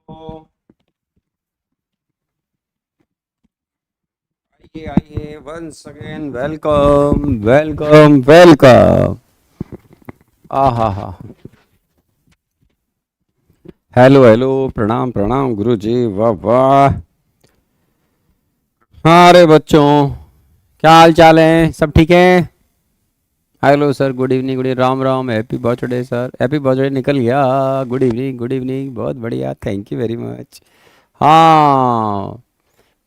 आइए आइए once again welcome welcome welcome. आहा हा। हेलो हेलो, प्रणाम प्रणाम गुरु जी, वाह वाह। हाँ अरे बच्चों, क्या हाल चाल है? सब ठीक है? Hello sir, good evening, good evening, Ram Ram, happy birthday sir, happy birthday निकल गया। गुड इवनिंग, बहुत बढ़िया, थैंक यू वेरी मच। हाँ,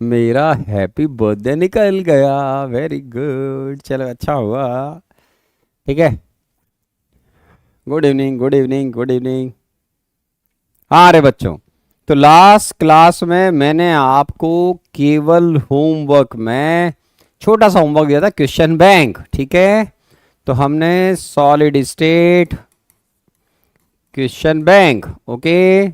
मेरा हैप्पी बर्थडे निकल गया, वेरी गुड, चलो अच्छा हुआ। ठीक है, good evening good evening good evening. हाँ अरे बच्चों, तो लास्ट क्लास में मैंने आपको केवल होमवर्क में छोटा सा होमवर्क दिया था, क्वेश्चन बैंक। ठीक है, तो हमने solid state question bank, okay.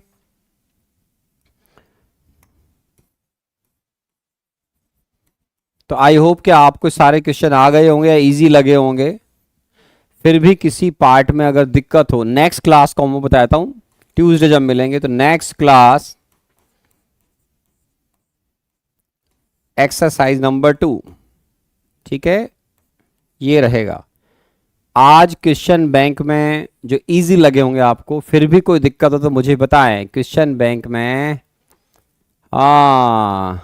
तो आई होप कि आपको सारे क्वेश्चन आ गए होंगे या इजी लगे होंगे। फिर भी किसी पार्ट में अगर दिक्कत हो, नेक्स्ट क्लास को मैं बताता हूँ, ट्यूसडे जब मिलेंगे तो नेक्स्ट क्लास एक्सरसाइज नंबर 2, ठीक है, ये रहेगा। आज क्वेश्चन बैंक में जो इजी लगे होंगे आपको, फिर भी कोई दिक्कत हो तो मुझे बताएं। क्वेश्चन बैंक में हाँ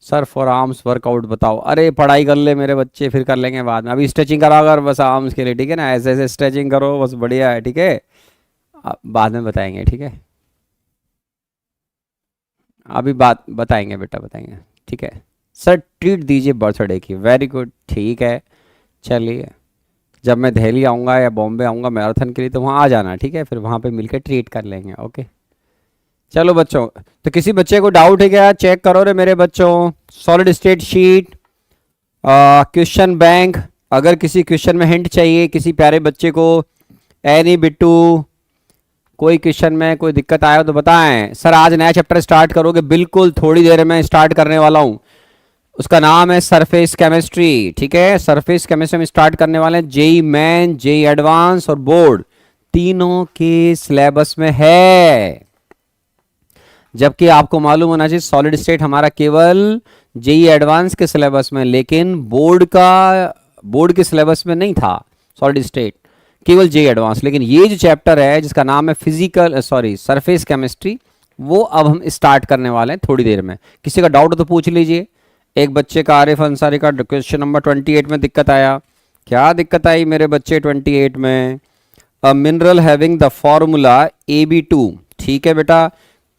सर, फॉर आर्म्स वर्कआउट बताओ। अरे पढ़ाई कर ले मेरे बच्चे, फिर कर लेंगे बाद में। अभी स्ट्रेचिंग करा कर बस आर्म्स के लिए, ठीक है ना? ऐसे ऐसे स्ट्रेचिंग करो बस, बढ़िया है, ठीक है। बाद में बताएंगे, ठीक है। अभी बात बताएंगे बेटा, बताएंगे, ठीक है। सर ट्रीट दीजिए बर्थडे की, वेरी गुड, ठीक है। चलिए, जब मैं दिल्ली आऊँगा या बॉम्बे आऊँगा मैराथन के लिए तो वहाँ आ जाना, ठीक है, फिर वहाँ पे मिलकर ट्रीट कर लेंगे, ओके। चलो बच्चों, तो किसी बच्चे को डाउट है क्या? चेक करो रे मेरे बच्चों, solid state sheet, question bank. अगर किसी क्वेश्चन में हिंट चाहिए किसी प्यारे बच्चे को, एनी बिट्टू, कोई क्वेश्चन में कोई दिक्कत आया तो बताएं। सर आज नया चैप्टर स्टार्ट करोगे? बिल्कुल, थोड़ी देर में स्टार्ट करने वाला हूँ। उसका नाम है सरफेस केमिस्ट्री, ठीक है। सरफेस केमिस्ट्री में स्टार्ट करने वाले हैं। जेई मेन, जेई एडवांस और बोर्ड तीनों के सिलेबस में है। जबकि आपको मालूम होना चाहिए सॉलिड स्टेट हमारा केवल जेई एडवांस के सिलेबस में, लेकिन बोर्ड के सिलेबस में नहीं था सॉलिड स्टेट, केवल जेई एडवांस। लेकिन ये जो चैप्टर है जिसका नाम है सरफेस केमिस्ट्री, वो अब हम स्टार्ट करने वाले हैं थोड़ी देर में। किसी का डाउट हो तो पूछ लीजिए। एक बच्चे का, आरिफ अंसारी का, क्वेश्चन नंबर 28 में दिक्कत आया। क्या दिक्कत आई मेरे बच्चे 28 में? A mineral having the formula AB2, ठीक है बेटा,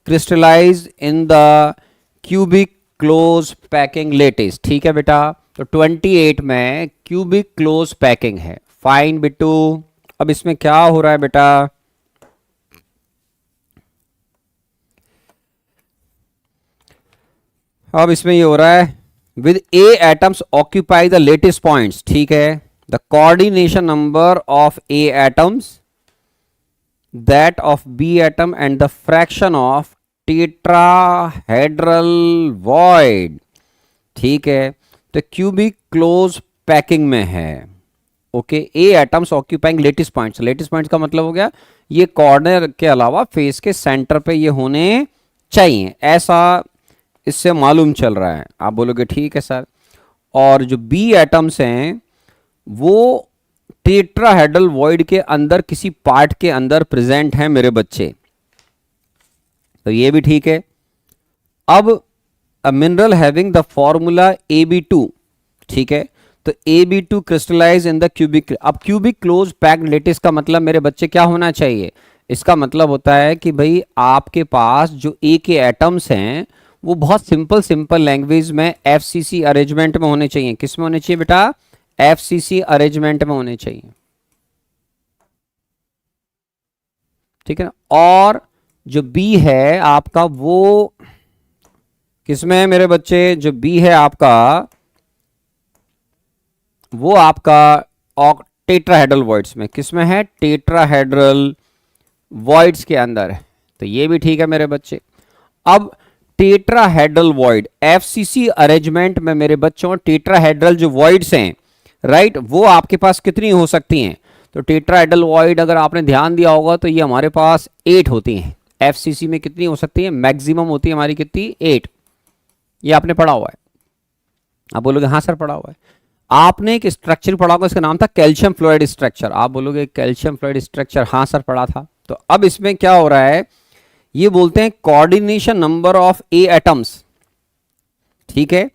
crystallize in the cubic close packing lattice, ठीक है बेटा। तो 28 में क्यूबिक क्लोज पैकिंग है, फाइन बिट्टू। अब इसमें क्या हो रहा है बेटा? अब इसमें ये हो रहा है, with A atoms occupy the latest points, ठीक है, the coordination number of A atoms that of B atom and the fraction of tetrahedral void, ठीक है। तो क्यूबिक क्लोज पैकिंग में है, okay. A atoms occupying lattice points, lattice points का मतलब हो गया ये कॉर्नर के अलावा फेस के सेंटर पे ये होने चाहिए, ऐसा इससे मालूम चल रहा है। आप बोलोगे ठीक है सर। और जो बी एटम्स हैं वो टेट्राहेड्रल वॉइड के अंदर किसी पार्ट के अंदर प्रेजेंट हैं मेरे बच्चे, तो ये भी ठीक है। अब a mineral having the formula AB2, ठीक है, तो AB2 crystallize in the cubic. अब क्यूबिक क्लोज पैक्ड लेटिस का मतलब मेरे बच्चे क्या होना चाहिए? इसका मतलब होता है कि भाई आपके पास जो ए के एटम्स हैं वो बहुत सिंपल लैंग्वेज में FCC अरेंजमेंट में होने चाहिए। किस में होने चाहिए बेटा? FCC अरेंजमेंट में होने चाहिए, ठीक है ना। और जो B है आपका वो किसमें है मेरे बच्चे? जो B है आपका वो आपका टेट्राहेड्रल वॉइड्स में। किसमें है? टेट्राहेड्रल वॉइड्स के अंदर है, तो ये भी ठीक है मेरे बच्चे। अब टेट्राहेड्रल वॉइड FCC अरेंजमेंट में मेरे बच्चों टेट्राहेड्रल जो वॉइड्स हैं, राइट, वो आपके पास कितनी हो सकती हैं? तो टेट्राहेड्रल वॉइड अगर आपने ध्यान दिया होगा तो ये हमारे पास 8 होती हैं। एफसीसी में कितनी हो सकती है? मैक्सिमम होती है हमारी कितनी? 8। ये आपने पढ़ा हुआ है। आप बोलोगे हाँ सर पढ़ा हुआ है। आपने एक स्ट्रक्चर पढ़ा होगा, इसका नाम था कैल्शियम फ्लोराइड स्ट्रक्चर। आप बोलोगे कैल्शियम फ्लोराइड स्ट्रक्चर, हाँ सर पढ़ा था। तो अब इसमें क्या हो रहा है, ये बोलते हैं coordination number of A atoms, ठीक है,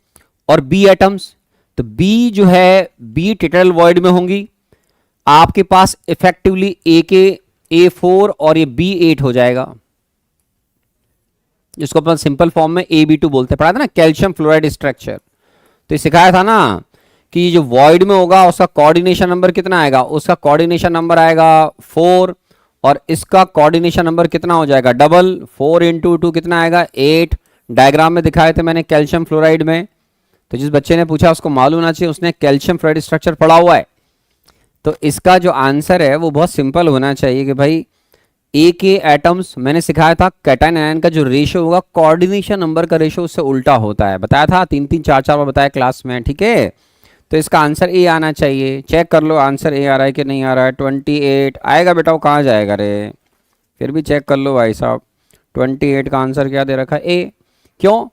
और बी एटम्स। तो बी जो है, बी टेट्राहेड्रल वॉइड में होंगी, आपके पास इफेक्टिवली ए के A4 और ये B8 हो जाएगा, जिसको अपन सिंपल फॉर्म में AB2 बोलते हैं। पढ़ा था ना कैल्शियम फ्लोराइड स्ट्रक्चर। तो ये सिखाया था ना कि जो वॉइड में होगा उसका कोऑर्डिनेशन नंबर कितना आएगा? उसका कोऑर्डिनेशन नंबर आएगा 4, और इसका कोऑर्डिनेशन नंबर कितना हो जाएगा? डबल। 4 इंटू 2 कितना आएगा? 8। डायग्राम में दिखाए थे मैंने कैल्शियम फ्लोराइड में। तो जिस बच्चे ने पूछा उसको मालूम होना चाहिए, उसने कैल्शियम फ्लोराइड स्ट्रक्चर पढ़ा हुआ है। तो इसका जो आंसर है वो बहुत सिंपल होना चाहिए कि भाई ए के एटम्स, मैंने सिखाया था कैटायन आयन का जो रेशियो होगा कोऑर्डिनेशन नंबर का रेशियो उससे उल्टा होता है। बताया था 3-3 4-4 बार बताया क्लास में, ठीक है। तो इसका आंसर ए आना चाहिए। चेक कर लो आंसर ए आ रहा है कि नहीं आ रहा है। 28 आएगा बेटा, वो कहाँ जाएगा रे? फिर भी चेक कर लो भाई साहब। 28 का आंसर क्या दे रखा है? ए। क्यों?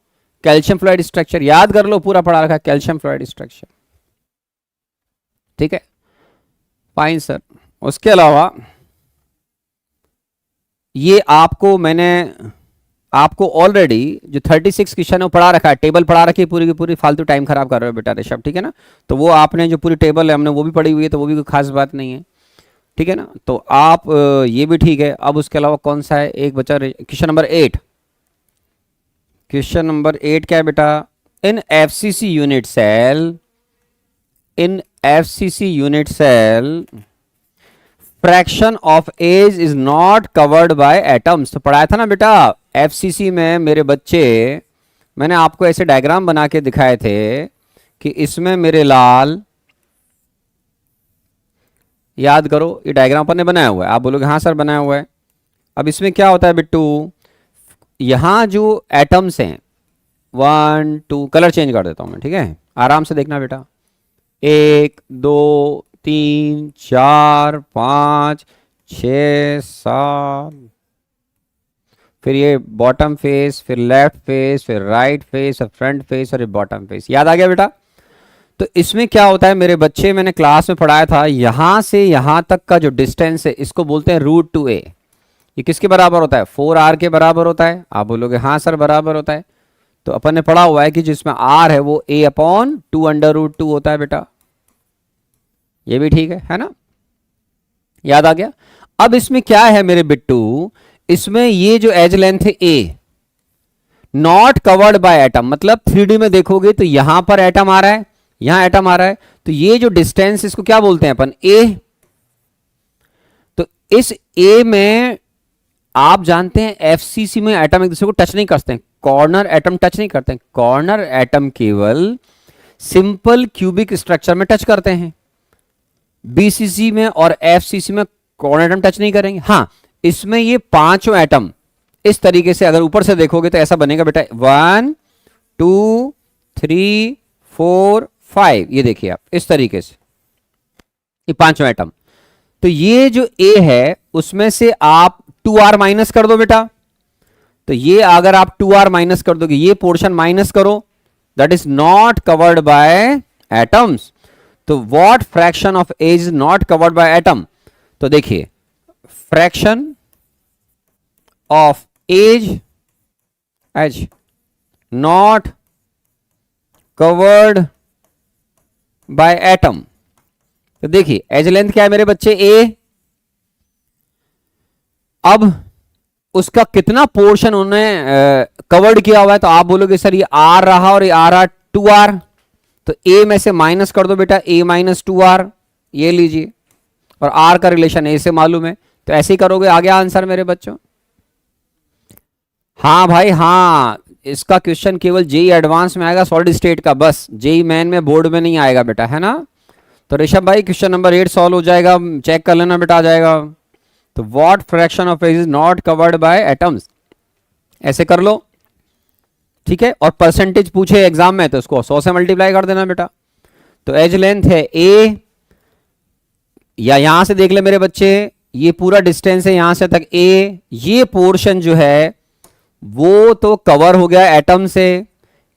कैल्शियम फ्लोराइड स्ट्रक्चर याद कर लो, पूरा पढ़ा रखा है कैल्शियम फ्लोराइड स्ट्रक्चर, ठीक है। Fine sir. उसके अलावा ये आपको मैंने आपको ऑलरेडी जो 36 क्वेश्चन है वो पढ़ा रखा है, टेबल पढ़ा रखी है पूरी की पूरी। फालतू टाइम खराब कर रहे हो बेटा ऋषभ, ठीक है ना। तो वो आपने जो पूरी टेबल है हमने वो भी पढ़ी हुई है, तो वो भी कोई खास बात नहीं है, ठीक है ना। तो आप ये भी ठीक है। अब उसके अलावा कौन सा है? एक बचा क्वेश्चन नंबर 8। क्वेश्चन नंबर 8 क्या है बेटा? In FCC unit cell, in FCC unit cell fraction of edge is not covered by atoms. तो पढ़ाया था ना बेटा एफसीसी में मेरे बच्चे, मैंने आपको ऐसे डायग्राम बना के दिखाए थे कि इसमें मेरे लाल, याद करो ये डायग्राम पर ने बनाया हुआ है। आप बोलोगे हाँ सर बनाया हुआ है। अब इसमें क्या होता है बिट्टू, यहां जो एटम्स हैं 1 2, कलर चेंज कर देता हूं मैं, ठीक है, आराम से देखना बेटा। 1 2 3 4 5 6 7, फिर ये बॉटम फेस, फिर लेफ्ट फेस, फिर राइट फेस, और फ्रंट फेस, और ये बॉटम फेस। याद आ गया बेटा? तो इसमें क्या होता है मेरे बच्चे, मैंने क्लास में पढ़ाया था, यहां से यहां तक का जो डिस्टेंस है इसको बोलते हैं √2a। ये किसके बराबर होता है? 4r के बराबर होता है। आप बोलोगे हाँ सर बराबर होता है। तो अपन ने पढ़ा हुआ है कि जिसमें r है वो a/2 होता है बेटा। ये भी ठीक है ना? याद आ गया? अब इसमें क्या है मेरे बिट्टू, इसमें ये जो एज लेंथ है a not covered by atom, मतलब 3D में देखोगे तो यहां पर एटम आ रहा है, यहां एटम आ रहा है, तो ये जो डिस्टेंस इसको क्या बोलते हैं अपन? a। तो इस a में आप जानते हैं एफसीसी में एटम एक दूसरे को टच नहीं करते हैं, कॉर्नर एटम टच नहीं करते हैं। कॉर्नर एटम केवल सिंपल क्यूबिक स्ट्रक्चर में टच करते हैं। बीसीसी में और एफसीसी में कॉर्नर एटम टच नहीं करेंगे। हाँ, इसमें ये पांचों एटम इस तरीके से अगर ऊपर से देखोगे तो ऐसा बनेगा बेटा 1 2 3 4 5। ये देखिए आप इस तरीके से ये पांचों एटम। तो ये जो ए है उसमें से आप 2r माइनस कर दो बेटा। तो ये अगर आप 2r माइनस कर दोगे, ये पोर्शन माइनस करो, that is not covered by atoms. तो what fraction of edge is not covered by atom? तो देखिए fraction of edge not covered by atom. तो देखिए एज लेंथ क्या है मेरे बच्चे? ए। अब उसका कितना पोर्शन उन्होंने कवर्ड किया हुआ है? तो आप बोलोगे सर ये आर रहा और ये आ रहा 2r। तो ए में से माइनस कर दो बेटा, a - 2r, ये लीजिए, और r का रिलेशन a से मालूम है। तो ऐसे ही करोगे, आ गया आंसर मेरे बच्चों। हाँ भाई हाँ, इसका क्वेश्चन केवल जेई एडवांस में आएगा सॉलिड स्टेट का, बस जेई मेन में बोर्ड में नहीं आएगा बेटा, है ना। तो ऋषभ भाई क्वेश्चन नंबर 8 सॉल्व हो जाएगा, चेक कर लेना बेटा, आ जाएगा। तो what fraction of edge is not covered by atoms, ऐसे कर लो, ठीक है। और परसेंटेज पूछे एग्जाम में तो उसको 100 से मल्टीप्लाई कर देना बेटा। तो एज लेंथ है a, या यहां से देख ले मेरे बच्चे, ये पूरा डिस्टेंस है यहां से तक ए, ये पोर्शन जो है वो तो कवर हो गया एटम से,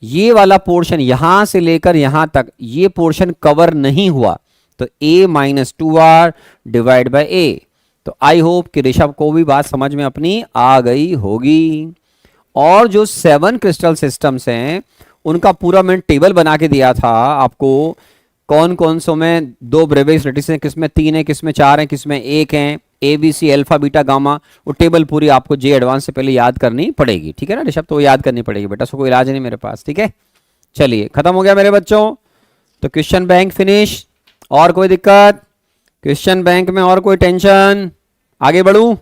ये वाला पोर्शन यहां से लेकर यहां तक ये पोर्शन कवर नहीं हुआ, तो a-2r डिवाइड बाय a। तो आई होप कि ऋषभ को भी बात समझ में अपनी आ गई होगी। और जो 7 क्रिस्टल सिस्टम्स हैं उनका पूरा मैंने टेबल बना के दिया था आपको, कौन कौन सो में 2 ब्रेवियस लेटिस हैं, किसमें 3 है, किसमें 4 हैं, किसमें 1 हैं, ABC अल्फा बीटा गामा, वो टेबल पूरी आपको जे एडवांस से पहले याद करनी पड़ेगी। ठीक है ना ऋषभ, तो वो याद करनी पड़ेगी बेटा, उसको कोई इलाज नहीं मेरे पास। ठीक है, चलिए खत्म हो गया मेरे बच्चों। तो क्वेश्चन बैंक फिनिश। और कोई दिक्कत क्वेश्चन बैंक में, और कोई टेंशन? आगे बढ़ूं,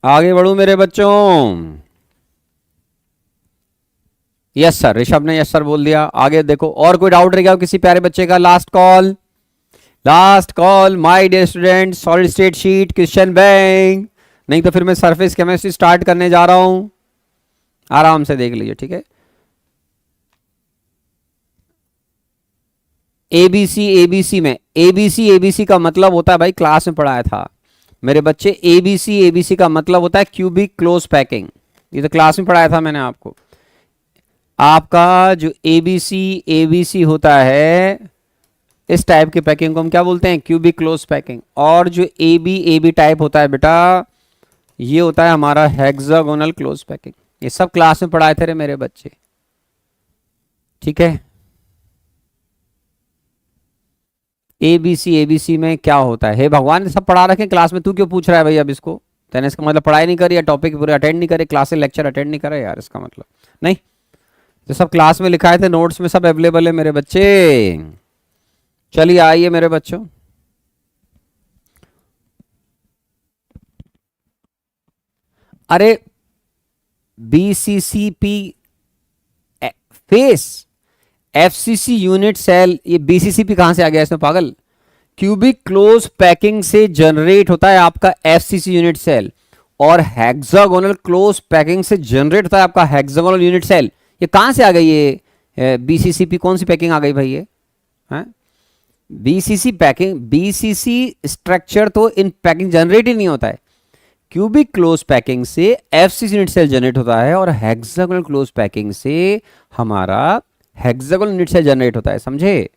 आगे बढ़ूं मेरे बच्चों? यस सर, ऋषभ ने यस सर बोल दिया। आगे देखो, और कोई डाउट रह गया किसी प्यारे बच्चे का? Last call, last call my dear student, solid state sheet question bank, नहीं तो फिर मैं सरफेस केमिस्ट्री स्टार्ट करने जा रहा हूं, आराम से देख लीजिए। ठीक है, एबीसी, एबीसी में एबीसी, एबीसी का मतलब होता है भाई, क्लास में पढ़ाया था मेरे बच्चे, एबीसी, एबीसी का मतलब होता है क्यूबिक क्लोज पैकिंग, ये तो क्लास में पढ़ाया था मैंने आपको। आपका जो एबीसी, एबीसी होता है, इस टाइप की पैकिंग को हम क्या बोलते हैं? Cubic close packing. और जो एबी, एबी टाइप होता है बेटा, ये होता है हमारा हेक्सागोनल क्लोज पैकिंग। ये सब क्लास में पढ़ाए थे रे मेरे बच्चे। ठीक है, एबीसी, एबीसी में क्या होता है? हे भगवान, सब पढ़ा रखे क्लास में, तू क्यों पूछ रहा है भाई अब इसको? तेने इसका मतलब पढ़ाई नहीं करी या टॉपिक पूरे अटेंड नहीं करे, क्लास लेक्चर अटेंड नहीं करे यार, इसका मतलब नहीं। तो सब क्लास में लिखाए थे, नोट्स में सब अवेलेबल है मेरे बच्चे। चलिए आइए मेरे बच्चों, अरे बीसीसीपी फेस, एफसीसी यूनिट सेल, ये बीसीसीपी कहां से आ गया इसमें पागल? क्यूबिक क्लोज पैकिंग से जनरेट होता है आपका एफसीसी यूनिट सेल, और हेक्सागोनल क्लोज पैकिंग से जनरेट होता है आपका हेक्सागोनल यूनिट सेल। ये कहां से आ गई ये बीसीसीपी? कौन सी पैकिंग आ गई भाई ये? हैं, बीसीसी पैकिंग, बीसीसी स्ट्रक्चर तो इन पैकिंग जनरेट ही नहीं होता है। क्यूबिक क्लोज पैकिंग से एफसीसी यूनिट सेल जनरेट होता है, और हेक्सागोनल क्लोज पैकिंग से हमारा हेक्सागोनल यूनिट सेल जनरेट होता है, समझे?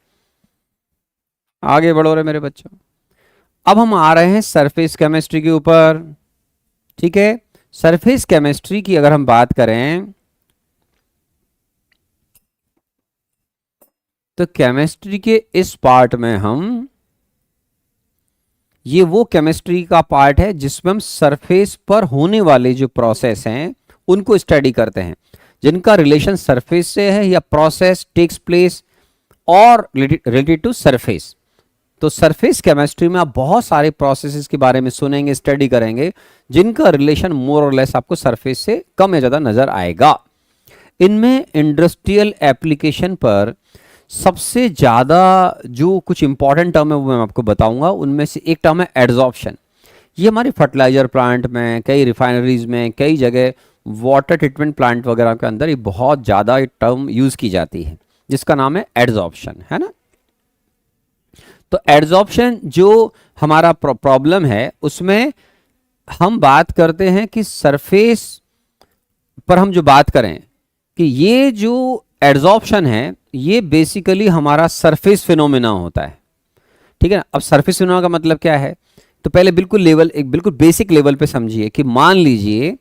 आगे बढ़ो रहे मेरे बच्चों। अब हम आ रहे हैं सरफेस केमिस्ट्री के ऊपर। ठीक है, सरफेस केमिस्ट्री की अगर हम बात करें तो केमिस्ट्री के इस पार्ट में हम, ये वो केमिस्ट्री का पार्ट है जिसमें हम सरफेस पर होने वाले जो प्रोसेस हैं उनको स्टडी करते हैं, जिनका रिलेशन सरफेस से है या प्रोसेस टेक्स प्लेस और रिलेटेड टू सरफेस। तो सरफेस केमिस्ट्री में आप बहुत सारे प्रोसेसेस के बारे में सुनेंगे, स्टडी करेंगे, जिनका रिलेशन मोर और लेस आपको सरफेस से कम या ज़्यादा नजर आएगा। इनमें इंडस्ट्रियल एप्लीकेशन पर सबसे ज़्यादा जो कुछ इंपॉर्टेंट टर्म है वो मैं आपको बताऊंगा। उनमें से एक टर्म है एड्जॉर्प्शन। ये हमारे फर्टिलाइजर प्लांट में, कई रिफाइनरीज में, कई जगह वाटर ट्रीटमेंट प्लांट वगैरह के अंदर ये बहुत ज़्यादा टर्म यूज़ की जाती है, जिसका नाम है एड्जॉर्प्शन, है ना। तो एड्जॉर्प्शन जो हमारा प्रॉब्लम है उसमें हम बात करते हैं कि सरफेस पर हम जो बात करें कि ये जो एड्जॉर्प्शन है ये बेसिकली हमारा सरफेस फिनोमेना होता है। ठीक है ना। अब सरफेस फिनोमेना का मतलब क्या है, तो पहले बिल्कुल लेवल, एक बिल्कुल बेसिक लेवल पे समझिए कि मान लीजिए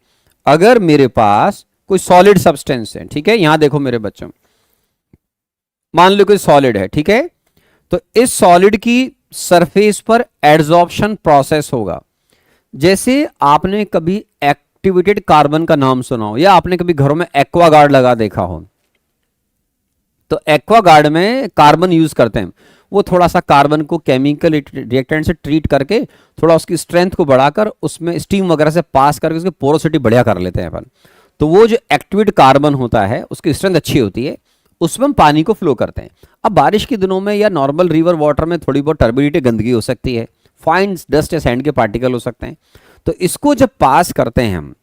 अगर मेरे पास कोई सॉलिड सब्सटेंस है, ठीक है, यहां देखो मेरे बच्चों, मान लो कोई सॉलिड है, ठीक है, तो इस सॉलिड की सरफेस पर एड्जॉर्प्शन प्रोसेस होगा। जैसे आपने कभी एक्टिवेटेड कार्बन का नाम सुना हो, या आपने कभी घरों में एक्वागार्ड लगा देखा हो, तो एक्वागार्ड में कार्बन यूज करते हैं। वो थोड़ा सा कार्बन को केमिकल रिएक्टेंट से ट्रीट करके थोड़ा उसकी स्ट्रेंथ को बढ़ाकर उसमें स्टीम वगैरह से पास करके उसकी पोरोसिटी बढ़िया कर लेते हैं अपन। तो वो जो एक्टिवेट कार्बन होता है उसकी स्ट्रेंथ अच्छी होती है, उसमें हम पानी को फ्लो करते हैं। अब बारिश के दिनों में या नॉर्मल रिवर वाटर में थोड़ी बहुत टर्बिडिटी, गंदगी हो सकती है, फाइन डस्ट या सैंड के पार्टिकल हो सकते हैं। तो इसको जब पास करते हैं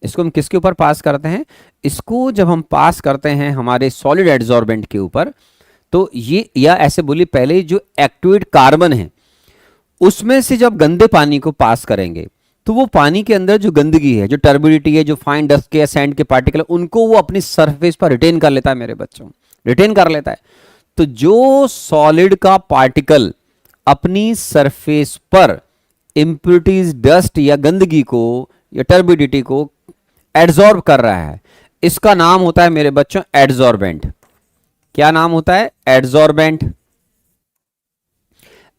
इसको हम किसके ऊपर पास करते हैं, इसको जब हम पास करते हैं हमारे सॉलिड एड्जॉर्बेंट के ऊपर, तो ये, या ऐसे बोलिए पहले जो एक्टिवेट कार्बन है उसमें से जब गंदे पानी को पास करेंगे तो वो पानी के अंदर जो गंदगी है, जो टर्बिडिटी है, जो फाइन डस्ट के या सैंड के पार्टिकल, उनको वो अपनी सरफेस पर रिटेन कर लेता है मेरे बच्चों, रिटेन कर लेता है। तो जो सॉलिड का पार्टिकल अपनी सरफेस पर इम्प्योरिटीज, डस्ट या गंदगी को या टर्बिडिटी को एड्सॉर्ब कर रहा है, इसका नाम होता है मेरे बच्चों एड्सॉर्बेंट। क्या नाम होता है? Adsorbent.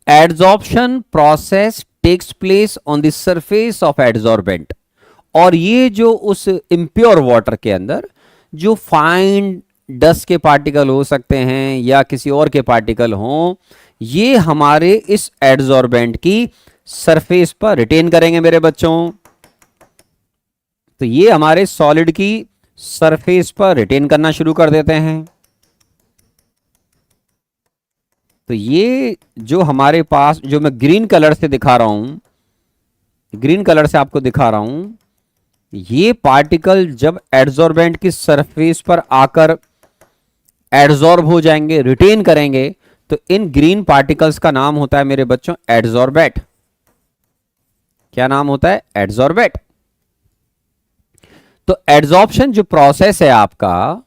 Adsorption process takes place on the surface of adsorbent. और ये जो उस इम्प्योर वाटर के अंदर जो फाइन डस्ट के पार्टिकल हो सकते हैं या किसी और के पार्टिकल हों, ये हमारे इस एड्सॉर्बेंट की सरफेस पर रिटेन करेंगे मेरे बच्चों। तो ये हमारे सॉलिड की सरफेस पर रिटेन करना शुरू कर देते हैं। तो ये जो हमारे पास, जो मैं ग्रीन कलर से दिखा रहा हूं, ग्रीन कलर से आपको दिखा रहा हूं, ये पार्टिकल जब एड्सॉर्बेंट की सरफेस पर आकर एड्सॉर्ब हो जाएंगे, रिटेन करेंगे, तो इन ग्रीन पार्टिकल्स का नाम होता है मेरे बच्चों एड्सॉर्बेट। क्या नाम होता है? एड्सॉर्बेट। तो एड्सॉर्प्शन जो प्रोसेस है आपका,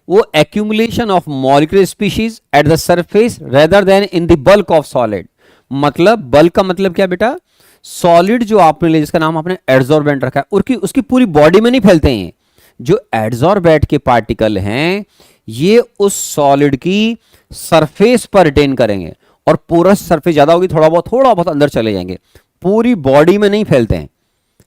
वो accumulation of molecular species at the surface rather then in the bulk of solid. मतलब बल्क का मतलब क्या बेटा? सॉलिड जो आपने लिया, जिसका नाम आपने एड्सॉर्बेंट रखा है, उसकी पूरी बॉडी में नहीं फैलते हैं। जो एड्सॉर्बेट के पार्टिकल हैं, ये उस सॉलिड की सरफेस पर रिटेन करेंगे, और पूरा सरफेस ज्यादा होगी, थोड़ा बहुत अंदर चले जाएंगे, पूरी बॉडी में नहीं फैलते हैं।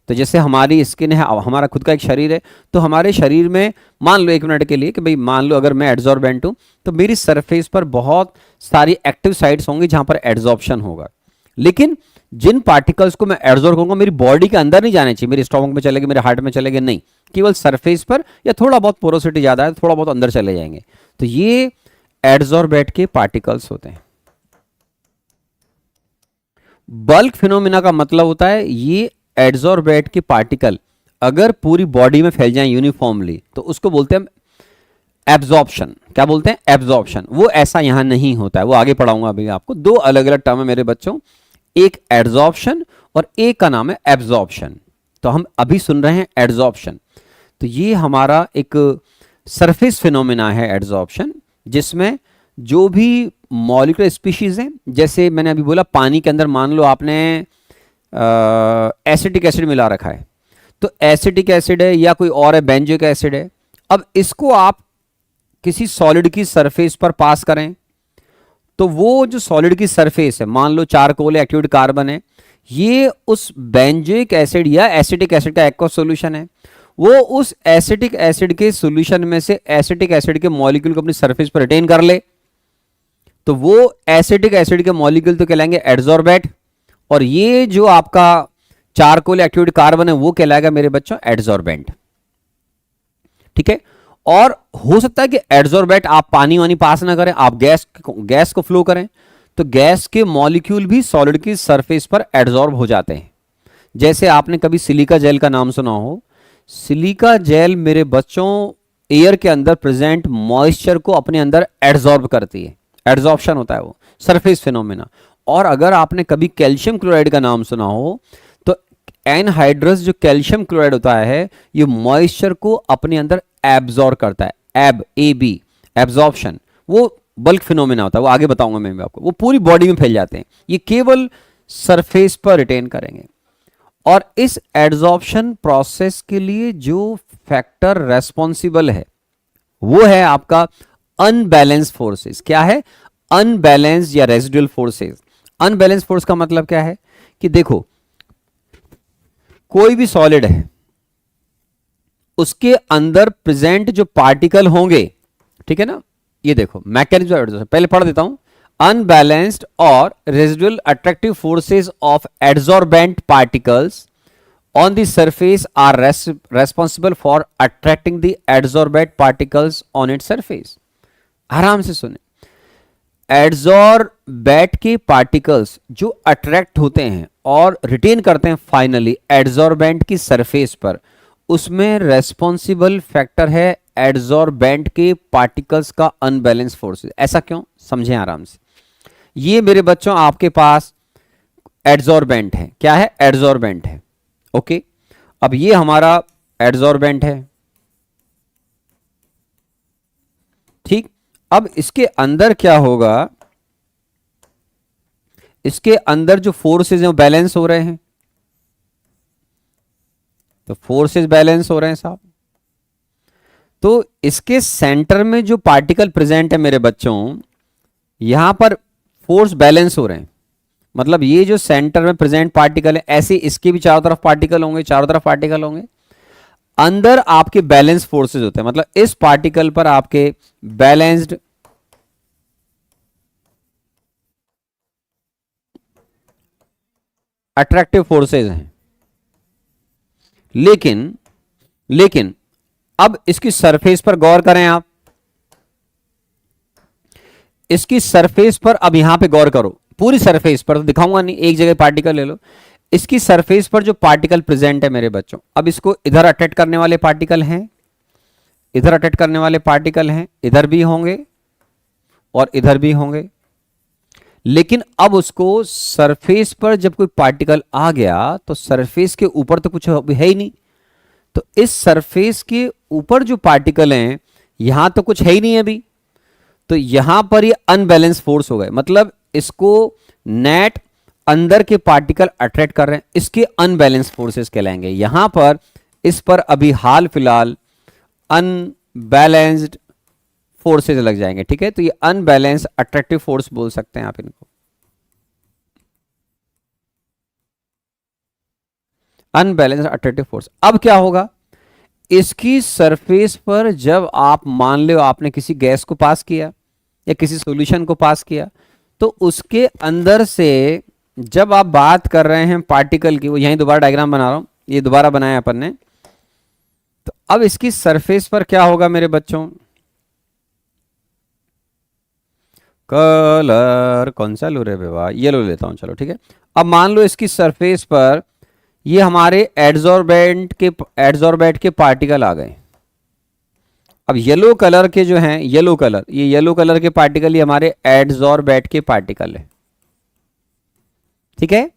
तो जैसे हमारी स्किन है, हमारा खुद का एक शरीर है, तो हमारे शरीर में मान लो एक मिनट के लिए कि भाई मान लो अगर मैं एड्सॉर्बेंट हूं, तो मेरी सरफेस पर बहुत सारी एक्टिव साइट्स होंगी जहां पर एड्सॉर्प्शन होगा। लेकिन जिन पार्टिकल्स को मैं एड्सॉर्ब करूंगा, मेरी बॉडी के अंदर नहीं जाने चाहिए, मेरे स्टोमक में चलेंगे, मेरे हार्ट में चलेंगे, नहीं, केवल सरफेस पर, या थोड़ा बहुत पोरोसिटी ज्यादा है, थोड़ा बहुत अंदर चले जाएंगे। तो ये एड्सॉर्बेट के पार्टिकल्स होते हैं। बल्क फिनोमिना का मतलब होता है ये एड्सॉर्बेट के पार्टिकल अगर पूरी बॉडी में फैल जाएं यूनिफॉर्मली, तो उसको बोलते हैं एब्जॉर्प्शन। क्या बोलते हैं? एब्जॉर्प्शन। वो ऐसा यहां नहीं होता है, वो आगे पढ़ाऊंगा अभी आपको। दो अलग अलग टर्म है मेरे बच्चों, एक एड्सॉर्प्शन और एक का नाम है एब्जॉर्प्शन। तो हम अभी सुन रहे हैं एड्सॉर्प्शन। तो ये हमारा एक सरफेस फिनोमिना है एड्सॉर्प्शन, जिसमें जो भी मॉलिक्यूलर स्पीशीज हैं, जैसे मैंने अभी बोला पानी के अंदर मान लो आपने एसिटिक एसिड मिला रखा है, तो एसिटिक एसिड है या कोई और है, बेंजोइक एसिड है। अब इसको आप किसी सॉलिड की सरफेस पर पास करें, तो वो जो सॉलिड की सरफेस है, मान लो चारकोल एक्टिवेटेड कार्बन है, ये उस बेंजोइक एसिड या एसिटिक एसिड का एक्वस सॉल्यूशन है, वो उस एसिटिक एसिड के सॉल्यूशन में से एसिटिक एसिड के मॉलिक्यूल को अपनी सरफेस पर रिटेन कर ले, तो वो एसिटिक एसिड के मॉलिक्यूल तो कहलाएंगे एड्सॉर्बेट, और ये जो आपका चारकोल एक्टिवेटेड कार्बन है वो कहलाएगा मेरे बच्चों एड्सॉर्बेंट। ठीक है। और हो सकता है कि एड्सॉर्बेट आप पानी वानी पास ना करें, आप गैस को फ्लो करें, तो गैस के मॉलिक्यूल भी सॉलिड की सरफेस पर एड्सॉर्ब हो जाते हैं। जैसे आपने कभी सिलिका जेल का नाम सुना हो। सिलिका जेल मेरे बच्चों एयर के अंदर प्रेजेंट मॉइस्चर को अपने अंदर एड्सॉर्ब करती है, एड्सॉर्प्शन होता है वो, सरफेस फिनोमेना। और अगर आपने कभी कैल्शियम क्लोराइड का नाम सुना हो, तो एनहाइड्रस जो कैल्शियम क्लोराइड होता है, ये मॉइस्चर को अपने अंदर एब्जॉर्ब करता है, एबी एब्जॉर्प्शन, वो बल्क फिनोमेना होता है, वो आगे बताऊंगा मैं आपको। वो पूरी बॉडी में फैल जाते हैं, ये केवल सरफेस पर रिटेन करेंगे। और इस एड्सॉर्प्शन प्रोसेस के लिए जो फैक्टर रेस्पॉन्सिबल है, वो है आपका अनबैलेंस फोर्सेस। क्या है? अनबैलेंस या रेजिडुअल फोर्सेस। अनबैलेंस फोर्स का मतलब क्या है कि देखो, कोई भी सॉलिड है, उसके अंदर प्रेजेंट जो पार्टिकल होंगे, ठीक है ना, ये देखो मैकेनिज्म पहले पढ़ देता हूं। अनबैलेंस्ड और residual attractive forces of adsorbent particles on the surface are responsible for attracting the adsorbate particles on its surface। आराम से सुने, एड्सॉर्बेट के पार्टिकल्स जो अट्रैक्ट होते हैं और रिटेन करते हैं फाइनली एड्सॉर्बेंट की सरफेस पर, उसमें रेस्पॉन्सिबल फैक्टर है एड्सॉर्बेंट के पार्टिकल्स का अनबैलेंस फोर्स। ऐसा क्यों? समझें आराम से। ये मेरे बच्चों आपके पास एडजॉर्बेंट है। क्या है? एडजॉर्बेंट है। ओके, अब ये हमारा एडजॉर्बेंट है। ठीक, अब इसके अंदर क्या होगा? इसके अंदर जो फोर्सेस हैं वो बैलेंस हो रहे हैं। तो फोर्सेस बैलेंस हो रहे हैं साहब। तो इसके सेंटर में जो पार्टिकल प्रेजेंट है मेरे बच्चों, यहां पर फोर्स बैलेंस हो रहे हैं। मतलब ये जो सेंटर में प्रेजेंट पार्टिकल है, ऐसे इसके भी चारों तरफ पार्टिकल होंगे, चारों तरफ पार्टिकल होंगे। अंदर आपके बैलेंस फोर्सेस होते हैं। मतलब इस पार्टिकल पर आपके बैलेंस्ड अट्रैक्टिव फोर्सेस हैं। लेकिन लेकिन अब इसकी सरफेस पर गौर करें आप। इसकी सरफेस पर अब यहां पे गौर करो। पूरी सरफेस पर तो दिखाऊंगा नहीं, एक जगह पार्टिकल ले लो। इसकी सरफेस पर जो पार्टिकल प्रेजेंट है मेरे बच्चों, अब इसको इधर अट्रैक्ट करने वाले पार्टिकल हैं, इधर अट्रैक्ट करने वाले पार्टिकल हैं, इधर भी होंगे और इधर भी होंगे। लेकिन अब उसको सरफेस पर जब कोई पार्टिकल आ गया तो सरफेस के ऊपर तो कुछ है ही नहीं। तो इस सरफेस के ऊपर जो पार्टिकल हैं, यहां तो कुछ है ही नहीं अभी। तो यहां पर ये अनबैलेंस फोर्स हो गए। मतलब इसको नेट अंदर के पार्टिकल अट्रैक्ट कर रहे हैं, इसके अनबैलेंस फोर्सेस कहलाएंगे। यहां पर इस पर अभी हाल फिलहाल अनबैलेंस्ड फोर्सेस लग जाएंगे। ठीक है, तो ये अनबैलेंस अट्रैक्टिव फोर्स बोल सकते हैं आप इनको, अनबैलेंस अट्रैक्टिव फोर्स। अब क्या होगा? इसकी सरफेस पर जब आप मान लो आपने किसी गैस को पास किया या किसी सॉल्यूशन को पास किया, तो उसके अंदर से जब आप बात कर रहे हैं पार्टिकल की, वो यहीं दोबारा डायग्राम बना रहा हूं, ये दोबारा बनाया अपन ने। तो अब इसकी सरफेस पर क्या होगा मेरे बच्चों? कलर कौन सा लो रे बेवा? ये लो लेता हूं, चलो ठीक है। अब मान लो इसकी सरफेस पर ये हमारे एडजॉर्बेंट के पार्टिकल आ गए। अब येलो कलर के जो हैं, येलो कलर, ये येलो कलर के पार्टिकल ये हमारे एडजॉर्बेंट के पार्टिकल है। ठीक है,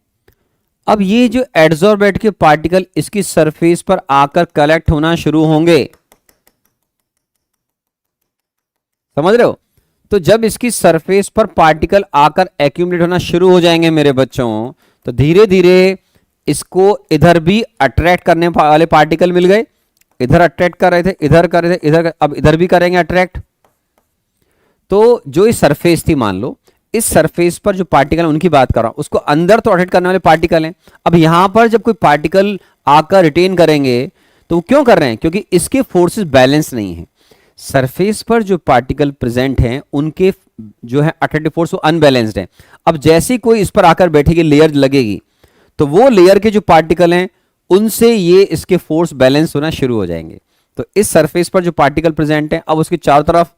अब ये जो एडजॉर्बेंट के पार्टिकल इसकी सरफेस पर आकर कलेक्ट होना शुरू होंगे। समझ रहे हो? तो जब इसकी सरफेस पर पार्टिकल आकर एक्यूमुलेट होना शुरू हो जाएंगे मेरे बच्चों, तो धीरे धीरे इसको इधर भी अट्रैक्ट करने वाले पार्टिकल मिल गए। इधर अट्रैक्ट कर रहे थे, इधर कर रहे थे, अब इधर भी करेंगे अट्रैक्ट। तो जो इस सरफेस थी, मान लो इस सरफेस पर जो पार्टिकल उनकी बात कर रहा हूं, उसको अंदर तो अट्रैक्ट करने वाले पार्टिकल हैं। अब यहां पर जब कोई पार्टिकल आकर रिटेन करेंगे तो वो क्यों कर रहे हैं? क्योंकि इसके फोर्सेस बैलेंस नहीं है। सरफेस पर जो पार्टिकल प्रेजेंट हैं उनके जो है अट्रैक्टिव फोर्स वो अनबैलेंस्ड है। अब जैसे ही कोई इस पर आकर बैठेगी, लेयर लगेगी, तो वो लेयर के जो पार्टिकल हैं उनसे ये इसके फोर्स बैलेंस होना शुरू हो जाएंगे। तो इस सरफेस पर जो पार्टिकल प्रेजेंट है, अब उसके चारों तरफ,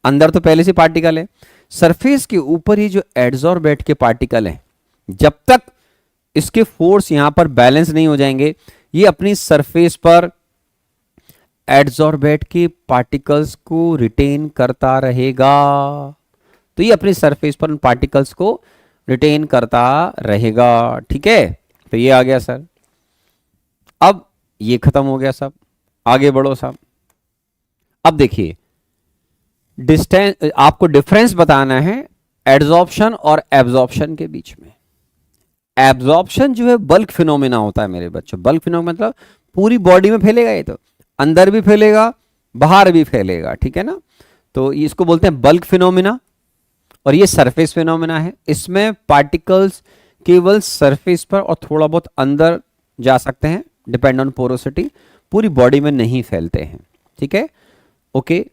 अंदर तो पहले से पार्टिकल है, सरफेस के ऊपर ही जो एडजॉर्बेंट के पार्टिकल हैं, जब तक इसके फोर्स यहां पर बैलेंस नहीं हो जाएंगे, ये अपनी सरफेस पर एडजॉर्बेंट के पार्टिकल्स को रिटेन करता रहेगा। तो ये अपनी सरफेस पर उन पार्टिकल्स को रिटेन करता रहेगा। ठीक है, तो ये आ गया सर। अब ये खत्म हो गया सब, आगे बढ़ो साहब। अब देखिए, डिस्टेंस, आपको डिफरेंस बताना है एड्सॉर्प्शन और एब्जॉर्प्शन के बीच में। एब्जॉर्प्शन जो है बल्क फिनोमेना होता है मेरे बच्चों। बल्क फिनोमेना मतलब पूरी बॉडी में फैलेगा, ये तो अंदर भी फैलेगा, बाहर भी फैलेगा। ठीक है ना? तो इसको बोलते हैं बल्क फिनोमेना, और ये सरफेस फिनोमेना है। इसमें पार्टिकल्स केवल सरफेस पर और थोड़ा बहुत अंदर जा सकते हैं, डिपेंड ऑन पोरोसिटी, पूरी बॉडी में नहीं फैलते हैं। ठीक है, ओके।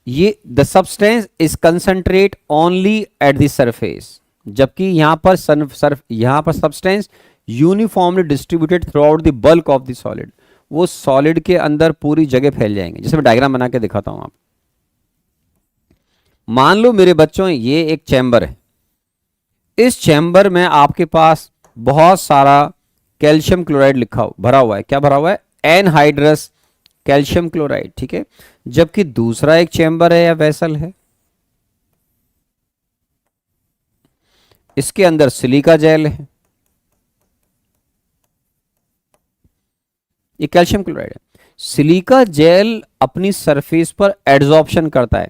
ये the substance is concentrate only at the surface, जबकि यहां पर यहां पर substance uniformly distributed through out the bulk of the solid. वो सॉलिड के अंदर पूरी जगह फैल जाएंगे। जैसे मैं डायग्राम बना के दिखाता हूं आप। मान लो मेरे बच्चों ये एक चैम्बर है। इस चैम्बर में आपके पास बहुत सारा कैल्शियम क्लोराइड भरा हुआ है। क्या भरा हुआ है? Anhydrous calcium chloride. ठीक है, जबकि दूसरा एक चैम्बर है या वेसल है, इसके अंदर सिलिका जेल है। ये कैल्शियम क्लोराइड है। सिलिका जेल अपनी सरफेस पर एड्सॉर्प्शन करता है।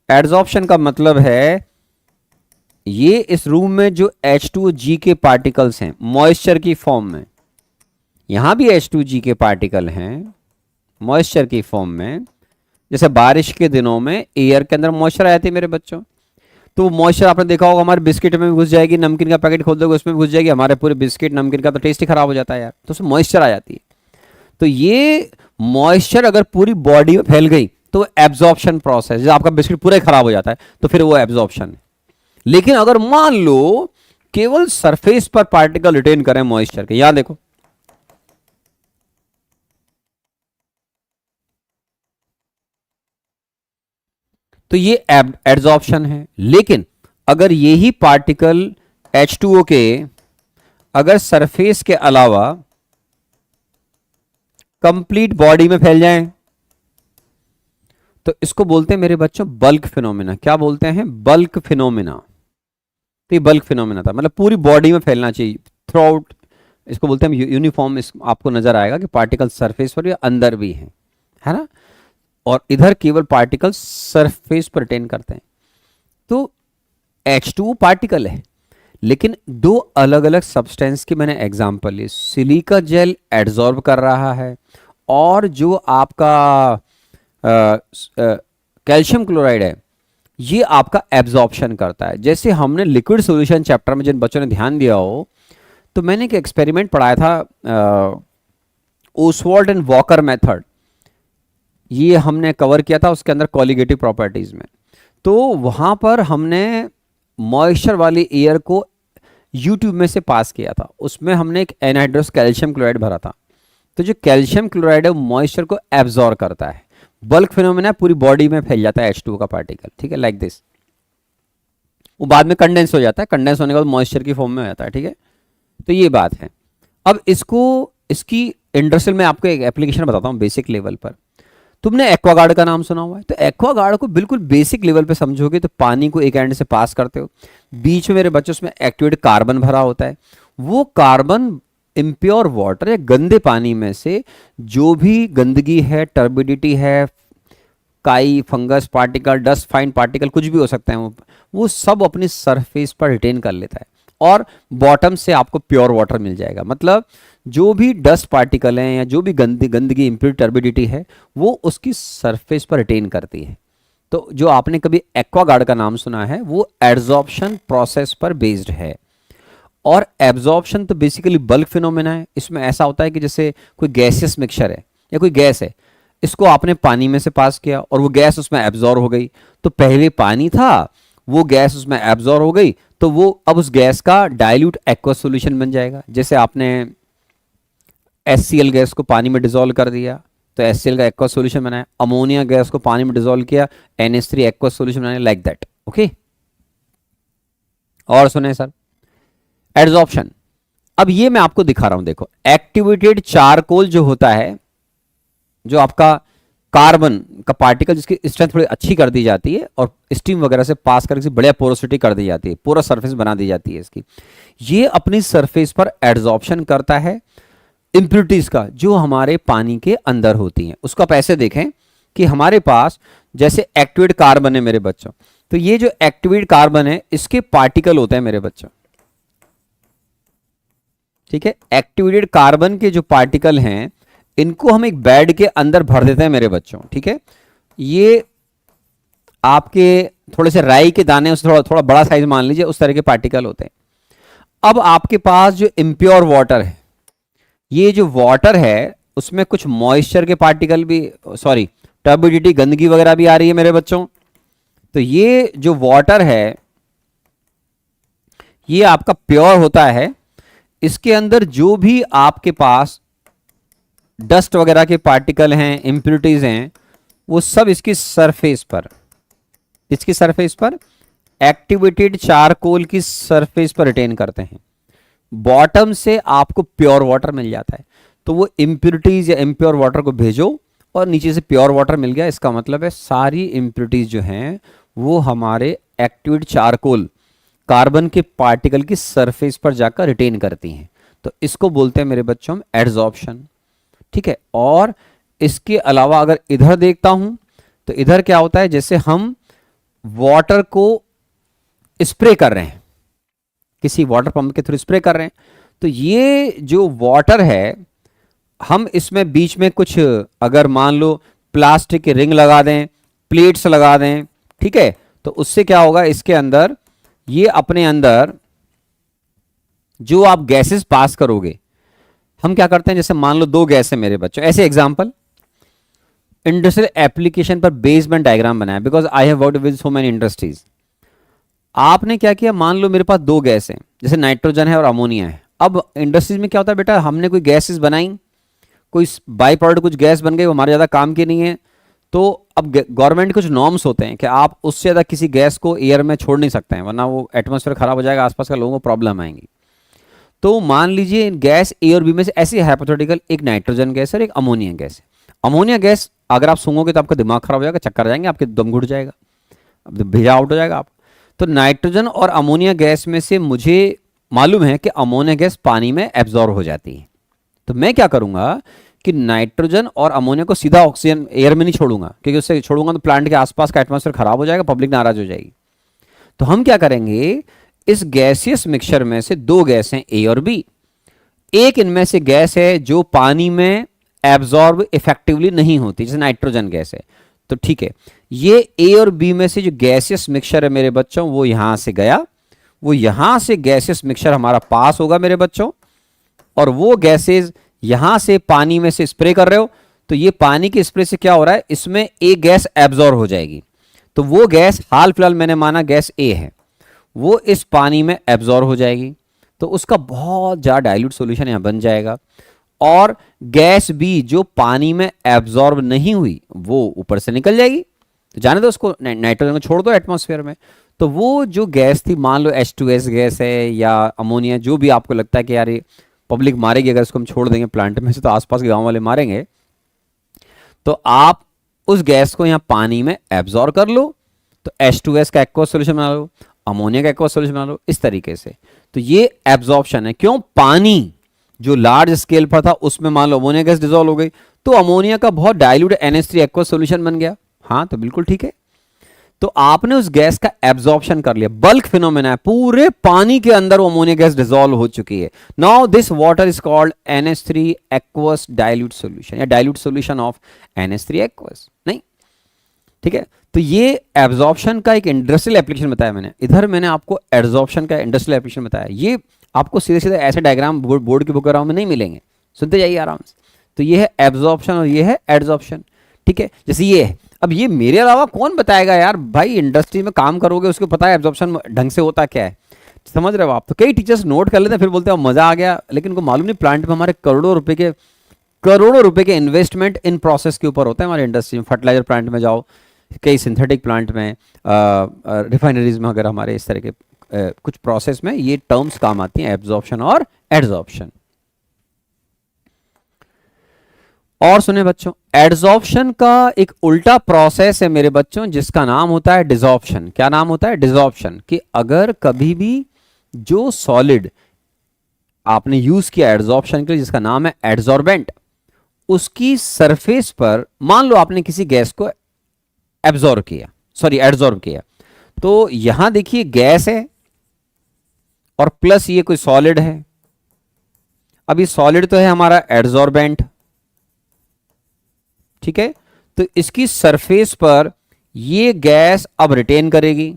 एड्सॉर्प्शन का मतलब है ये इस रूम में जो H2O के पार्टिकल्स हैं मॉइस्चर की फॉर्म में, यहां भी H2G के पार्टिकल हैं मॉइस्चर की फॉर्म में। जैसे बारिश के दिनों में एयर के अंदर मॉइस्चर आ जाती है मेरे बच्चों, तो मॉइस्चर आपने देखा होगा हमारे बिस्किट में भी घुस जाएगी, नमकीन का पैकेट खोल दोगे उसमें भी घुस जाएगी, हमारे पूरे बिस्किट नमकीन का तो टेस्ट ही खराब हो जाता है यार, तो उसमें मॉइस्चर आ जाती है। तो ये मॉइस्चर अगर पूरी बॉडी में फैल गई तो एब्जॉर्प्शन प्रोसेस, जब आपका बिस्किट पूरा ही खराब हो जाता है तो फिर वो एब्जॉर्प्शन है। लेकिन अगर मान लो केवल सरफेस पर पार्टिकल रिटेन करें मॉइस्चर के, यहां देखो तो ये एड्सॉर्प्शन है। लेकिन अगर यही पार्टिकल H2O के अगर सरफेस के अलावा कंप्लीट बॉडी में फैल जाएं तो इसको बोलते हैं मेरे बच्चों बल्क फिनोमिना। क्या बोलते हैं? Bulk phenomena. तो ये बल्क फिनोमिना था, मतलब पूरी बॉडी में फैलना चाहिए थ्रू आउट। इसको बोलते हैं यूनिफॉर्म। आपको नजर आएगा कि पार्टिकल सरफेस पर या अंदर भी है ना, और इधर केवल पार्टिकल सरफेस पर रिटेन करते हैं। तो H2O पार्टिकल है, लेकिन दो अलग अलग सब्सटेंस की मैंने एग्जांपल ली। सिलिका जेल एड्सॉर्ब कर रहा है, और जो आपका कैल्शियम क्लोराइड है ये आपका एब्जॉर्प्शन करता है। जैसे हमने लिक्विड सॉल्यूशन चैप्टर में जिन बच्चों ने ध्यान दिया हो, तो मैंने एक एक्सपेरिमेंट पढ़ाया था, ओसवाल्ड एंड वॉकर मेथड, ये हमने कवर किया था उसके अंदर कॉलिगेटिव प्रॉपर्टीज में। तो वहां पर हमने मॉइस्चर वाली एयर को यूट्यूब में से पास किया था, उसमें हमने एक एनहाइड्रस कैल्शियम क्लोराइड भरा था। तो जो कैल्शियम क्लोराइड है वो मॉइस्चर को एब्जॉर्ब करता है। बल्क फिनोमेना, पूरी बॉडी में फैल जाता है H2O का पार्टिकल, ठीक है, लाइक दिस। वो बाद में कंडेंस हो जाता है, कंडेंस होने के बाद मॉइस्चर की फॉर्म में हो जाता है, ठीक है। तो ये बात है। अब इसकी इंडस्ट्रियल में आपको एक एप्लीकेशन बताता हूँ बेसिक लेवल पर। तुमने एक्वागार्ड का नाम सुना हुआ है, तो एक्वागार्ड को बिल्कुल बेसिक लेवल पे समझोगे तो पानी को एक एंड से पास करते हो, बीच में मेरे बच्चों उसमें एक्टिवेटेड कार्बन भरा होता है। वो कार्बन इम्प्योर वाटर या गंदे पानी में से जो भी गंदगी है, टर्बिडिटी है, काई, fungus particle, dust fine particle, कुछ भी हो सकते हैं, वो सब अपनी सरफेस पर रिटेन कर लेता है, और बॉटम से आपको प्योर वाटर मिल जाएगा। मतलब जो भी डस्ट पार्टिकल हैं या जो भी गंदगी इम्प्योर टर्बिडिटी है वो उसकी सरफेस पर रिटेन करती है। तो जो आपने कभी एक्वागार्ड का नाम सुना है वो एड्सॉर्प्शन प्रोसेस पर बेस्ड है। और एब्जॉर्प्शन तो बेसिकली बल्क फिनोमेना है। इसमें ऐसा होता है कि जैसे कोई गैसियस मिक्सचर है या कोई गैस है, इसको आपने पानी में से पास किया और वो गैस उसमें एब्जॉर्ब हो गई। तो पहले पानी था, वो गैस उसमें एब्जॉर्ब हो गई, तो वो अब उस गैस का डाइल्यूट एक्वस सॉल्यूशन बन जाएगा। जैसे आपने HCl गैस को पानी में डिसॉल्व कर दिया तो HCl का एक्वस सॉल्यूशन बनाया, अमोनिया गैस को पानी में डिसॉल्व किया, NH3 एक्वस सॉल्यूशन बनाया, लाइक दैट। ओके, और सुने सर, एड्सॉर्प्शन। अब ये मैं आपको दिखा रहा हूं, देखो एक्टिवेटेड चारकोल जो होता है, जो आपका कार्बन का पार्टिकल जिसकी स्ट्रेंथ थोड़ी अच्छी कर दी जाती है और स्टीम वगैरह से पास करके बढ़िया पोरोसिटी कर दी जाती है, पूरा सरफेस बना दी जाती है इसकी, ये अपनी सरफेस पर एड्सॉर्प्शन करता है इंप्योरिटीज का जो हमारे पानी के अंदर होती हैं। उसको आप ऐसे देखें कि हमारे पास जैसे एक्टिवेट कार्बन है मेरे बच्चों, तो ये जो एक्टिवेट कार्बन है इसके पार्टिकल होते हैं मेरे बच्चों, ठीक है। एक्टिवेटेड कार्बन के जो पार्टिकल हैं इनको हम एक बेड के अंदर भर देते हैं मेरे बच्चों, ठीक है। ये आपके थोड़े से राई के दाने, उससे थोड़ा थोड़ा बड़ा साइज मान लीजिए, उस तरह के पार्टिकल होते हैं। अब आपके पास जो इम्प्योर वाटर है, ये जो वाटर है उसमें कुछ मॉइस्चर के पार्टिकल भी, सॉरी टर्बिडिटी, गंदगी वगैरह भी आ रही है मेरे बच्चों। तो ये जो वाटर है ये आपका प्योर होता है। इसके अंदर जो भी आपके पास डस्ट वगैरह के पार्टिकल हैं, इंप्योरिटीज हैं, वो सब इसकी सरफेस पर एक्टिवेटेड चारकोल की सरफेस पर रिटेन करते हैं। बॉटम से आपको प्योर वाटर मिल जाता है, तो वो इंप्योरिटीज या इम्प्योर वाटर को भेजो और नीचे से प्योर वाटर मिल गया। इसका मतलब है सारी इंप्योरिटीज जो हैं वो हमारे एक्टिवेटेड चारकोल कार्बन के पार्टिकल की सरफेस पर जाकर रिटेन करती हैं। तो इसको बोलते हैं मेरे बच्चों एड्सॉर्प्शन। ठीक है। और इसके अलावा अगर इधर देखता हूं तो इधर क्या होता है, जैसे हम वाटर को स्प्रे कर रहे हैं, किसी वाटर पंप के थ्रू स्प्रे कर रहे हैं, तो ये जो वाटर है हम इसमें बीच में कुछ अगर मान लो प्लास्टिक की रिंग लगा दें, प्लेट्स लगा दें, ठीक है, तो उससे क्या होगा, इसके अंदर ये अपने अंदर जो आप गैसेस पास करोगे, हम क्या करते हैं, जैसे मान लो दो गैस है मेरे बच्चों, ऐसे एग्जांपल इंडस्ट्रियल एप्लीकेशन पर बेसमेंट डायग्राम बनाया, because I have worked with so many industries. आपने क्या किया, मान लो मेरे पास दो गैस हैं, जैसे नाइट्रोजन है और अमोनिया है। अब इंडस्ट्रीज में क्या होता है बेटा, हमने कोई गैसेस बनाई, कोई बाई प्रोडक्ट कुछ गैस बन गई, वो हमारे ज़्यादा काम की नहीं है, तो अब गवर्नमेंट के कुछ नॉर्म्स होते हैं कि आप उससे ज़्यादा किसी गैस को एयर में छोड़ नहीं सकते हैं, वरना वो एटमॉस्फेयर खराब हो जाएगा, आसपास के लोगों को प्रॉब्लम आएंगी। तो मान लीजिए गैस ए और बी में से ऐसी हाइपोथेटिकल एक नाइट्रोजन गैस और एक अमोनिया गैस है। अमोनिया गैस अगर आप सूंघोगे तो आपका दिमाग खराब हो जाएगा, चक्कर आ जाएंगे, आपके दम घुट जाएगा, अब भेजा आउट हो जाएगा आप। तो नाइट्रोजन और अमोनिया गैस में से मुझे मालूम है कि अमोनिया गैस पानी में एब्जॉर्ब हो जाती है, तो मैं क्या करूंगा कि नाइट्रोजन और अमोनिया को सीधा ऑक्सीजन एयर में नहीं छोड़ूंगा, क्योंकि उससे छोड़ूंगा तो प्लांट के आसपास का एटमॉस्फेयर खराब हो जाएगा, पब्लिक नाराज हो जाएगी। तो हम क्या करेंगे, इस गैसियस मिक्सचर में से दो गैस हैं ए और बी, एक इनमें से गैस है जो पानी में एब्जॉर्ब इफेक्टिवली नहीं होती, जैसे नाइट्रोजन गैस है, तो ठीक है, ये ए और बी में से जो गैसियस मिक्सचर है मेरे बच्चों, वो यहां से गया, वो यहां से गैसियस मिक्सचर हमारा पास होगा मेरे बच्चों, और वो गैसेस यहां से पानी में से स्प्रे कर रहे हो, तो ये पानी के स्प्रे से क्या हो रहा है, इसमें एक गैस एब्जॉर्ब हो जाएगी, तो वो गैस हाल फिलहाल मैंने माना गैस ए है, वो इस पानी में एब्जॉर्ब हो जाएगी, तो उसका बहुत ज़्यादा डाइल्यूट सॉल्यूशन यहाँ बन जाएगा। और गैस बी जो पानी में एब्जॉर्ब नहीं हुई वो ऊपर से निकल जाएगी, तो जाने दो उसको, नाइट्रोजन को छोड़ दो एटमॉस्फेयर में। तो वो जो गैस थी, मान लो H2S गैस है या अमोनिया, जो भी आपको लगता है कि यार ये पब्लिक मारेगी अगर इसको हम छोड़ देंगे प्लांट में से, तो आसपास के गांव वाले मारेंगे, तो आप उस गैस को यहाँ पानी में एब्जॉर्ब कर लो, तो H2S का एक्वस सॉल्यूशन बना लो, अमोनिया का एक्वस सॉल्यूशन बना लो, इस तरीके से। तो ये एब्जॉर्प्शन है, क्यों, पानी जो लार्ज स्केल पर था उसमें मान लो अमोनिया गैस डिसॉल्व हो गई, तो अमोनिया का बहुत डाइल्यूट NH3 एक्वस सॉल्यूशन बन गया। हाँ, तो बिल्कुल ठीक है, तो आपने उस गैस का एब्जॉर्प्शन कर लिया, बल्क फिनोमेना है, पूरे पानी के अंदर वो अमोनिया गैस डिसॉल्व हो चुकी है। Now this water is called NH3 aqueous dilute solution, या dilute solution of NH3 aqueous, नहीं, ठीक है। तो ये एब्जॉर्प्शन का एक इंडस्ट्रियल एप्लीकेशन बताया मैंने, इधर मैंने आपको एब्जॉर्प्शन का इंडस्ट्रियल एप्लीकेशन बताया। ये आपको सीधे सीधे ऐसे डायग्राम बोर्ड की बुक में नहीं मिलेंगे, सुनते जाइए आराम से। तो ये है एब्जॉर्प्शन और ये है एडजॉर्प्शन, ठीक है। जैसे ये है, अब ये मेरे अलावा कौन बताएगा यार, भाई इंडस्ट्री में काम करोगे उसको पता है एब्जॉर्प्शन ढंग से होता क्या है, समझ रहे हो आप। तो कई टीचर्स नोट कर लेते हैं, फिर बोलते हैं मजा आ गया, लेकिन उनको मालूम नहीं प्लांट में हमारे करोड़ों रुपए के इन्वेस्टमेंट इन प्रोसेस के ऊपर होता है हमारे इंडस्ट्री में। फर्टिलाइजर प्लांट में जाओ, कई सिंथेटिक प्लांट में, रिफाइनरीज में, अगर हमारे इस तरह के कुछ प्रोसेस में ये टर्म्स काम आती हैं, एब्जॉर्प्शन और एडजॉर्प्शन। और सुने बच्चों, एडजॉर्प्शन का एक उल्टा प्रोसेस है मेरे बच्चों, जिसका नाम होता है डिसॉर्प्शन। क्या नाम होता है, डिसॉर्प्शन। कि अगर कभी भी जो सॉलिड आपने यूज किया एडजॉर्प्शन के लिए, जिसका नाम है एडजॉर्बेंट, उसकी सरफेस पर मान लो आपने किसी गैस को एब्जॉर्ब किया, तो यहां देखिए गैस है और प्लस ये कोई सॉलिड है। अब ये सॉलिड तो है हमारा एडजॉर्बेंट, ठीक है, तो इसकी सरफेस पर ये गैस अब रिटेन करेगी,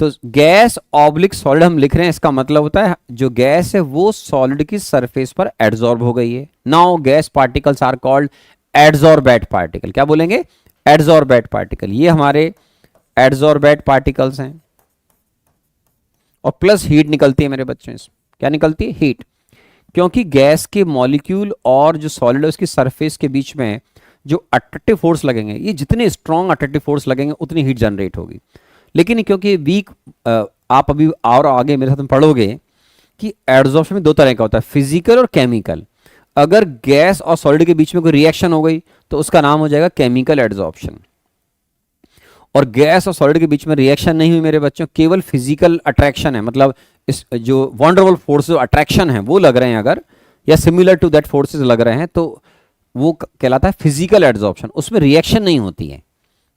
तो गैस ऑब्लिक सॉलिड हम लिख रहे हैं, इसका मतलब होता है जो गैस है वो सॉलिड की सरफेस पर एडजॉर्ब हो गई है। Now gas particles are called adsorbate particle. क्या बोलेंगे, एडजॉर्बेट पार्टिकल। ये हमारे एडजॉर्बेट पार्टिकल्स हैं, और प्लस हीट निकलती है मेरे बच्चों, इसमें क्या निकलती है, हीट। क्योंकि गैस के मॉलिक्यूल और जो सॉलिड है उसकी सरफेस के बीच में जो अट्रैक्टिव फोर्स लगेंगे, ये जितने स्ट्रॉन्ग अट्रैक्टिव फोर्स लगेंगे उतनी हीट जनरेट होगी। लेकिन क्योंकि वीक, आप अभी और आगे मेरे साथ में पढ़ोगे कि एडजॉर्प्शन में दो तरह का होता है, फिजिकल और केमिकल। अगर गैस और सॉलिड के बीच में कोई रिएक्शन हो गई तो उसका नाम हो जाएगा केमिकल एडजॉर्प्शन। और गैस और सॉलिड के बीच में रिएक्शन नहीं हुई मेरे बच्चों, केवल फिजिकल अट्रैक्शन है, मतलब इस जो वंडरफुल फोर्स जो अट्रैक्शन है वो लग रहे हैं अगर, या सिमिलर टू दैट फोर्सेस लग रहे हैं, तो वो कहलाता है फिजिकल एड्जॉर्प्शन। उसमें रिएक्शन नहीं होती है,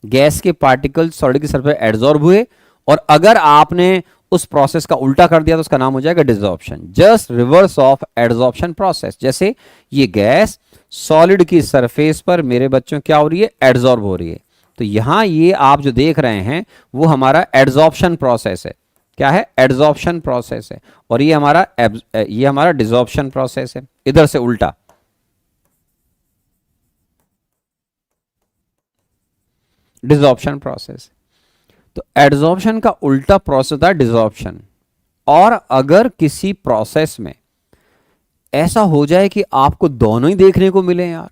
गैस के पार्टिकल सॉलिड की सरफेस एड्जॉर्ब हुए, और अगर आपने उस प्रोसेस का उल्टा कर दिया तो उसका नाम हो जाएगा desorption. Just reverse of adsorption process. जैसे ये गैस सॉलिड की सरफेस पर मेरे बच्चों क्या हो रही है, एड्जॉर्ब हो रही है। तो यहां ये आप जो देख रहे हैं वो हमारा एड्जॉर्प्शन प्रोसेस है। क्या है, एड्जॉर्प्शन प्रोसेस है। और ये हमारा डिसॉर्प्शन प्रोसेस है, इधर से उल्टा। Desorption process. तो एड्जॉर्प्शन का उल्टा प्रोसेस होता है डिसॉर्प्शन। और अगर किसी प्रोसेस में ऐसा हो जाए कि आपको दोनों ही देखने को मिले यार,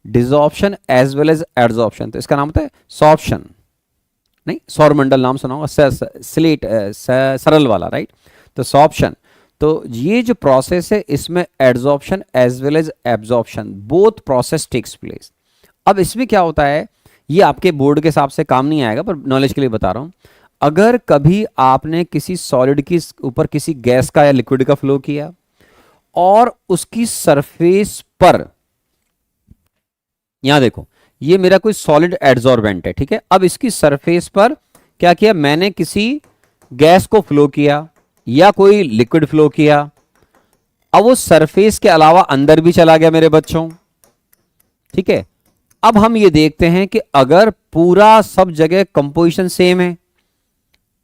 desorption as well as adsorption, तो इसका नाम होता है सॉर्प्शन। नहीं, सौरमंडल नाम सुना होगा, स्लेट सरल वाला, राइट। तो सॉर्प्शन। तो ये जो प्रोसेस है इसमें adsorption as well as absorption both process takes place. अब इसमें क्या होता है, ये आपके बोर्ड के हिसाब से काम नहीं आएगा पर नॉलेज के लिए बता रहा हूं। अगर कभी आपने किसी सॉलिड की ऊपर किसी गैस का या लिक्विड का फ्लो किया और उसकी सरफेस पर, यहां देखो ये मेरा कोई सॉलिड एड्जॉर्बेंट है, ठीक है। अब इसकी सरफेस पर क्या किया, मैंने किसी गैस को फ्लो किया या कोई लिक्विड फ्लो किया। अब वो सरफेस के अलावा अंदर भी चला गया मेरे बच्चों, ठीक है। अब हम ये देखते हैं कि अगर पूरा सब जगह कंपोजिशन सेम है,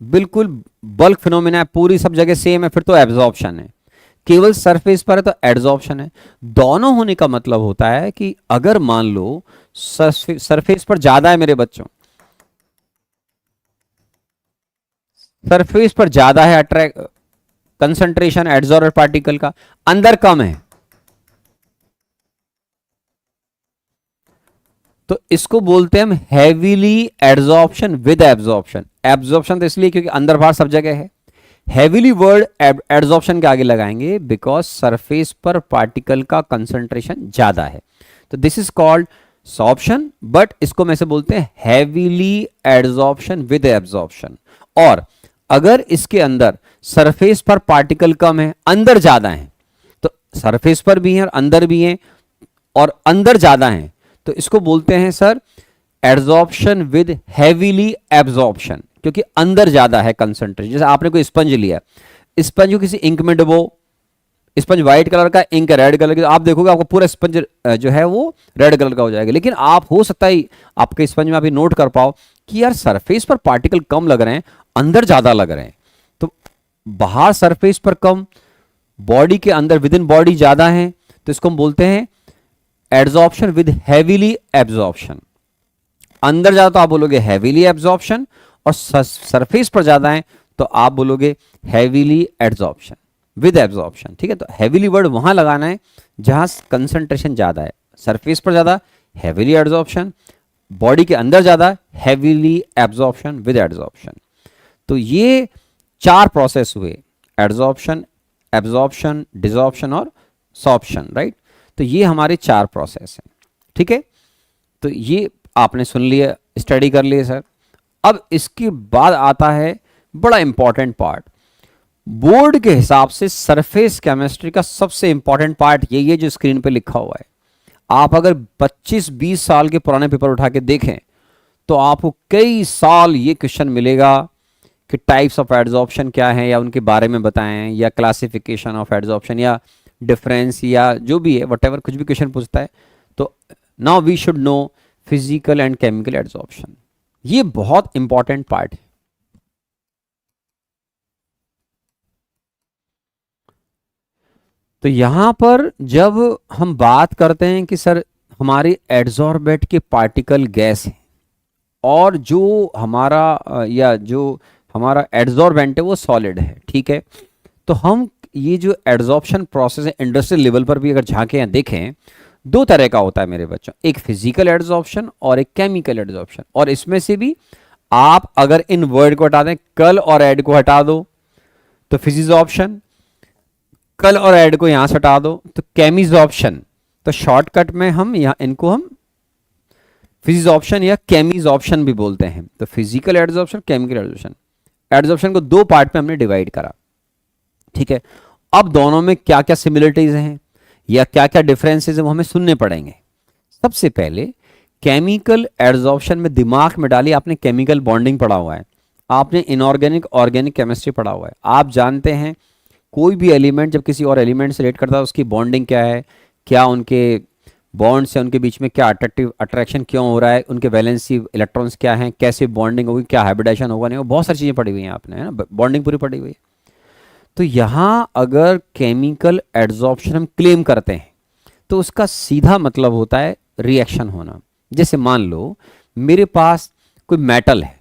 बिल्कुल बल्क फिनोमेना है, पूरी सब जगह सेम है, फिर तो एब्जॉर्प्शन है। केवल सरफेस पर है तो एड्जॉर्प्शन है। दोनों होने का मतलब होता है कि अगर मान लो सरफेस पर ज्यादा है मेरे बच्चों, सरफेस पर ज्यादा है अट्रैक्ट कंसंट्रेशन एड्जॉर्बर पार्टिकल का, अंदर कम है, तो इसको बोलते हैं हम heavily adsorption with absorption. Absorption तो इसलिए क्योंकि अंदर बाहर सब जगह है। हैवीली वर्ड एड्जॉर्प्शन के आगे लगाएंगे बिकॉज सरफेस पर पार्टिकल का कंसंट्रेशन ज्यादा है, तो this is called sorption. But इसको में से बोलते हैं हैवीली एड्जॉर्प्शन विद एब्जॉर्प्शन। और अगर इसके अंदर सरफेस पर पार्टिकल कम है, अंदर ज्यादा है, तो सरफेस पर भी है और अंदर भी है, और अंदर ज्यादा है, तो इसको बोलते हैं sir adsorption with heavily absorption, क्योंकि अंदर ज्यादा है कंसंट्रेशन। जैसे आपने कोई स्पंज लिया, स्पंज को किसी इंक में डुबो, स्पंज व्हाइट कलर का, इंक रेड कलर की, तो आप देखोगे आपको पूरा स्पंज जो है वो रेड कलर का हो जाएगा। लेकिन आप हो सकता है आपके स्पंज में आप नोट कर पाओ कि यार सरफेस पर पार्टिकल कम लग रहे हैं, अंदर ज्यादा लग रहे हैं। तो बाहर सरफेस पर कम, बॉडी के अंदर विद इन बॉडी ज्यादा है, तो इसको हम बोलते हैं एड्जॉर्प्शन विद हैवीली एब्जॉर्प्शन। अंदर ज्यादा तो आप बोलोगे हैवीली एब्जॉर्प्शन, और सरफेस पर ज्यादा है तो आप बोलोगे हैवीली एड्जॉर्प्शन विद एब्जॉर्प्शन, ठीक है। तो हैवीली वर्ड वहां लगाना है जहां कंसंट्रेशन ज्यादा है, सरफेस पर ज्यादा हैवीली एड्जॉर्प्शन, बॉडी के अंदर ज्यादा हैवीली एब्जॉर्प्शन विद एड्जॉर्प्शन। तो ये चार प्रोसेस हुए, एड्जॉर्प्शन, एब्जॉर्प्शन, डिसॉर्प्शन और सॉर्प्शन, राइट। तो ये हमारे चार प्रोसेस हैं, ठीक है। तो ये आपने सुन लिया, स्टडी कर लिए सर। अब इसके बाद आता है बड़ा इंपॉर्टेंट पार्ट। बोर्ड के हिसाब से सरफेस केमिस्ट्री का सबसे इंपॉर्टेंट पार्ट यही है जो स्क्रीन पे लिखा हुआ है। आप अगर 25-20 साल के पुराने पेपर उठा के देखें तो आपको कई साल ये क्वेश्चन मिलेगा कि टाइप्स ऑफ एड्जॉर्प्शन क्या है, या उनके बारे में बताएं, या क्लासिफिकेशन ऑफ एड्जॉर्प्शन, या डिफरेंस, या जो भी है वट एवर, कुछ भी क्वेश्चन पूछता है। तो now we should know physical and chemical adsorption. ये बहुत इंपॉर्टेंट पार्ट है। तो यहां पर जब हम बात करते हैं कि सर हमारे एड्जॉर्बेट के पार्टिकल गैस हैं और जो हमारा एड्जॉर्बेंट है वो सॉलिड है, ठीक है। तो हम ये जो एड्जॉर्प्शन प्रोसेस है इंडस्ट्रियल लेवल पर भी अगर झांके या देखें, दो तरह का होता है मेरे बच्चों, एक फिजिकल एड्जॉर्प्शन और एक केमिकल एड्जॉर्प्शन। और इसमें से भी आप अगर इन वर्ड को हटा दें, कल और एड को हटा दो तो फिजिजॉर्प्शन, कल और एड को यहां से हटा दो तो केमिजॉर्प्शन। तो शॉर्टकट में हम इनको हम फिजिजॉर्प्शन या केमिजॉर्प्शन भी बोलते हैं। तो physical adsorption, chemical adsorption. Adsorption को दो पार्ट में हमने डिवाइड करा, ठीक है। अब दोनों में क्या क्या सिमिलरिटीज हैं या क्या क्या डिफरेंसेस है वो हमें सुनने पड़ेंगे। सबसे पहले केमिकल एड्जॉर्प्शन में दिमाग में डालिए, आपने केमिकल बॉन्डिंग पढ़ा हुआ है, आपने इनऑर्गेनिक ऑर्गेनिक केमिस्ट्री पढ़ा हुआ है, आप जानते हैं कोई भी एलिमेंट जब किसी और एलिमेंट से रिलेट करता है उसकी बॉन्डिंग क्या है, क्या उनके बॉन्ड से उनके बीच में क्या अट्रैक्शन क्यों हो रहा है, उनके वैलेंसी इलेक्ट्रॉन्स क्या हैं, कैसे बॉन्डिंग होगी, क्या हाइब्रिडाइजेशन होगा नहीं, वो बहुत सारी चीज़ें पढ़ी हुई हैं आपने, है ना, बॉन्डिंग पूरी पढ़ी हुई है। तो यहाँ अगर केमिकल एड्जॉर्प्शन हम क्लेम करते हैं तो उसका सीधा मतलब होता है रिएक्शन होना। जैसे मान लो मेरे पास कोई मेटल है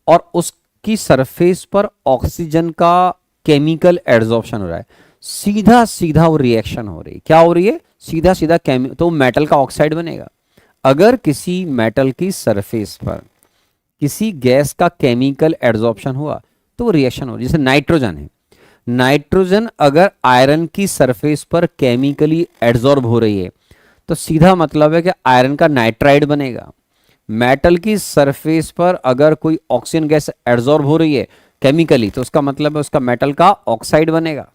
और उसकी सरफेस पर ऑक्सीजन का केमिकल एड्जॉर्प्शन हो रहा है, सीधा सीधा वो रिएक्शन हो रही है, क्या हो रही है, सीधा सीधा तो मेटल का ऑक्साइड बनेगा। अगर किसी मेटल की सरफेस पर किसी गैस का केमिकल एड्जॉर्प्शन हुआ तो वो रिएक्शन हो रही है। जैसे नाइट्रोजन है, नाइट्रोजन अगर आयरन की सरफेस पर केमिकली एड्जॉर्ब हो रही है तो सीधा मतलब है कि आयरन का नाइट्राइड बनेगा। मेटल की सरफेस पर अगर कोई ऑक्सीजन गैस एड्जॉर्ब हो रही है केमिकली तो उसका मतलब है उसका मेटल का ऑक्साइड बनेगा।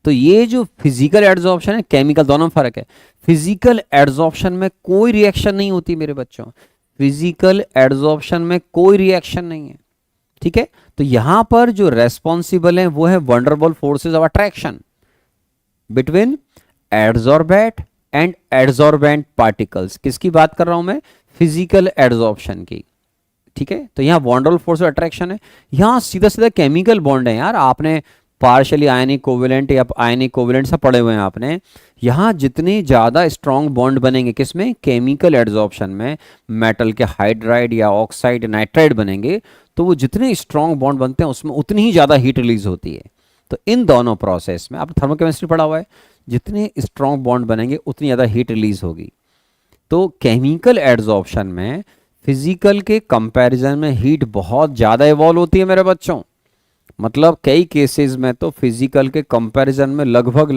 तो ये जो फिजिकल एड्जॉर्प्शन है केमिकल, दोनों में फर्क है। फिजिकल एड्जॉर्प्शन में कोई रिएक्शन नहीं होती मेरे बच्चों, फिजिकल एड्जॉर्प्शन में कोई रिएक्शन नहीं है, ठीक है। तो यहां पर जो रेस्पॉन्सिबल है वो है वंडरबल forces of attraction between adsorbate and adsorbent particles. किसकी बात कर रहा हूं मैं, फिजिकल एड्जॉर्प्शन की, ठीक है। तो यहां वंडरबल फोर्स ऑफ अट्रैक्शन है, यहां सीधा सीधा केमिकल बॉन्ड है यार। आपने पार्शियली आयनिक कोवेलेंट या आयनिक कोवेलेंट सब पढ़े हुए हैं आपने। यहाँ जितने ज़्यादा स्ट्रॉन्ग बॉन्ड बनेंगे किसमें, केमिकल एड्जॉर्प्शन में, मेटल के हाइड्राइड या ऑक्साइड नाइट्राइड बनेंगे तो वो जितने स्ट्रॉन्ग बॉन्ड बनते हैं उसमें उतनी ही ज़्यादा हीट रिलीज होती है। तो इन दोनों प्रोसेस में आपने थर्मोकेमिस्ट्री पढ़ा हुआ है, जितने स्ट्रॉन्ग बॉन्ड बनेंगे उतनी ज़्यादा हीट रिलीज होगी। तो केमिकल एड्जॉर्प्शन में फिजिकल के कंपैरिजन में हीट बहुत ज़्यादा इवॉल्व होती है मेरे बच्चों। मतलब कई केसेस में तो फिजिकल के कंपैरिजन में लगभग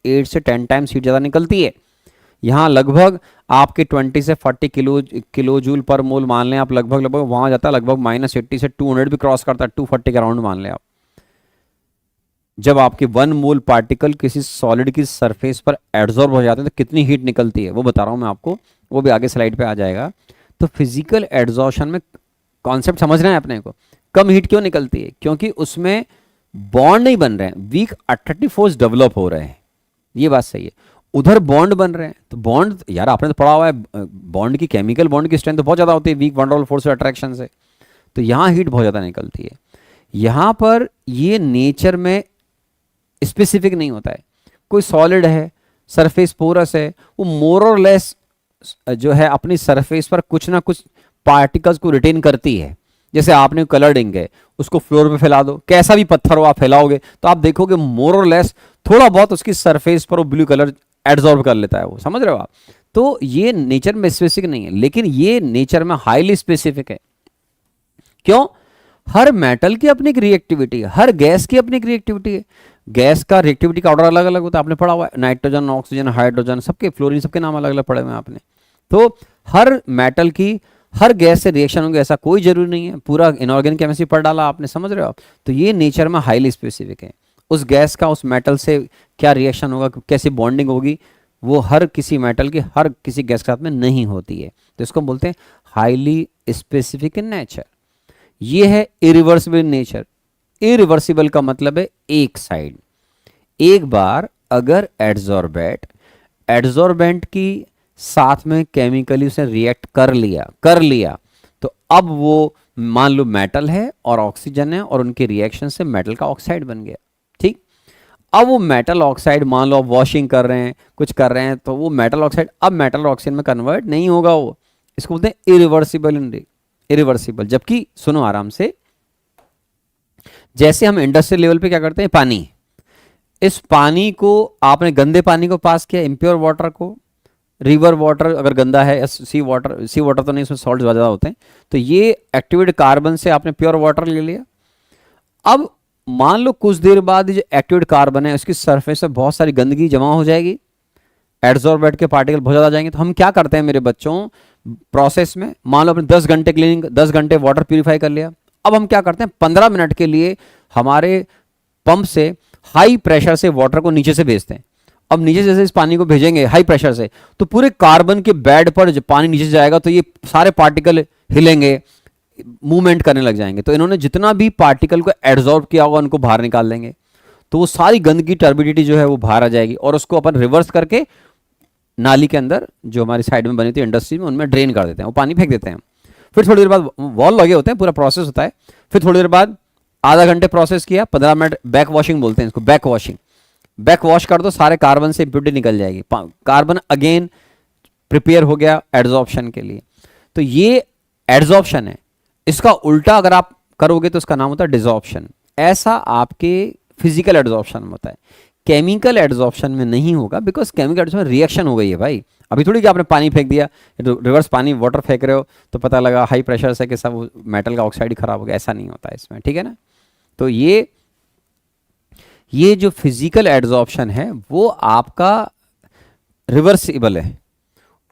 8 से 10 टाइम्स हीट ज़्यादा निकलती है। यहाँ लगभग आपके 20 से 40 किलो जूल पर मोल मान लें आप, लगभग वहाँ जाता है लगभग -80 से 200 भी क्रॉस करता है, 240 के अराउंड मान लें आप। जब आपके 1 मोल पार्टिकल किसी सॉलिड की सरफेस पर एड्जॉर्ब हो जाते हैं तो कितनी हीट निकलती है वो बता रहा हूँ मैं आपको, वो भी आगे स्लाइड पे आ जाएगा। तो फिजिकल एड्जॉर्प्शन में कॉन्सेप्ट समझ रहे हैं अपने को, कम हीट क्यों निकलती है, क्योंकि उसमें बॉन्ड नहीं बन रहे हैं, वीक अट्रैक्टिव फोर्स डेवलप हो रहे हैं, ये बात सही है। उधर बॉन्ड बन रहे हैं तो बॉन्ड, यार आपने तो पढ़ा हुआ है बॉन्ड की, केमिकल बॉन्ड की स्ट्रेंथ तो बहुत ज़्यादा होती है वीक वंडरबल फोर्स अट्रैक्शन से, तो यहाँ हीट बहुत ज़्यादा निकलती है। यहाँ पर ये नेचर में स्पेसिफिक नहीं होता है। कोई सॉलिड है, सरफेस पोरस है, वो मोर और लेस जो है अपनी सरफेस पर कुछ ना कुछ पार्टिकल्स को रिटेन करती है। जैसे आपने कलर्ड इंक है, उसको फ्लोर पे फैला दो, कैसा भी पत्थर हो आप फैलाओगे तो आप देखोगे मोर और लेस थोड़ा बहुत उसकी सरफेस पर वो ब्लू कलर एब्जॉर्ब कर लेता है, वो समझ रहे हो आप। तो ये नेचर में स्पेसिफिक नहीं है, लेकिन ये नेचर में हाईली स्पेसिफिक है। क्यों, हर मेटल की अपनी एक रिएक्टिविटी है, हर गैस की अपनी एक रिएक्टिविटी है। गैस का रिएक्टिविटी का ऑर्डर अलग अलग होता है, आपने पढ़ा हुआ है, नाइट्रोजन, ऑक्सीजन, हाइड्रोजन, सबके फ्लोरीन सबके नाम अलग अलग पढ़े हुए हैं आपने। तो हर मेटल की हर गैस से रिएक्शन होंगे ऐसा कोई जरूरी नहीं है, पूरा इनऑर्गेनिक केमिस्ट्री पढ़ डाला आपने, समझ रहे हो आप। तो ये नेचर में हाईली स्पेसिफिक है, उस गैस का उस मेटल से क्या रिएक्शन होगा, कैसी बॉन्डिंग होगी, वो हर किसी मेटल की हर किसी गैस के साथ में नहीं होती है। तो इसको बोलते हैं हाईली स्पेसिफिक इन नेचर। ये है इरिवर्सिबल इन नेचर। इरिवर्सिबल का मतलब है एक साइड, एक बार अगर एड्जॉर्बेंट की साथ में केमिकली उसने रिएक्ट कर लिया तो अब वो मान लो मेटल है और ऑक्सीजन है और उनके रिएक्शन से मेटल का ऑक्साइड बन गया, ठीक। अब वो मेटल ऑक्साइड मान लो आप वॉशिंग कर रहे हैं, कुछ कर रहे हैं, तो वो मेटल ऑक्साइड अब मेटल ऑक्सीजन में कन्वर्ट नहीं होगा, वो इसको बोलते हैं इरिवर्सिबल। जबकि सुनो आराम से, जैसे हम इंडस्ट्रियल लेवल पे क्या करते हैं, पानी, इस पानी को आपने गंदे पानी को पास किया, इम्प्योर वाटर को, रिवर वाटर अगर गंदा है, सी वाटर तो नहीं, इसमें सॉल्ट ज़्यादा होते हैं, तो ये एक्टिवेटेड कार्बन से आपने प्योर वाटर ले लिया। अब मान लो कुछ देर बाद जो एक्टिवेटेड कार्बन है उसकी सरफेस पे बहुत सारी गंदगी जमा हो जाएगी, एड्जॉर्बेट के पार्टिकल बहुत ज़्यादा आ जाएंगे। तो हम क्या करते हैं मेरे बच्चों, प्रोसेस में मान लो अपने 10 घंटे क्लीनिंग, 10 घंटे वाटर प्यूरिफाई कर लिया, अब हम क्या करते हैं 15 मिनट के लिए हमारे पंप से हाई प्रेशर से वाटर को नीचे से भेजते हैं। अब नीचे जैसे इस पानी को भेजेंगे हाई प्रेशर से, तो पूरे कार्बन के बेड पर जब पानी नीचे जाएगा तो ये सारे पार्टिकल हिलेंगे, मूवमेंट करने लग जाएंगे। तो इन्होंने जितना भी पार्टिकल को एड्सॉर्ब किया होगा उनको बाहर निकाल देंगे, तो वो सारी गंदगी टर्बिडिटी जो है वो बाहर आ जाएगी, और उसको अपन रिवर्स करके नाली के अंदर जो हमारी साइड में बनी थी इंडस्ट्री में उनमें ड्रेन कर देते हैं, वो पानी फेंक देते हैं। फिर थोड़ी देर बाद वॉल लगे होते हैं, पूरा प्रोसेस होता है। फिर थोड़ी देर बाद आधा घंटे प्रोसेस किया, 15 मिनट बैक वॉशिंग बोलते हैं इसको, बैक वॉशिंग। बैक वॉश कर दो, सारे कार्बन से इम्प्योरिटी निकल जाएगी, कार्बन अगेन प्रिपेयर हो गया एड्सॉर्प्शन के लिए। तो ये एड्सॉर्प्शन है। इसका उल्टा अगर आप करोगे तो इसका नाम होता है डिसॉर्प्शन। ऐसा आपके फिजिकल एड्सॉर्प्शन में होता है, केमिकल एड्सॉर्प्शन में नहीं होगा, बिकॉज केमिकल एड्सॉर्प्शन रिएक्शन हो गई है भाई। अभी थोड़ी कि आपने पानी फेंक दिया, रिवर्स पानी वाटर फेंक रहे हो तो पता लगा हाई प्रेशर से कि सब मेटल का ऑक्साइड ही खराब हो गया, ऐसा नहीं होता है इसमें, ठीक है ना। तो ये जो फिजिकल एड्सॉर्प्शन है वो आपका रिवर्सिबल है,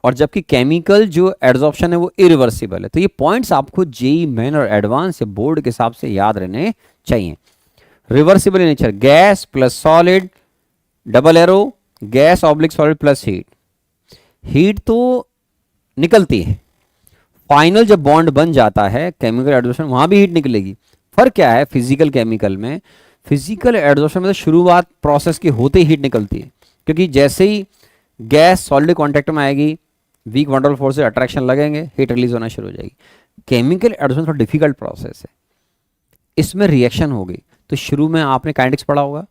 और जबकि केमिकल जो एड्सॉर्प्शन है वो इरिवर्सिबल है। तो ये पॉइंट्स आपको जेई मेन और एडवांस से बोर्ड के हिसाब से याद रहने चाहिए। Reversible nature, gas plus solid, double arrow, gas oblique solid plus heat. Heat तो निकलती है, फाइनल जब बॉन्ड बन जाता है केमिकल एड्सॉर्प्शन वहां भी हीट निकलेगी। फर्क क्या है फिजिकल केमिकल में? फिजिकल एड्सॉर्प्शन में तो शुरुआत प्रोसेस की होते ही हीट निकलती है, क्योंकि जैसे ही गैस सॉलिड कांटेक्ट में आएगी, वीक वंडरफुल फोर्स से अट्रैक्शन लगेंगे, हीट रिलीज होना शुरू हो जाएगी। केमिकल एड्सॉर्प्शन थोड़ा डिफिकल्ट प्रोसेस है, इसमें रिएक्शन होगी। तो शुरू में आपने काइनेटिक्स पढ़ा होगा,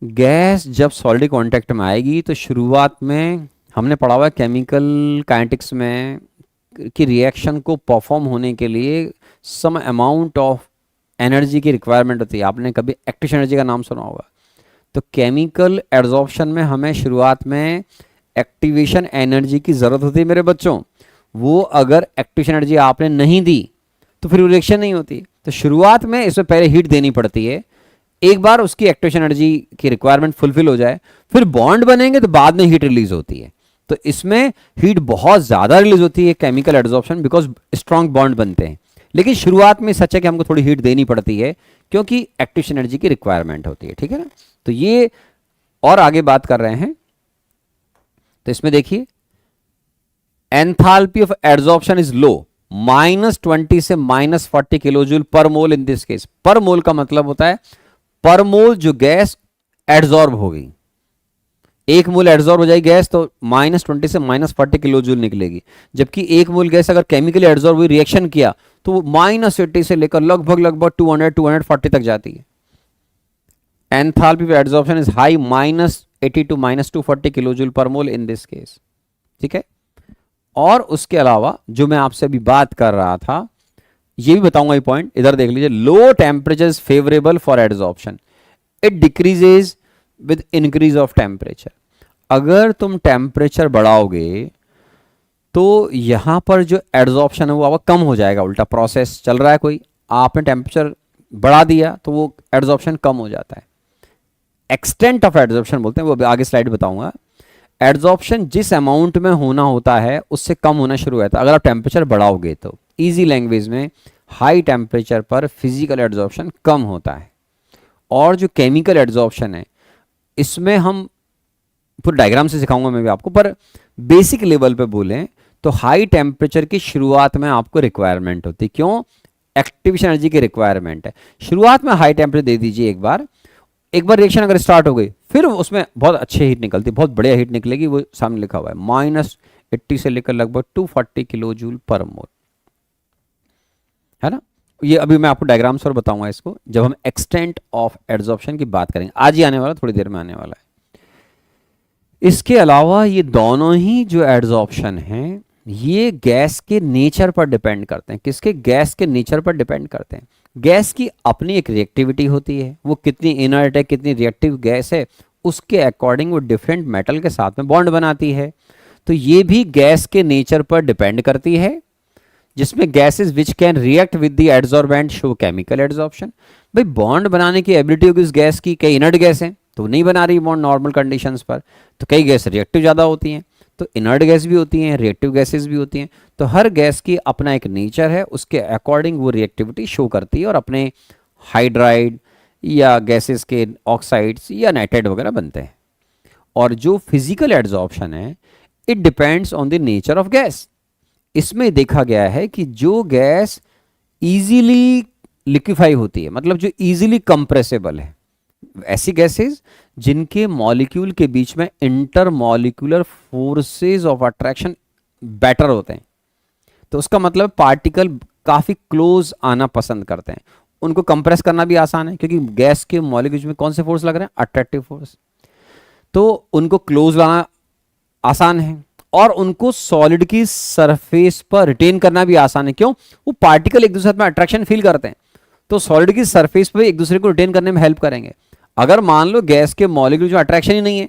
गैस जब सॉलिड कांटेक्ट में आएगी तो शुरुआत में हमने पढ़ा हुआ है केमिकल काइनेटिक्स में कि रिएक्शन को परफॉर्म होने के लिए सम अमाउंट ऑफ एनर्जी की रिक्वायरमेंट होती है। आपने कभी एक्टिव एनर्जी का नाम सुना होगा। तो केमिकल एड्सॉर्प्शन में हमें शुरुआत में एक्टिवेशन एनर्जी की ज़रूरत होती है मेरे बच्चों। वो अगर एक्टिवेशन एनर्जी आपने नहीं दी तो फिर रिएक्शन नहीं होती। तो शुरुआत में इसमें पहले हीट देनी पड़ती है, एक बार उसकी एक्टिवेशन एनर्जी की रिक्वायरमेंट फुलफिल हो जाए फिर बॉन्ड बनेंगे तो बाद में हीट रिलीज होती है। तो इसमें हीट बहुत ज़्यादा रिलीज होती है chemical adsorption, because strong bond बनते हैं। लेकिन शुरुआत में सच है कि हमको थोड़ी हीट देनी पड़ती है क्योंकि एक्टिवेशन एनर्जी की रिक्वायरमेंट होती है, ठीक है ना। तो ये और आगे बात कर रहे हैं, तो इसमें देखिए enthalpy of adsorption is low, -20 से -40 kilojoule per mole in this case. पर मोल का मतलब होता है पर मोल जो गैस एड्सॉर्ब होगी, 1 मोल एड्सॉर्ब हो जाएगी गैस तो -20 से -40 किलोजूल निकलेगी। जबकि 1 मोल गैस अगर केमिकली एड्सॉर्ब हुई रिएक्शन किया तो वो -80 से लेकर लगभग 240 तक जाती है। Enthalpy of adsorption is high, -80 to -240 kilojoule per mole in this case, ठीक है। और उसके अलावा जो मैं आपसे अभी बात कर रहा था ये भी बताऊंगा, ये पॉइंट इधर देख लीजिए। Low temperature is favourable for adsorption, it decreases with increase of temperature. अगर तुम टेम्परेचर बढ़ाओगे तो यहां पर जो एड्सॉर्प्शन है वो आपका कम हो जाएगा। उल्टा प्रोसेस चल रहा है कोई, आपने टेम्परेचर बढ़ा दिया तो वो एड्सॉर्प्शन कम हो जाता है। एक्सटेंट ऑफ एड्सॉर्प्शन बोलते हैं, वो आगे स्लाइड बताऊंगा। एड्सॉर्प्शन जिस अमाउंट में होना होता है उससे कम होना शुरू होता है अगर आप टेम्परेचर बढ़ाओगे तो। इजी लैंग्वेज में हाई टेम्परेचर पर फिजिकल एड्सॉर्प्शन कम होता है। और जो केमिकल एड्सॉर्प्शन है इसमें हम पूरे डायग्राम से सिखाऊंगा मैं भी आपको, पर बेसिक लेवल पे बोलें तो हाई टेम्परेचर की शुरुआत में आपको रिक्वायरमेंट होती है। क्यों? एक्टिवेशन एनर्जी की रिक्वायरमेंट है। शुरुआत में हाई टेम्परेचर दे दीजिए, एक बार रिएक्शन अगर स्टार्ट हो गई फिर उसमें बहुत अच्छी हीट निकलती है, बहुत बढ़िया हीट निकलेगी। वो सामने लिखा हुआ है -80 से लेकर लगभग 240 किलो जूल पर मोल, है ना। ये अभी मैं आपको डायग्राम्स और बताऊंगा इसको जब हम एक्सटेंट ऑफ एड्सॉर्प्शन की बात करेंगे, आज ही आने वाला, थोड़ी देर में आने वाला है। इसके अलावा ये दोनों ही जो एड्सॉर्प्शन हैं ये गैस के नेचर पर डिपेंड करते हैं। किसके? गैस के नेचर पर डिपेंड करते हैं। गैस की अपनी एक रिएक्टिविटी होती है, वो कितनी इनर्ट है, कितनी रिएक्टिव गैस है, उसके अकॉर्डिंग वो डिफरेंट मेटल के साथ में बॉन्ड बनाती है। तो ये भी गैस के नेचर पर डिपेंड करती है, जिसमें gases which can react with the adsorbent show chemical adsorption. भाई बॉन्ड बनाने की एबिलिटी होगी इस गैस की, कई इनर्ट गैस है तो नहीं बना रही बॉन्ड नॉर्मल कंडीशंस पर, तो कई गैस रिएक्टिव ज़्यादा होती हैं, तो इनर्ट गैस भी होती हैं, रिएक्टिव गैसेस भी होती हैं। तो हर गैस की अपना एक नेचर है, उसके अकॉर्डिंग वो रिएक्टिविटी शो करती है और अपने हाइड्राइड या गैसेस के ऑक्साइड्स या नाइट्राइड वगैरह बनते हैं। और जो फिजिकल एड्सॉर्प्शन है it depends on the nature of gas. इसमें देखा गया है कि जो गैस इजीली लिक्विफाई होती है, मतलब जो इजीली कंप्रेसिबल है, ऐसी गैसेस जिनके मॉलिक्यूल के बीच में inter molecular forces of attraction better होते हैं, तो उसका मतलब पार्टिकल काफी क्लोज आना पसंद करते हैं। उनको कंप्रेस करना भी आसान है क्योंकि गैस के मॉलिक्यूल्स में कौन से फोर्स लग रहे हैं, अट्रैक्टिव फोर्स, तो उनको क्लोज लाना आसान है और उनको सॉलिड की सरफेस पर रिटेन करना भी आसान है। क्यों? वो पार्टिकल एक दूसरे में अट्रैक्शन फील करते हैं, तो सॉलिड की सरफेस पर एक दूसरे को रिटेन करने में हेल्प करेंगे। अगर मान लो गैस के मॉलिक्यूल जो अट्रैक्शन ही नहीं है,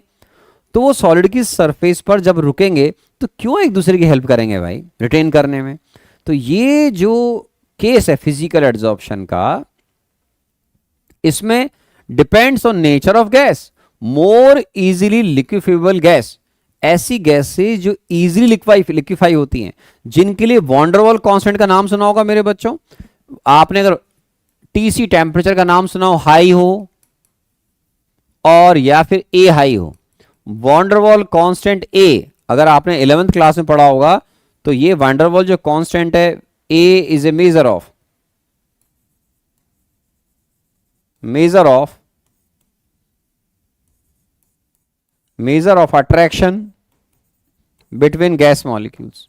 तो वो सॉलिड की सरफेस पर जब रुकेंगे तो क्यों एक दूसरे की हेल्प करेंगे भाई रिटेन करने में। तो ये जो केस है फिजिकल एड्सॉर्प्शन का, इसमें depends on nature of gas. More easily liquefiable gas, ऐसी गैसेस जो इजीली लिक्विफाई होती हैं, जिनके लिए वॉन डेर वाल कांस्टेंट का नाम सुना होगा मेरे बच्चों। आपने अगर टीसी टेम्परेचर का नाम सुना हो, हाई हो और या फिर ए हाई हो, वॉन डेर वाल कांस्टेंट ए, अगर आपने 11th क्लास में पढ़ा होगा तो ये वॉन डेर वाल जो कांस्टेंट है, A is a measure of attraction between gas molecules.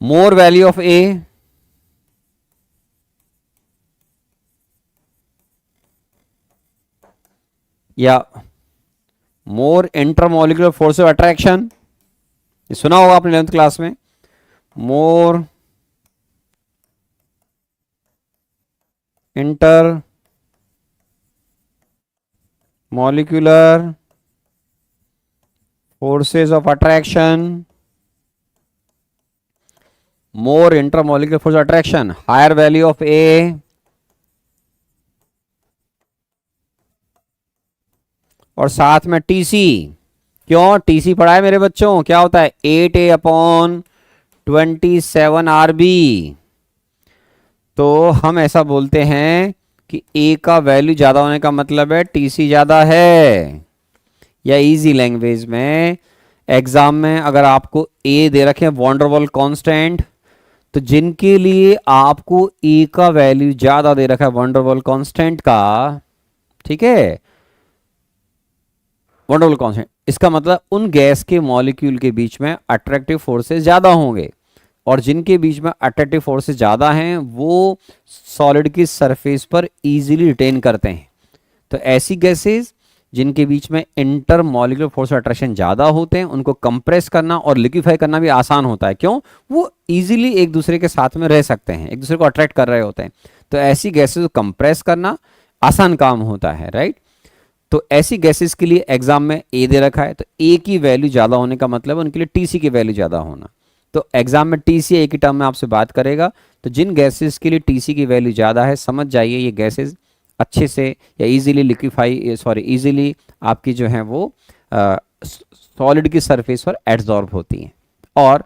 More value of A, या more intermolecular force of attraction, ये सुना होगा आपने 11th क्लास में, more intermolecular forces of attraction, more intermolecular force of attraction, higher value of A, और साथ में TC. क्यों टीसी पढ़ा है मेरे बच्चों? क्या होता है? 8A/27 RB। तो हम ऐसा बोलते हैं कि ए का वैल्यू ज्यादा होने का मतलब है टीसी ज्यादा है। या इजी लैंग्वेज में एग्जाम में अगर आपको ए दे रखे वॉन डेर वाल कांस्टेंट, तो जिनके लिए आपको ए का वैल्यू ज्यादा दे रखा है वॉन डेर वाल कांस्टेंट का, ठीक है, वॉन डेर वाल कांस्टेंट, इसका मतलब उन गैस के मॉलिक्यूल के बीच में अट्रैक्टिव फोर्सेस ज्यादा होंगे, और जिनके बीच में अट्रैक्टिव फोर्सेस ज्यादा हैं वो सॉलिड की सरफेस पर इजीली रिटेन करते हैं। तो ऐसी गैसेस जिनके बीच में इंटर मॉलिक्यूलर फोर्स अट्रैक्शन ज्यादा होते हैं, उनको कंप्रेस करना और लिक्विफाई करना भी आसान होता है। क्यों? वो इजीली एक दूसरे के साथ में रह सकते हैं, एक दूसरे को अट्रैक्ट कर रहे होते हैं। तो ऐसी गैसेस को कंप्रेस करना आसान काम होता है, राइट। तो ऐसी गैसेस के लिए एग्जाम में ए दे रखा है, तो ए की वैल्यू ज्यादा होने का मतलब उनके लिए टीसी की वैल्यू ज्यादा होना। तो एग्जाम में टीसी एक ही टर्म में आपसे बात करेगा, तो जिन गैसेस के लिए टीसी की वैल्यू ज़्यादा है, समझ जाइए ये गैसेस अच्छे से या इजीली इजीली आपकी जो है वो सॉलिड की सरफेस पर एड्सॉर्ब होती हैं। और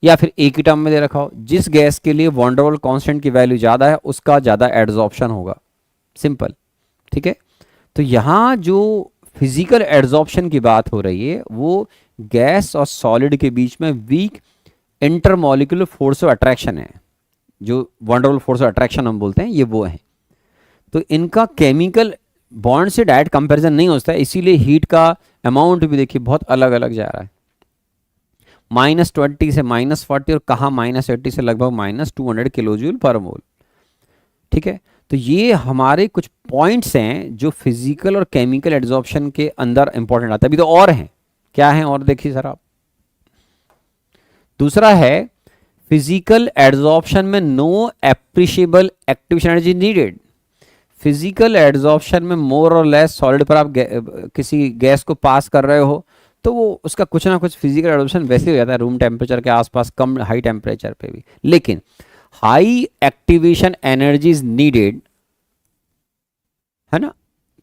या फिर एक ही टर्म में दे रखा हो, जिस गैस के लिए वॉन डेर वाल कांस्टेंट की वैल्यू ज़्यादा है उसका ज़्यादा एड्सॉर्प्शन होगा, सिंपल, ठीक है। तो यहाँ जो फिजिकल एड्सॉर्प्शन की बात हो रही है वो गैस और सॉलिड के बीच में weak intermolecular force of attraction है, जो van der Waals force of attraction हम बोलते हैं, ये वो है। तो इनका केमिकल बॉन्ड से डायरेक्ट कंपैरिजन नहीं होता है, इसीलिए हीट का अमाउंट भी देखिए बहुत अलग अलग जा रहा है, -20 से -40 और कहाँ -80 से लगभग -200 किलोजूल पर मोल, ठीक है। तो ये हमारे कुछ पॉइंट्स हैं जो फिजिकल और केमिकल एड्सॉर्प्शन के अंदर इंपॉर्टेंट आता है। अभी तो और हैं, क्या है और देखिए सर आप। दूसरा है फिजिकल एड्सॉर्प्शन में no appreciable activation energy needed. Physical adsorption में मोर और लेस सॉलिड पर आप किसी गैस को पास कर रहे हो तो वो उसका कुछ ना कुछ फिजिकल एड्सॉर्प्शन वैसे हो जाता है रूम टेम्परेचर के आसपास, कम हाई टेम्परेचर पे भी। लेकिन high activation energy is needed, है ना।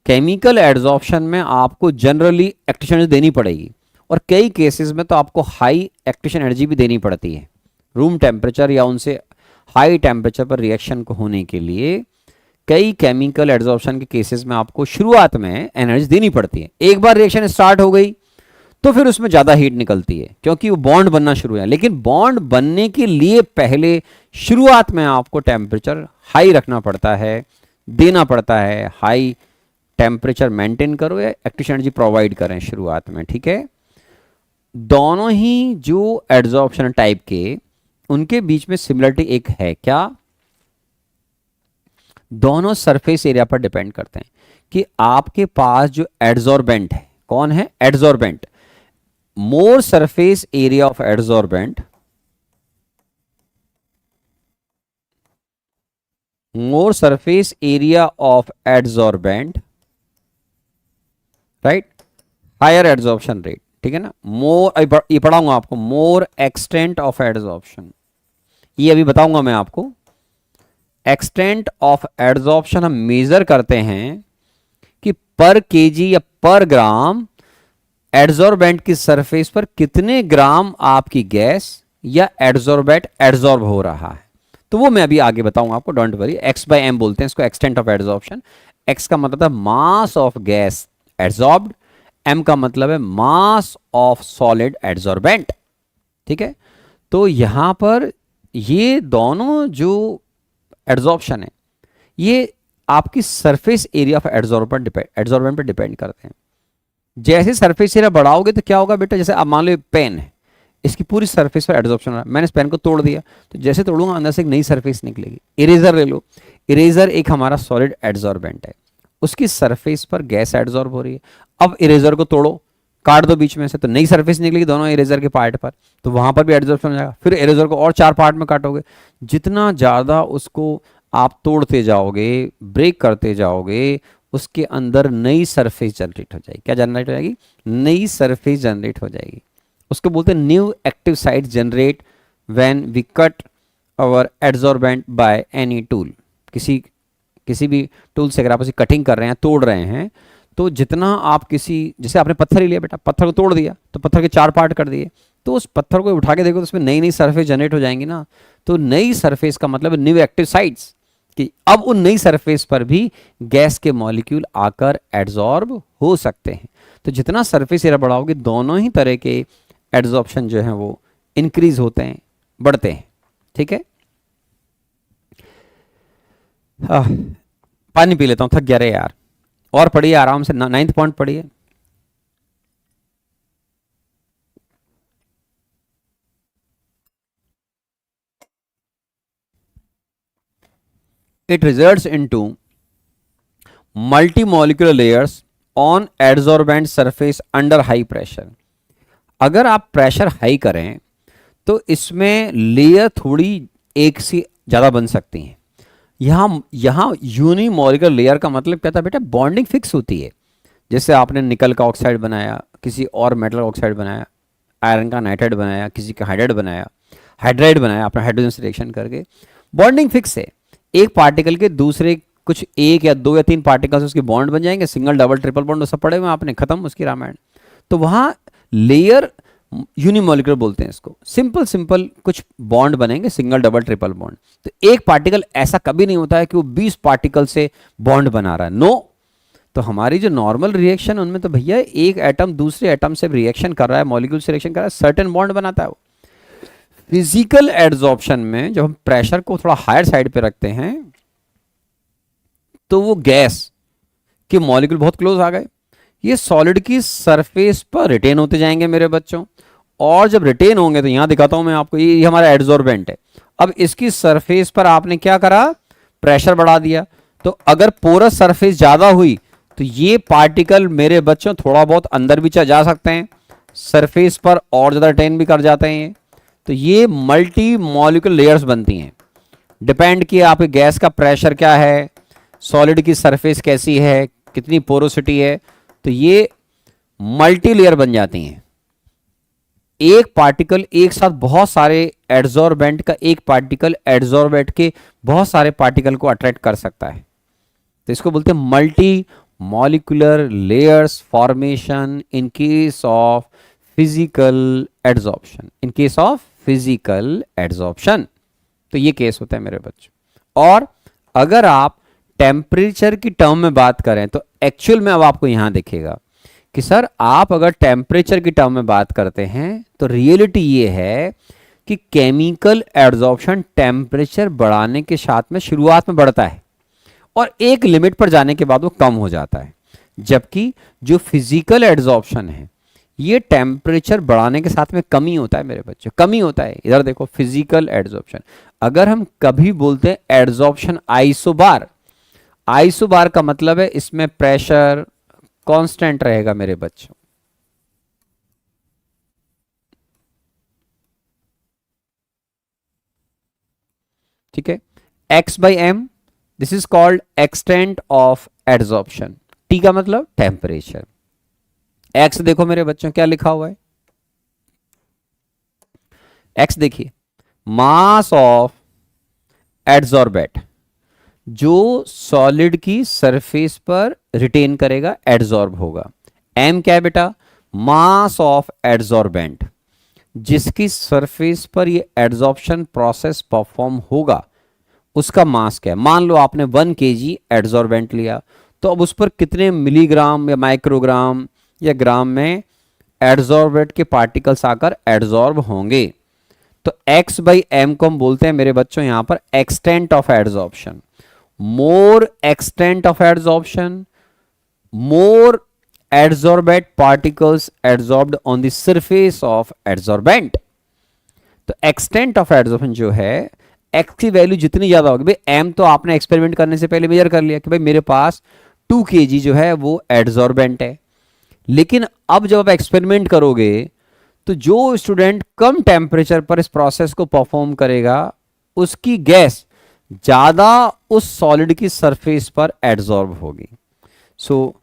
केमिकल एड्सॉर्प्शन में आपको जनरली एक्टिवेशन एनर्जी देनी पड़ेगी, और कई केसेस में तो आपको हाई एक्टिवेशन एनर्जी भी देनी पड़ती है रूम टेम्परेचर या उनसे हाई टेम्परेचर पर रिएक्शन को होने के लिए। कई केमिकल एड्जॉर्प्शन के केसेस में आपको शुरुआत में एनर्जी देनी पड़ती है। एक बार रिएक्शन स्टार्ट हो गई तो फिर उसमें ज़्यादा हीट निकलती है क्योंकि वो बॉन्ड बनना शुरू है, लेकिन बॉन्ड बनने के लिए पहले शुरुआत में आपको टेम्परेचर हाई रखना पड़ता है, देना पड़ता है। हाई टेम्परेचर मेंटेन करो या एक्टिव एनर्जी प्रोवाइड करें शुरुआत में, ठीक है। दोनों ही जो एड्जॉर्प्शन टाइप के, उनके बीच में सिमिलरिटी एक है क्या, दोनों सरफेस एरिया पर डिपेंड करते हैं कि आपके पास जो एड्जॉर्बेंट है, कौन है adsorbent, more surface area of adsorbent, more surface area of adsorbent, right, higher adsorption rate, ठीक है ना। मोर, ये पढ़ाऊंगा आपको, मोर एक्सटेंट ऑफ एड्जॉर्प्शन, ये अभी बताऊंगा मैं आपको। एक्सटेंट ऑफ एड्जॉर्प्शन हम मेजर करते हैं कि पर केजी या पर ग्राम एड्जॉर्बेंट की सरफेस पर कितने ग्राम आपकी गैस या एड्जॉर्बेंट एड्जॉर्ब हो रहा है। तो वो मैं अभी आगे बताऊंगा आपको, don't worry. X by m बोलते हैं इसको, एक्सटेंट ऑफ एड्जॉर्प्शन। एक्स का मतलब है mass of gas adsorbed, m का मतलब है मास ऑफ सॉलिड एड्जॉर्बेंट, ठीक है। तो यहां पर ये दोनों जो एड्जॉर्प्शन है ये आपकी सरफेस एरिया ऑफ एड्जॉर्बेंट पर डिपेंड करते हैं। जैसे सरफेस एरिया बढ़ाओगे तो क्या होगा बेटा, जैसे आप मान लो पेन है, इसकी पूरी सरफेस पर एड्जॉर्प्शन हो रहा है, मैंने इस पेन को तोड़ दिया तो जैसे तोड़ूंगा अंदर से एक नई सरफेस निकलेगी। इरेजर ले लो, इरेजर एक हमारा सॉलिड एड्जॉर्बेंट है, उसकी सरफेस पर गैस एड्जॉर्ब हो रही है। अब इरेजर को तोड़ो, काट दो बीच में से, तो नई सरफेस निकलेगी दोनों इरेजर के पार्ट पर, तो वहां पर भी एड्जॉर्प्शन हो जाएगा। फिर इरेजर को और 4 पार्ट में काटोगे, जितना ज़्यादा उसको आप तोड़ते जाओगे, ब्रेक करते जाओगे, उसके अंदर नई सरफेस जनरेट हो जाएगी। क्या जनरेट हो जाएगी, नई सरफेस जनरेट हो जाएगी। उसको बोलते हैं new active site generate when we cut our adsorbent by any tool. किसी भी टूल से अगर आप उसे कटिंग कर रहे हैं, तोड़ रहे हैं, तो जितना आप जैसे आपने पत्थर ही लिया बेटा, पत्थर को तोड़ दिया तो पत्थर के 4 पार्ट कर दिए, तो उस पत्थर को उठा के देखो तो उसमें नई नई सरफेस जनरेट हो जाएंगी ना। तो नई सरफेस का मतलब न्यू एक्टिव साइट्स, कि अब उन नई सरफेस पर भी गैस के मॉलिक्यूल आकर एड्जॉर्ब हो सकते हैं। तो जितना सरफेस एरिया बढ़ाओगे, दोनों ही तरह के एड्जॉर्प्शन जो है वो इंक्रीज होते हैं, बढ़ते हैं, ठीक है। पानी पी लेता हूं, थक गया रे यार। और पढ़िए आराम से, 9th पॉइंट पढ़िए। It results into multimolecular layers on adsorbent surface under high pressure। अगर आप प्रेशर हाई करें तो इसमें लेयर थोड़ी एक से ज़्यादा बन सकती हैं। यहाँ यूनिमोलिकुलर लेयर का मतलब क्या था बेटा, बॉन्डिंग फिक्स होती है। जैसे आपने निकल का ऑक्साइड बनाया, किसी और मेटल ऑक्साइड बनाया, आयरन का नाइट्राइड बनाया, किसी का हाइड्राइड बनाया, हाइड्राइड बनाया आपने हाइड्रोजन से रिएक्शन करके, बॉन्डिंग फिक्स है। एक पार्टिकल के दूसरे कुछ 1 या 2 या 3 पार्टिकल्स उसके बॉन्ड बन जाएंगे, सिंगल डबल ट्रिपल बॉन्ड सब पड़े हुए आपने, खत्म उसकी रामायण। तो वहाँ लेयर यूनिमोलिकुलर बोलते हैं इसको। सिंपल कुछ बॉन्ड बनेंगे, सिंगल डबल ट्रिपल बॉन्ड। तो एक पार्टिकल ऐसा कभी नहीं होता है कि वो 20 पार्टिकल से बॉन्ड बना रहा है, नो। तो हमारी जो नॉर्मल रिएक्शन, उनमें तो भैया एक एटम दूसरे एटम से रिएक्शन कर रहा है, मॉलिक्यूल से रिएक्शन कर रहा है, सर्टेन बॉन्ड बनाता है वो। फिजिकल एड्जॉर्प्शन में जब हम प्रेशर को थोड़ा हायर साइड पे रखते हैं तो वो गैस के मॉलिक्यूल बहुत क्लोज आ गए, ये सॉलिड की सरफेस पर रिटेन होते जाएंगे मेरे बच्चों। और जब रिटेन होंगे तो यहां दिखाता हूं मैं आपको, ये हमारा एड्जॉर्बेंट है। अब इसकी सरफेस पर आपने क्या करा, प्रेशर बढ़ा दिया। तो अगर पोरस सरफेस ज्यादा हुई तो ये पार्टिकल मेरे बच्चों थोड़ा बहुत अंदर भी जा सकते हैं, सरफेस पर और ज्यादा रिटेन भी कर जाते हैं। तो ये मल्टी मॉलिक्यूलर लेयर्स बनती हैं। डिपेंड किया आपके गैस का प्रेशर क्या है, सॉलिड की सरफेस कैसी है, कितनी पोरोसिटी है, तो ये मल्टी लेयर बन जाती हैं। एक पार्टिकल एक साथ बहुत सारे एड्जॉर्बेंट का, एक पार्टिकल एड्जॉर्बेंट के बहुत सारे पार्टिकल को अट्रैक्ट कर सकता है। तो इसको बोलते हैं multi molecular layers formation in case of physical adsorption, in case of physical adsorption. तो ये केस होता है मेरे बच्चों। और अगर आप टेम्परेचर की टर्म में बात करें तो एक्चुअल में अब आपको यहां दिखेगा कि सर आप अगर टेम्परेचर की टर्म में बात करते हैं तो रियलिटी ये है कि केमिकल एड्जॉर्प्शन टेम्परेचर बढ़ाने के साथ में शुरुआत में बढ़ता है और एक लिमिट पर जाने के बाद वो कम हो जाता है, जबकि जो फिजिकल एड्जॉर्प्शन है ये टेम्परेचर बढ़ाने के साथ में कमी होता है मेरे बच्चों, कमी होता है। इधर देखो फिजिकल एड्जॉर्प्शन, अगर हम कभी बोलते हैं एड्जॉर्प्शन आइसोबार, आइसोबार का मतलब है इसमें प्रेशर कांस्टेंट रहेगा मेरे बच्चों। ठीक है, x by m, this is called extent of adsorption. T का मतलब टेम्परेचर। x देखो मेरे बच्चों क्या लिखा हुआ है, x देखिए मास ऑफ एड्जॉर्बेट, जो सॉलिड की सरफेस पर रिटेन करेगा, एड्जॉर्ब होगा। m क्या है बेटा, मास ऑफ एड्जॉर्बेंट, जिसकी सरफेस पर ये एड्जॉर्प्शन प्रोसेस परफॉर्म होगा उसका मास क्या है। मान लो आपने 1 kg एड्जॉर्बेंट लिया, तो अब उस पर कितने मिलीग्राम या माइक्रोग्राम या ग्राम में एड्जॉर्बेंट के पार्टिकल्स आकर एड्जॉर्ब होंगे। तो x बाई एम को हम बोलते हैं मेरे बच्चों यहां पर extent of adsorption. More extent of adsorption, more adsorbent particles adsorbed on the surface of adsorbent. तो एक्सटेंट ऑफ एड्जॉर्प्शन जो है, x की वैल्यू जितनी ज्यादा होगी, भाई m तो आपने एक्सपेरिमेंट करने से पहले मेजर कर लिया कि भाई मेरे पास 2 kg जो है वो एड्जॉर्बेंट है, लेकिन अब जब आप एक्सपेरिमेंट करोगे तो जो स्टूडेंट कम टेम्परेचर पर इस प्रोसेस को परफॉर्म करेगा उसकी गैस ज्यादा उस सॉलिड की सरफेस पर एड्जॉर्ब होगी। सो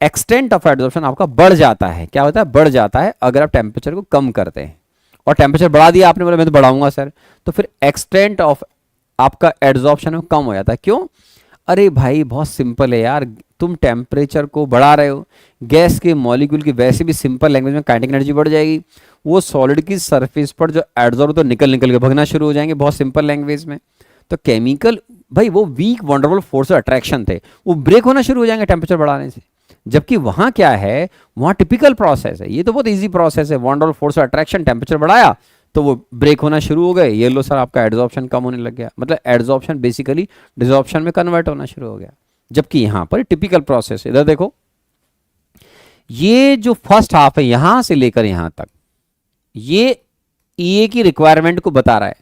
एक्सटेंट ऑफ एड्जॉर्प्शन आपका बढ़ जाता है। क्या होता है, बढ़ जाता है अगर आप टेम्परेचर को कम करते हैं। और टेम्परेचर बढ़ा दिया आपने, बोला मैं तो बढ़ाऊंगा सर, तो फिर एक्सटेंट ऑफ आपका एड्जॉर्प्शन में कम हो जाता है। क्यों, अरे भाई बहुत सिंपल है यार, तुम टेम्परेचर को बढ़ा रहे हो, गैस के मॉलिक्यूल की वैसे भी सिंपल लैंग्वेज में काइनेटिक एनर्जी बढ़ जाएगी, वो सॉलिड की सरफेस पर जो एड्जॉर्ब तो निकल निकल के भगना शुरू हो जाएंगे बहुत सिंपल लैंग्वेज में। तो केमिकल भाई वो वीक वंडरफुल फोर्स अट्रैक्शन थे, वो ब्रेक होना शुरू हो जाएंगे टेम्परेचर बढ़ाने से। जबकि वहां क्या है, वहां टिपिकल प्रोसेस है, ये तो बहुत इजी प्रोसेस है, वंडरफुल फोर्स अट्रैक्शन, टेम्परेचर बढ़ाया तो वो ब्रेक होना शुरू हो गए, ये लो सर आपका एड्जॉर्प्शन कम होने लग गया, मतलब एड्जॉर्प्शन बेसिकली डिसॉर्प्शन में कन्वर्ट होना शुरू हो गया। जबकि यहां पर टिपिकल प्रोसेस है। इधर देखो, ये जो फर्स्ट हाफ है यहां से लेकर यहां तक, ये ईए की रिक्वायरमेंट को बता रहा है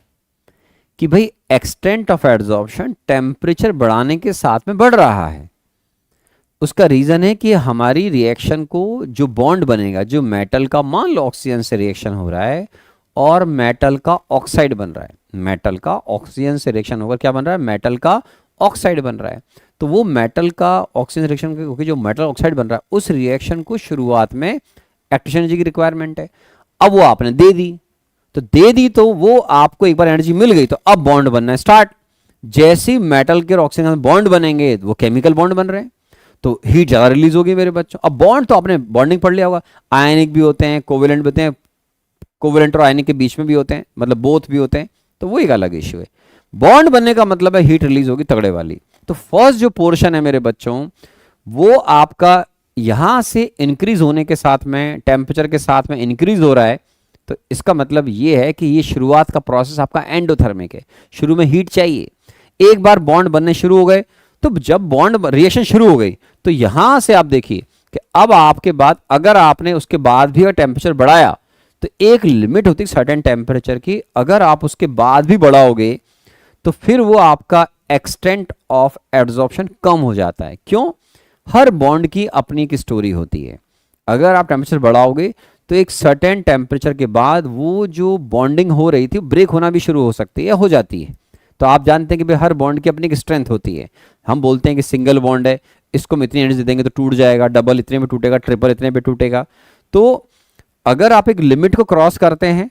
कि भाई एक्सटेंट ऑफ एड्जॉर्प्शन टेम्परेचर बढ़ाने के साथ में बढ़ रहा है। उसका रीजन है कि हमारी रिएक्शन को जो बॉन्ड बनेगा, जो मेटल का, मान लो ऑक्सीजन से रिएक्शन हो रहा है और मेटल का ऑक्साइड बन रहा है, मेटल का ऑक्सीजन से रिएक्शन होकर क्या बन रहा है, मेटल का ऑक्साइड बन रहा है। तो वो मेटल का ऑक्सीजन रिएक्शन क्योंकि जो मेटल ऑक्साइड बन रहा है उस रिएक्शन को शुरुआत में एक्टिव एनर्जी की रिक्वायरमेंट है, अब वो आपने दे दी, तो दे दी तो वो आपको एक बार एनर्जी मिल गई, तो अब बॉन्ड बनना स्टार्ट। जैसे ही मेटल के और ऑक्सीजन बॉन्ड बनेंगे वो केमिकल बॉन्ड बन रहे हैं, तो हीट ज्यादा रिलीज होगी मेरे बच्चों। अब बॉन्ड तो आपने बॉन्डिंग पढ़ लिया होगा, आयनिक भी होते हैं, कोवेलेंट भी होते हैं, कोवेलेंट और आयनिक के बीच में भी होते हैं, मतलब बोथ भी होते हैं, तो वो एक अलग इश्यू है। बॉन्ड बनने का मतलब है हीट रिलीज होगी तगड़े वाली। तो फर्स्ट जो पोर्शन है मेरे बच्चों वो आपका यहां से इंक्रीज होने के साथ में, टेम्परेचर के साथ में इंक्रीज हो रहा है, तो इसका मतलब ये है कि ये शुरुआत का प्रोसेस आपका एंडोथर्मिक है, शुरू में हीट चाहिए। एक बार बॉन्ड बनने शुरू हो गए, तो जब बॉन्ड रिएक्शन शुरू हो गई तो यहां से आप देखिए कि अब आपके बाद अगर आपने उसके बाद भी टेम्परेचर बढ़ाया तो एक लिमिट होती है सर्टेन टेम्परेचर की, अगर आप उसके बाद भी बढ़ाओगे तो फिर वो आपका एक्सटेंट ऑफ एब्जॉर्प्शन कम हो जाता है। क्यों, हर बॉन्ड की अपनी एक स्टोरी होती है। अगर आप टेम्परेचर बढ़ाओगे तो एक सर्टेन टेम्परेचर के बाद वो जो बॉन्डिंग हो रही थी ब्रेक होना भी शुरू हो सकती है या हो जाती है। तो आप जानते हैं कि भाई हर बॉन्ड की अपनी एक स्ट्रेंथ होती है। हम बोलते हैं कि सिंगल बॉन्ड है, इसको हम इतनी एनर्जी देंगे तो टूट जाएगा, डबल इतने में टूटेगा, ट्रिपल इतने में टूटेगा। तो अगर आप एक लिमिट को क्रॉस करते हैं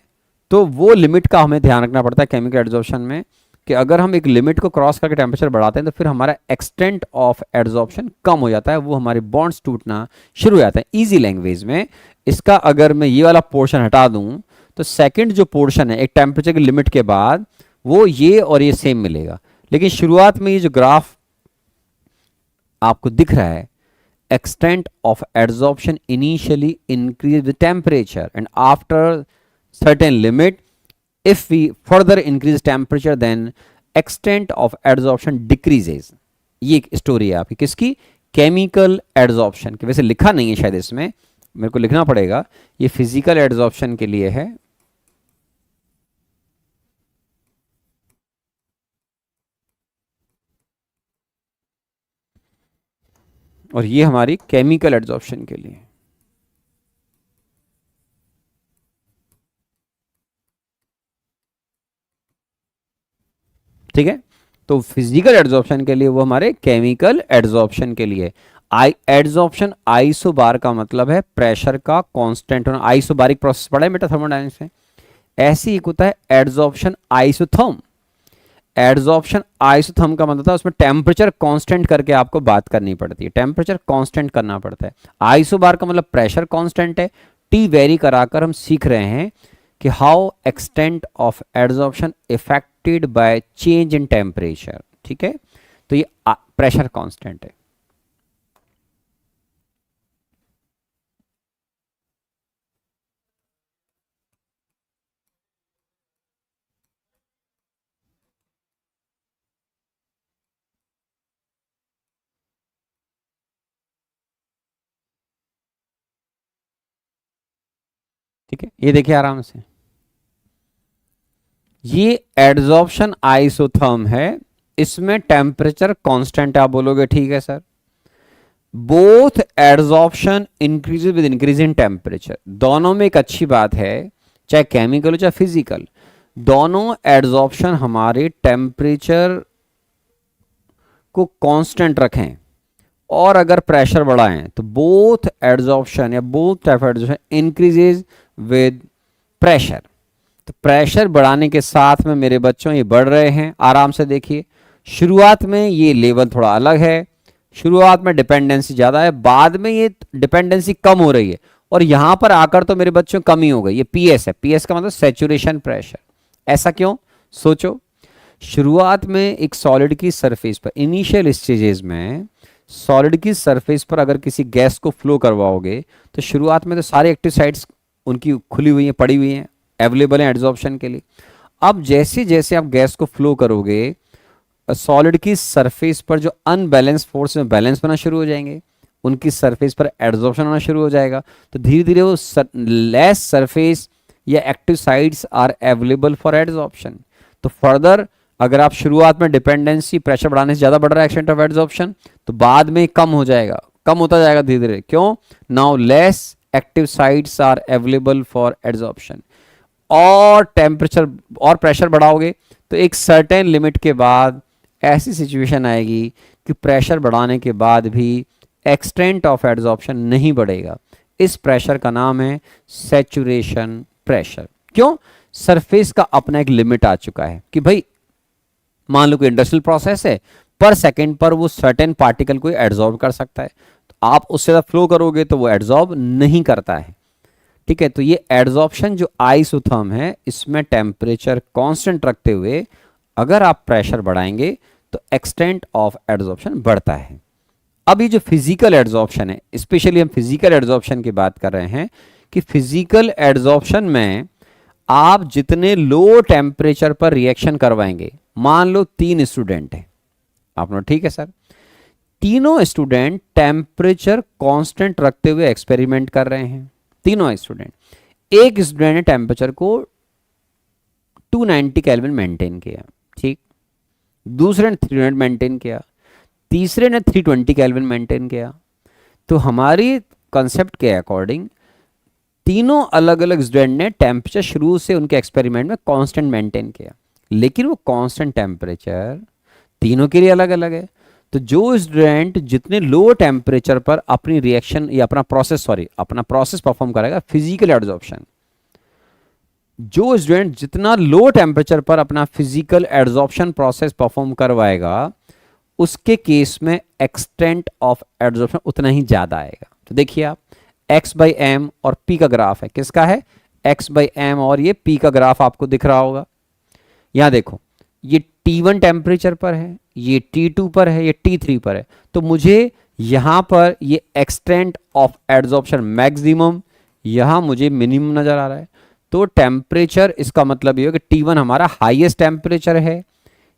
तो वो लिमिट का हमें ध्यान रखना पड़ता है केमिकल एड्जॉर्प्शन में, कि अगर हम एक लिमिट को क्रॉस करके टेम्परेचर बढ़ाते हैं तो फिर हमारा एक्सटेंट ऑफ एड्जॉर्प्शन कम हो जाता है, वो हमारे बॉन्ड्स टूटना शुरू हो जाता है। इजी लैंग्वेज में इसका अगर मैं ये वाला पोर्शन हटा दूं तो सेकंड जो पोर्शन है एक टेम्परेचर की लिमिट के बाद वो ये और ये सेम मिलेगा, लेकिन शुरुआत में ये जो ग्राफ आपको दिख रहा है extent of adsorption initially increase with temperature and after certain limit if we further increase temperature then extent of adsorption decreases। ये एक स्टोरी है आपकी किसकी, केमिकल एडजॉर्प्शन की। वैसे लिखा नहीं है शायद इसमें, मेरे को लिखना पड़ेगा, ये फिजिकल एडजॉर्प्शन के लिए है। और ये हमारी केमिकल एडजॉर्प्शन के लिए। ठीक है, तो फिजिकल एडजॉर्प्शन के लिए वो हमारे केमिकल एडजॉर्प्शन के लिए। आई एडजॉर्प्शन आइसोबार का मतलब है प्रेशर का कांस्टेंट होना। आइसोबारिक प्रोसेस पढ़ा है बेटा थर्मोडायनेमिक्स में। ऐसे एक होता है एडजॉर्प्शन आइसोथर्म। एडजॉर्प्शन आइसोथर्म का मतलब था उसमें टेम्परेचर कांस्टेंट करके आपको बात करनी पड़ती है, टेम्परेचर कांस्टेंट करना पड़ता है। आइसोबार का मतलब प्रेशर कांस्टेंट है। टी वेरी कराकर हम सीख रहे हैं कि how extent of adsorption affected by change in temperature. ठीक है, तो ये प्रेशर कांस्टेंट है। ठीक है, ये देखिए आराम से, ये एडजॉर्प्शन आइसोथर्म है, इसमें टेम्परेचर कांस्टेंट है। आप बोलोगे ठीक है sir, both adsorption increases with increase in temperature. दोनों में एक अच्छी बात है, चाहे केमिकल हो चाहे फिजिकल, दोनों एडजॉर्प्शन हमारे टेम्परेचर को कांस्टेंट रखें और अगर प्रेशर बढ़ाएं तो बोथ एडजॉर्प्शन या both type adsorption increases with pressure. तो प्रेशर बढ़ाने के साथ में मेरे बच्चों ये बढ़ रहे हैं। आराम से देखिए, शुरुआत में ये लेवल थोड़ा अलग है, शुरुआत में डिपेंडेंसी ज़्यादा है, बाद में ये डिपेंडेंसी कम हो रही है और यहां पर आकर तो मेरे बच्चों कमी हो गई। ये पीएस है, पीएस का मतलब सैचुरेशन प्रेशर। ऐसा क्यों, सोचो। शुरुआत में एक सॉलिड की सरफेस पर, इनिशियल स्टेजेस में सॉलिड की सरफेस पर अगर किसी गैस को फ्लो करवाओगे तो शुरुआत में तो सारे एक्टिव साइट्स उनकी खुली हुई हैं, पड़ी हुई हैं, अवेलेबल हैं एडजॉर्प्शन के लिए। अब जैसे जैसे आप गैस को फ्लो करोगे सॉलिड की सरफेस पर जो अनबैलेंस फोर्स में बैलेंस होना शुरू हो जाएंगे, उनकी सरफेस पर एडजॉर्प्शन होना शुरू हो जाएगा। तो धीरे धीरे वो लेस सरफेस या active sites are available for adsorption. तो फर्दर अगर आप शुरुआत में डिपेंडेंसी प्रेशर बढ़ाने से ज़्यादा बढ़ रहा है एक्सटेंट ऑफ एडजॉर्प्शन, तो बाद में कम हो जाएगा, कम होता जाएगा धीरे धीरे। क्यों, now less active sites are available for adsorption. और टेम्परेचर और प्रेशर बढ़ाओगे तो एक सर्टेन लिमिट के बाद ऐसी सिचुएशन आएगी कि प्रेशर बढ़ाने के बाद भी एक्सटेंट ऑफ एडजॉर्प्शन नहीं बढ़ेगा। इस प्रेशर का नाम है सैचुरेशन प्रेशर। क्यों, सरफेस का अपना एक लिमिट आ चुका है कि भाई मान लो कोई इंडस्ट्रियल प्रोसेस है, पर सेकंड पर वो सर्टेन पार्टिकल को एडजॉर्ब कर सकता है, तो आप उससे ज़्यादा फ्लो करोगे तो वो एडजॉर्ब नहीं करता है। ठीक है, तो ये एडजॉर्प्शन जो आइसोथर्म है इसमें टेम्परेचर कांस्टेंट रखते हुए अगर आप प्रेशर बढ़ाएंगे तो एक्सटेंट ऑफ एडजॉर्प्शन बढ़ता है। अब ये जो फिजिकल एडजॉर्प्शन है, स्पेशली हम फिजिकल एडजॉर्प्शन की बात कर रहे हैं कि फिजिकल एडजॉर्प्शन में आप जितने लो टेम्परेचर पर रिएक्शन करवाएंगे, मान लो 3 स्टूडेंट हैं आप लोग, ठीक है सर, तीनों स्टूडेंट टेम्परेचर कांस्टेंट रखते हुए एक्सपेरिमेंट कर रहे हैं। तीनों स्टूडेंट, एक स्टूडेंट ने टेम्परेचर को 290 केल्विन मेंटेन किया, ठीक, दूसरे ने 300 मेंटेन किया, तीसरे ने 320 केल्विन मेंटेन किया। तो हमारी कंसेप्ट के अकॉर्डिंग तीनों अलग अलग स्टूडेंट ने टेम्परेचर शुरू से उनके एक्सपेरिमेंट में कांस्टेंट मेंटेन किया, लेकिन वो कांस्टेंट टेम्परेचर तीनों के लिए अलग अलग है। तो जो स्टूडेंट जितने लो टेम्परेचर पर अपनी रिएक्शन या अपना प्रोसेस परफॉर्म करेगा, फिजिकल एडजॉर्प्शन, जो स्टूडेंट जितना लो टेम्परेचर पर अपना फिजिकल एडजॉर्प्शन प्रोसेस परफॉर्म करवाएगा, उसके केस में एक्सटेंट ऑफ एडजॉर्प्शन उतना ही ज्यादा आएगा। तो देखिए आप, x/m और p का ग्राफ है, किसका है, x/m, और ये p का ग्राफ आपको दिख रहा होगा। यहां देखो, ये T1 टेम्परेचर पर है, ये T2 पर है, ये T3 पर है। तो मुझे यहां पर ये एक्सटेंट ऑफ एड्सॉर्प्शन मैक्सिमम, यहां मुझे मिनिमम नजर आ रहा है। तो टेम्परेचर, इसका मतलब ये है कि T1 हमारा हाईएस्ट टेम्परेचर है,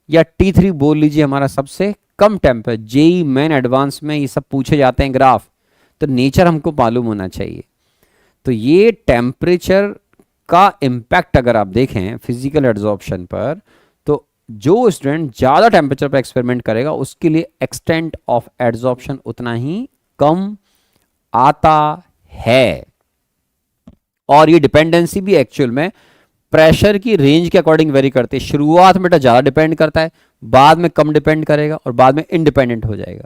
या T3 बोल लीजिए हमारा सबसे कम टेम्परेचर। जेई मेन एडवांस में ये सब पूछे जाते हैं ग्राफ, तो नेचर हमको मालूम होना चाहिए। तो ये टेम्परेचर का इम्पैक्ट अगर आप देखें फिजिकल एड्सॉर्प्शन पर, तो जो स्टूडेंट ज़्यादा टेम्परेचर पर एक्सपेरिमेंट करेगा उसके लिए एक्सटेंट ऑफ एड्सॉर्प्शन उतना ही कम आता है। और ये डिपेंडेंसी भी एक्चुअल में प्रेशर की रेंज के अकॉर्डिंग वेरी करती है। शुरुआत में बेटा ज़्यादा डिपेंड करता है, बाद में कम डिपेंड करेगा, और बाद में इंडिपेंडेंट हो जाएगा।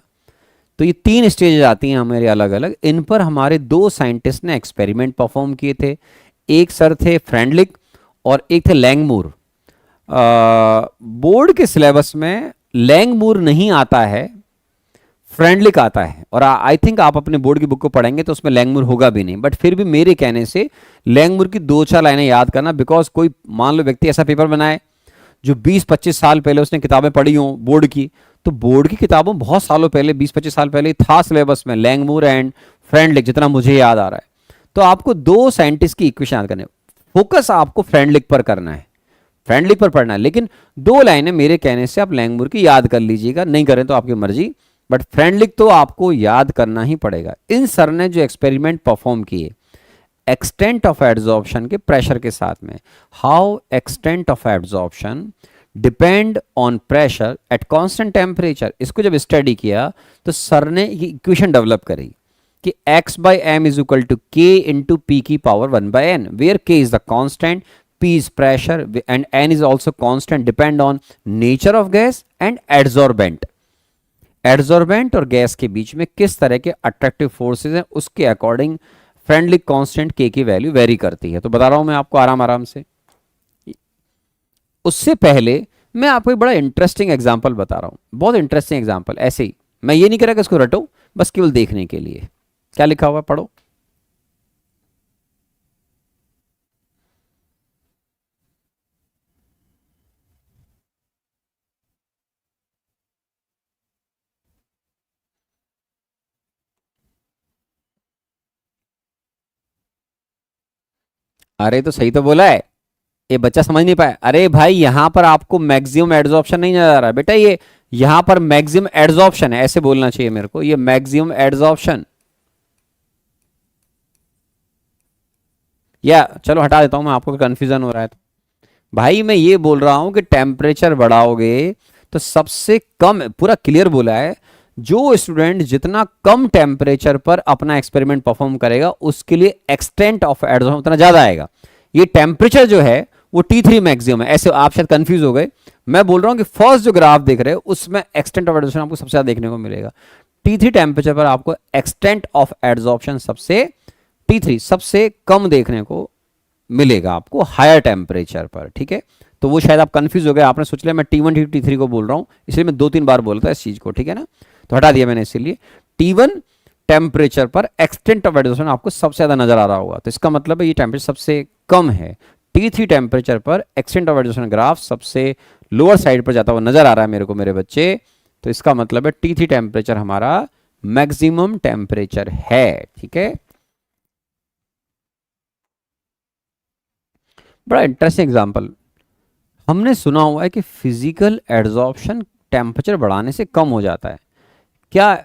तो ये 3 स्टेजेस आती हैं हमारे अलग अलग। इन पर हमारे 2 साइंटिस्ट ने एक्सपेरिमेंट परफॉर्म किए थे। एक सर थे फ्रेंडलिक और एक थे लैंगमूर। बोर्ड के सिलेबस में लैंगमूर नहीं आता है, फ्रेंडलिक आता है। और आई थिंक आप अपने बोर्ड की बुक को पढ़ेंगे तो उसमें लैंगमूर होगा भी नहीं, बट फिर भी मेरे कहने से लैंगमूर की 2-4 लाइनें याद करना। बिकॉज कोई मान लो व्यक्ति ऐसा पेपर बनाए जो 20-25 साल पहले उसने किताबें पढ़ी हों बोर्ड की, तो बोर्ड की किताबों बहुत सालों पहले 20-25 साल पहले था सिलेबस में लैंगमूर एंड फ्रेंडलिक, जितना मुझे याद आ रहा है। तो आपको 2 साइंटिस्ट की इक्वेशन याद करने, फोकस आपको फ्रेंडलिक पर करना है, फ्रेंडलिक पर पढ़ना है। लेकिन 2 लाइनें मेरे कहने से आप लैंगमूर की याद कर लीजिएगा, नहीं करें तो आपकी मर्जी, बट फ्रेंडलिक तो आपको याद करना ही पड़ेगा। इन सर ने जो एक्सपेरिमेंट परफॉर्म किए एक्सटेंट ऑफ एड्सॉर्प्शन के प्रेशर के साथ में, how extent of adsorption depend on pressure at constant temperature, इसको जब स्टडी किया तो सर ने ये इक्वेशन डेवलप करी कि x/m is equal to k into P की power 1/n, where k is the constant, p is pressure and n is also constant, depend on nature of gas and adsorbent। Adsorbent और gas के बीच में किस तरह के attractive forces हैं उसके अकॉर्डिंग फ्रेंडली कांस्टेंट के की वैल्यू वेरी करती है। तो बता रहा हूं मैं आपको आराम आराम से। उससे पहले मैं आपको एक बड़ा इंटरेस्टिंग एग्जांपल बता रहा हूं, बहुत इंटरेस्टिंग एग्जांपल। ऐसे ही मैं ये नहीं कह रहा कि इसको रटो, बस केवल देखने के लिए। क्या लिखा हुआ पढ़ो। अरे तो सही तो बोला है, ये बच्चा समझ नहीं पाया। अरे भाई यहां पर आपको मैक्सिमम एड्सॉर्प्शन नहीं नजर आ रहा बेटा, ये यहां पर मैक्सिमम एड्सॉर्प्शन है, ऐसे बोलना चाहिए मेरे को, ये मैक्सिमम एड्सॉर्प्शन। या चलो हटा देता हूं मैं, आपको कंफ्यूजन हो रहा है तो। भाई मैं ये बोल रहा हूं कि टेम्परेचर बढ़ाओगे तो सबसे कम, पूरा क्लियर बोला है, जो स्टूडेंट जितना कम टेम्परेचर पर अपना एक्सपेरिमेंट परफॉर्म करेगा उसके लिए एक्सटेंट ऑफ एड्सॉर्प्शन उतना ज्यादा आएगा। ये टेम्परेचर जो है वो T3 मैक्सिमम है, ऐसे आप शायद कंफ्यूज हो गए। मैं बोल रहा हूं कि फर्स्ट जो ग्राफ देख रहे हो उसमें एक्सटेंट ऑफ एड्सॉर्प्शन आपको सबसे ज्यादा देखने को मिलेगा। T3 टेम्परेचर पर आपको एक्सटेंट ऑफ एड्सॉर्प्शन सबसे, T3 सबसे कम देखने को मिलेगा आपको हायर टेम्परेचर पर। ठीक है, तो वो शायद आप कंफ्यूज हो गए, आपने सोच लिया मैं T1 T3 को बोल रहा हूं, इसलिए मैं 2-3 बार बोलता है इस चीज को। ठीक है ना, तो हटा दिया मैंने इसीलिए। T1 टेम्परेचर पर एक्सटेंट ऑफ एड्सॉर्प्शन आपको सबसे ज्यादा नजर आ रहा होगा, तो इसका मतलब है ये टेम्परेचर सबसे कम है। T3 टेम्परेचर पर एक्सटेंट ऑफ एड्सॉर्प्शन ग्राफ सबसे लोअर साइड पर जाता हुआ नजर आ रहा है मेरे को मेरे बच्चे, तो इसका मतलब है T3 टेम्परेचर हमारा मैक्सिमम टेम्परेचर है। ठीक है, बड़ा इंटरेस्टिंग एग्जांपल। हमने सुना हुआ है कि फिजिकल एड्सॉर्प्शन टेम्परेचर बढ़ाने से कम हो जाता है। क्या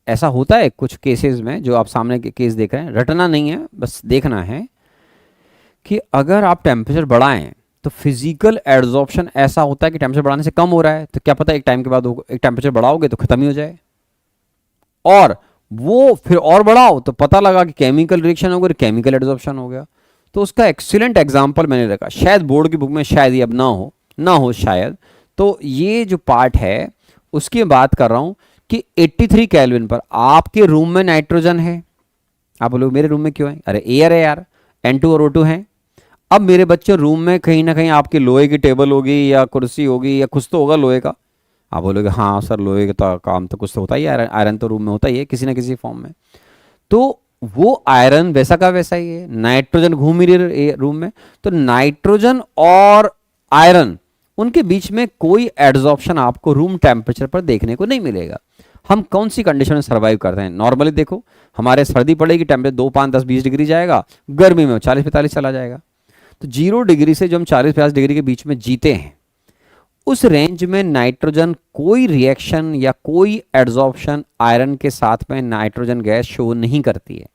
ऐसा होता है कुछ केसेस में? जो आप सामने के केस देख रहे हैं, रटना नहीं है, बस देखना है कि अगर आप टेम्परेचर बढ़ाएं तो फिजिकल एड्सॉर्प्शन ऐसा होता है कि टेम्परेचर बढ़ाने से कम हो रहा है, तो क्या पता एक टाइम के बाद एक टेम्परेचर बढ़ाओगे तो खत्म ही हो जाए, और वो फिर और बढ़ाओ तो पता लगा कि केमिकल रिएक्शन हो गया, केमिकल एड्सॉर्प्शन हो गया। तो उसका एक्सीलेंट एग्जाम्पल मैंने रखा, शायद बोर्ड की बुक में शायद ये अब ना हो शायद। तो ये जो पार्ट है उसकी बात कर रहा हूं कि 83 केल्विन पर आपके रूम में नाइट्रोजन है। आप बोलोगे मेरे रूम में क्यों है? अरे एयर है यार, N2 और O2 है। अब मेरे बच्चे रूम में कहीं ना कहीं आपकी लोहे की टेबल होगी या कुर्सी होगी या कुछ तो होगा लोहे का। आप बोलोगे हाँ सर लोहे का तो काम तो कुछ तो होता ही है, आयरन तो रूम में होता ही है किसी ना किसी फॉर्म में। तो वो आयरन वैसा का वैसा ही है, नाइट्रोजन घूम ही रही रूम में, तो नाइट्रोजन और आयरन उनके बीच में कोई एड्सॉर्प्शन आपको रूम टेम्परेचर पर देखने को नहीं मिलेगा। हम कौन सी कंडीशन में सर्वाइव करते हैं? नॉर्मली देखो, हमारे सर्दी पड़ेगी, टेम्परेचर 2, 5, 10, 20 डिग्री जाएगा, गर्मी में 40-45 चला जाएगा। तो 0 डिग्री से जो हम 40-50 डिग्री के बीच में जीते हैं, उस रेंज में नाइट्रोजन कोई रिएक्शन या कोई एड्सॉर्प्शन आयरन के साथ में नाइट्रोजन गैस शो नहीं करती है।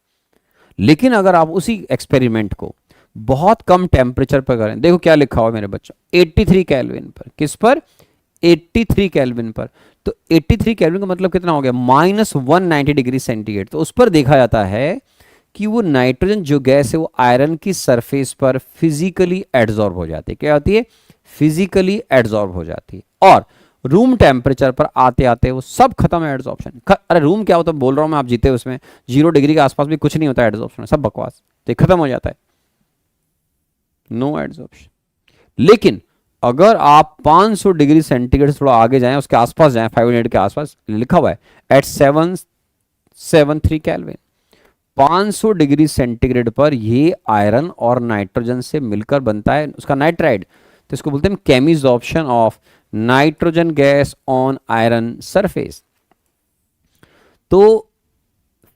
लेकिन अगर आप उसी एक्सपेरिमेंट को बहुत कम टेम्परेचर पर करें, देखो क्या लिखा हुआ है मेरे बच्चों, 83 केल्विन पर। किस पर? 83 केल्विन पर। तो 83 केल्विन का मतलब कितना हो गया? -190 डिग्री सेंटीग्रेड। तो उस पर देखा जाता है कि वो नाइट्रोजन जो गैस है वो आयरन की सरफेस पर फिजिकली एड्सॉर्ब हो जाती है। क्या होती है? फिजिकली एड्सॉर्ब हो जाती है। और रूम टेम्परेचर पर आते आते वो सब खत्म है एड्सॉर्प्शन। अरे रूम क्या होता है बोल रहा हूं मैं, आप जीते उसमें 0 डिग्री के आसपास भी कुछ नहीं होता एड्सॉर्प्शन, सब बकवास, तो खत्म हो जाता है, नो एड्सॉर्प्शन। लेकिन अगर आप 500 डिग्री सेंटीग्रेड से थोड़ा आगे जाएं, उसके आसपास जाएं, 500 के आसपास लिखा हुआ है एट 773 केल्विन, 500 डिग्री सेंटीग्रेड पर ये आयरन और नाइट्रोजन से मिलकर बनता है उसका नाइट्राइड। तो इसको बोलते हैं chemisorption of nitrogen gas on iron surface. तो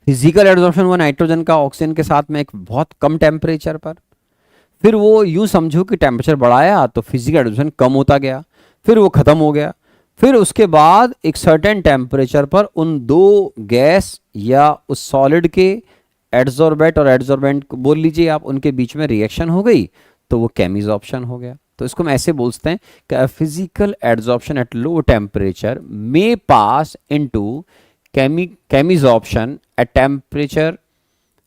फिजिकल एड्सॉर्प्शन हुआ नाइट्रोजन का ऑक्सीजन के साथ में एक बहुत कम टेम्परेचर पर। फिर वो यूं समझो कि टेम्परेचर बढ़ाया तो फिजिकल एड्सॉर्प्शन कम होता गया, फिर वो खत्म हो गया। फिर उसके बाद एक सर्टेन टेम्परेचर पर उन दो गैस या उस सॉलिड के एड्सॉर्बेट और एड्सॉर्बेंट बोल लीजिए आप, उनके बीच में रिएक्शन हो गई, तो वो केमिसॉर्प्शन हो गया। तो इसको हम ऐसे बोलते हैं कि physical adsorption at low temperature may pass into chemisorption at temperature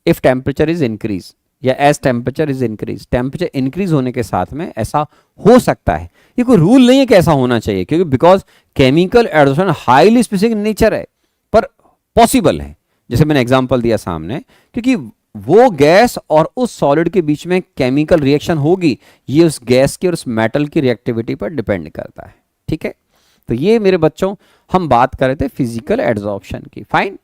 if temperature is increase या as temperature is increase. Temperature increase होने के साथ में ऐसा हो सकता है। ये कोई रूल नहीं है कि ऐसा होना चाहिए, क्योंकि because chemical adsorption highly specific nature है, पर पॉसिबल है, जैसे मैंने एग्जांपल दिया सामने, क्योंकि वो गैस और उस सॉलिड के बीच में केमिकल रिएक्शन होगी, ये उस गैस की और उस मेटल की रिएक्टिविटी पर डिपेंड करता है। ठीक है, तो ये मेरे बच्चों हम बात कर रहे थे फिजिकल एड्सॉर्प्शन की। फाइन,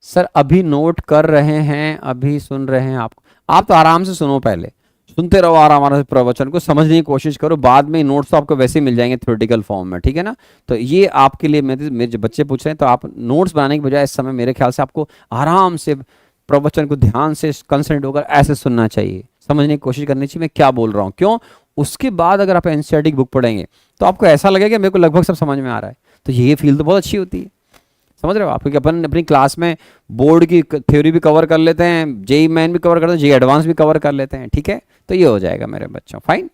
सर अभी नोट कर रहे हैं, अभी सुन रहे हैं आपको, आप तो आराम से सुनो, पहले सुनते रहो आराम से प्रवचन को, समझने की कोशिश करो, बाद में नोट्स तो आपको वैसे ही मिल जाएंगे थ्योरेटिकल फॉर्म में, ठीक है ना। तो ये आपके लिए, मेरे जो बच्चे पूछ रहे हैं, तो आप नोट्स बनाने के बजाय इस समय मेरे ख्याल से आपको आराम से प्रवचन को ध्यान से कंसंट्रेट होकर ऐसे सुनना चाहिए, समझने की कोशिश करनी चाहिए मैं क्या बोल रहा हूँ। क्यों? उसके बाद अगर आप एनसीईआरटी की बुक पढ़ेंगे तो आपको ऐसा लगेगा मेरे को लगभग सब समझ में आ रहा है। तो ये फील तो बहुत अच्छी होती है, समझ रहे हो आप, क्योंकि अपन अपनी क्लास में बोर्ड की थ्योरी भी कवर कर लेते हैं, जेई मेन भी कवर करते हैं, जेई एडवांस भी कवर कर लेते हैं। ठीक है, तो ये हो जाएगा मेरे बच्चों। Fine,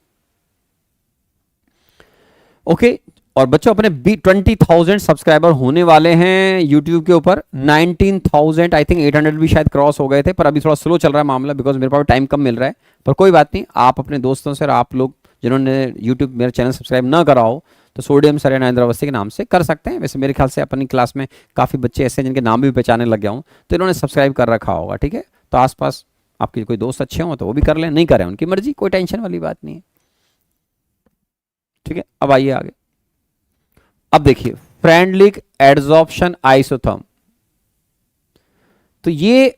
okay. और बच्चों अपने 20,000 सब्सक्राइबर होने वाले हैं यूट्यूब के ऊपर। 19,000 आई थिंक 800 भी शायद क्रॉस हो गए थे, पर अभी थोड़ा स्लो चल रहा है मामला, बिकॉज मेरे पास टाइम कम मिल रहा है। पर कोई बात नहीं, आप अपने दोस्तों से और आप लोग जिन्होंने यूट्यूब मेरा चैनल सब्सक्राइब ना करा हो, तो सोडियम सर नरेंद्र अवस्थी के नाम से कर सकते हैं। वैसे मेरे ख्याल से अपनी क्लास में काफ़ी बच्चे ऐसे हैं जिनके नाम भी पहचाने लग गया हूँ, तो इन्होंने सब्सक्राइब कर रखा होगा। ठीक है, तो आसपास आपके कोई दोस्त अच्छे हों तो वो भी कर लें, नहीं करें उनकी मर्जी, कोई टेंशन वाली बात नहीं है। ठीक है, अब आइए आगे। अब देखिए फ्रेंडलिक एड्सॉर्प्शन आइसोथर्म, तो ये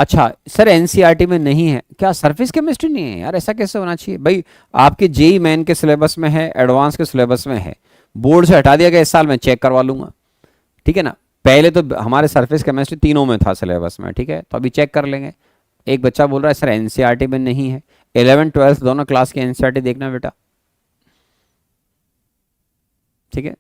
अच्छा सर एनसीईआरटी में नहीं है क्या? सरफेस केमिस्ट्री नहीं है यार, ऐसा कैसे होना चाहिए भाई? आपके जेई मेन के सिलेबस में है, एडवांस के सिलेबस में है, बोर्ड से हटा दिया गया, इस साल मैं चेक करवा लूंगा। ठीक है ना, पहले तो हमारे सरफेस केमिस्ट्री तीनों में था सिलेबस में। ठीक है, तो अभी चेक कर लेंगे। एक बच्चा बोल रहा है सर एनसीईआरटी में नहीं है। 11 12 दोनों क्लास की एनसीईआरटी देखना बेटा। ठीक है,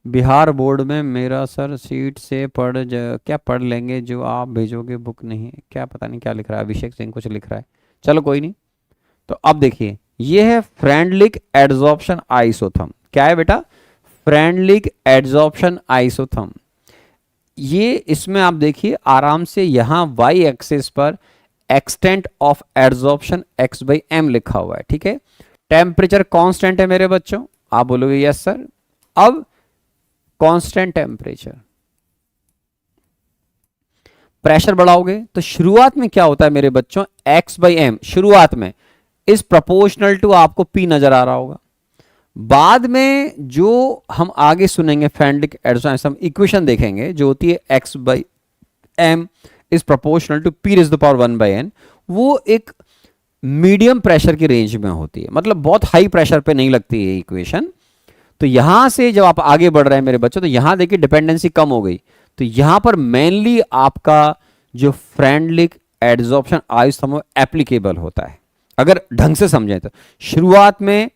बिहार बोर्ड में मेरा सर सीट से क्या पढ़ लेंगे जो आप भेजोगे, बुक नहीं है क्या, पता नहीं क्या लिख रहा है, अभिषेक सिंह कुछ लिख रहा है, चलो कोई नहीं। तो अब देखिए ये है फ्रेंडलिक एड्सॉर्प्शन आइसोथर्म। क्या है बेटा? Freundlich adsorption isotherm. ये इसमें आप देखिए आराम से, यहाँ वाई एक्सिस पर एक्सटेंट ऑफ एड्सॉर्प्शन x/m लिखा हुआ है। ठीक है, टेम्परेचर कांस्टेंट है मेरे बच्चों, आप बोलोगे यस सर। अब कांस्टेंट टेम्परेचर, प्रेशर बढ़ाओगे तो शुरुआत में क्या होता है मेरे बच्चों, x/m शुरुआत में इज प्रोपोर्शनल टू, आपको P नजर आ रहा होगा। बाद में जो हम आगे सुनेंगे फ्रेंडलिक एडजॉर्प्शन, हम इक्वेशन देखेंगे जो होती है x by m is proportional to p raise to the power 1/n, वो एक मीडियम प्रेशर की रेंज में होती है, मतलब बहुत हाई प्रेशर पे नहीं लगती है इक्वेशन। तो यहां से जब आप आगे बढ़ रहे हैं मेरे बच्चों, तो यहां देखिए डिपेंडेंसी कम हो गई, तो यहां पर मेनली आपका जो फ्रेंडलिक एडजॉर्प्शन आयुस्तंभ एप्लीकेबल होता है, अगर ढंग से समझें तो। शुरुआत में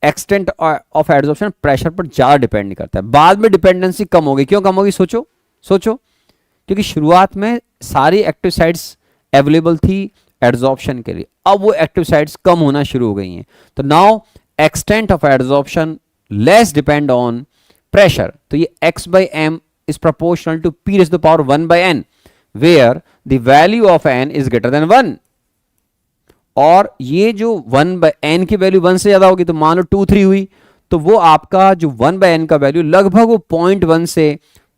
एक्सटेंट ऑफ एडजॉर्प्शन प्रेशर पर ज्यादा डिपेंड नहीं करता है, बाद में डिपेंडेंसी कम हो गई। क्यों कम होगी सोचो सोचो, क्योंकि शुरुआत में सारी एक्टिव साइट्स अवेलेबल थी एडजॉर्प्शन के लिए, अब वो एक्टिव साइट्स कम होना शुरू हो गई हैं, तो now extent of adsorption less depend on pressure. तो ये x by m is proportional to p raised to the power 1/n where the value of n is greater than 1। और ये जो 1/n की वैल्यू 1 से ज्यादा होगी, तो मान लो 2 3 हुई, तो वो आपका जो 1/n का वैल्यू लगभग वो 0.1 से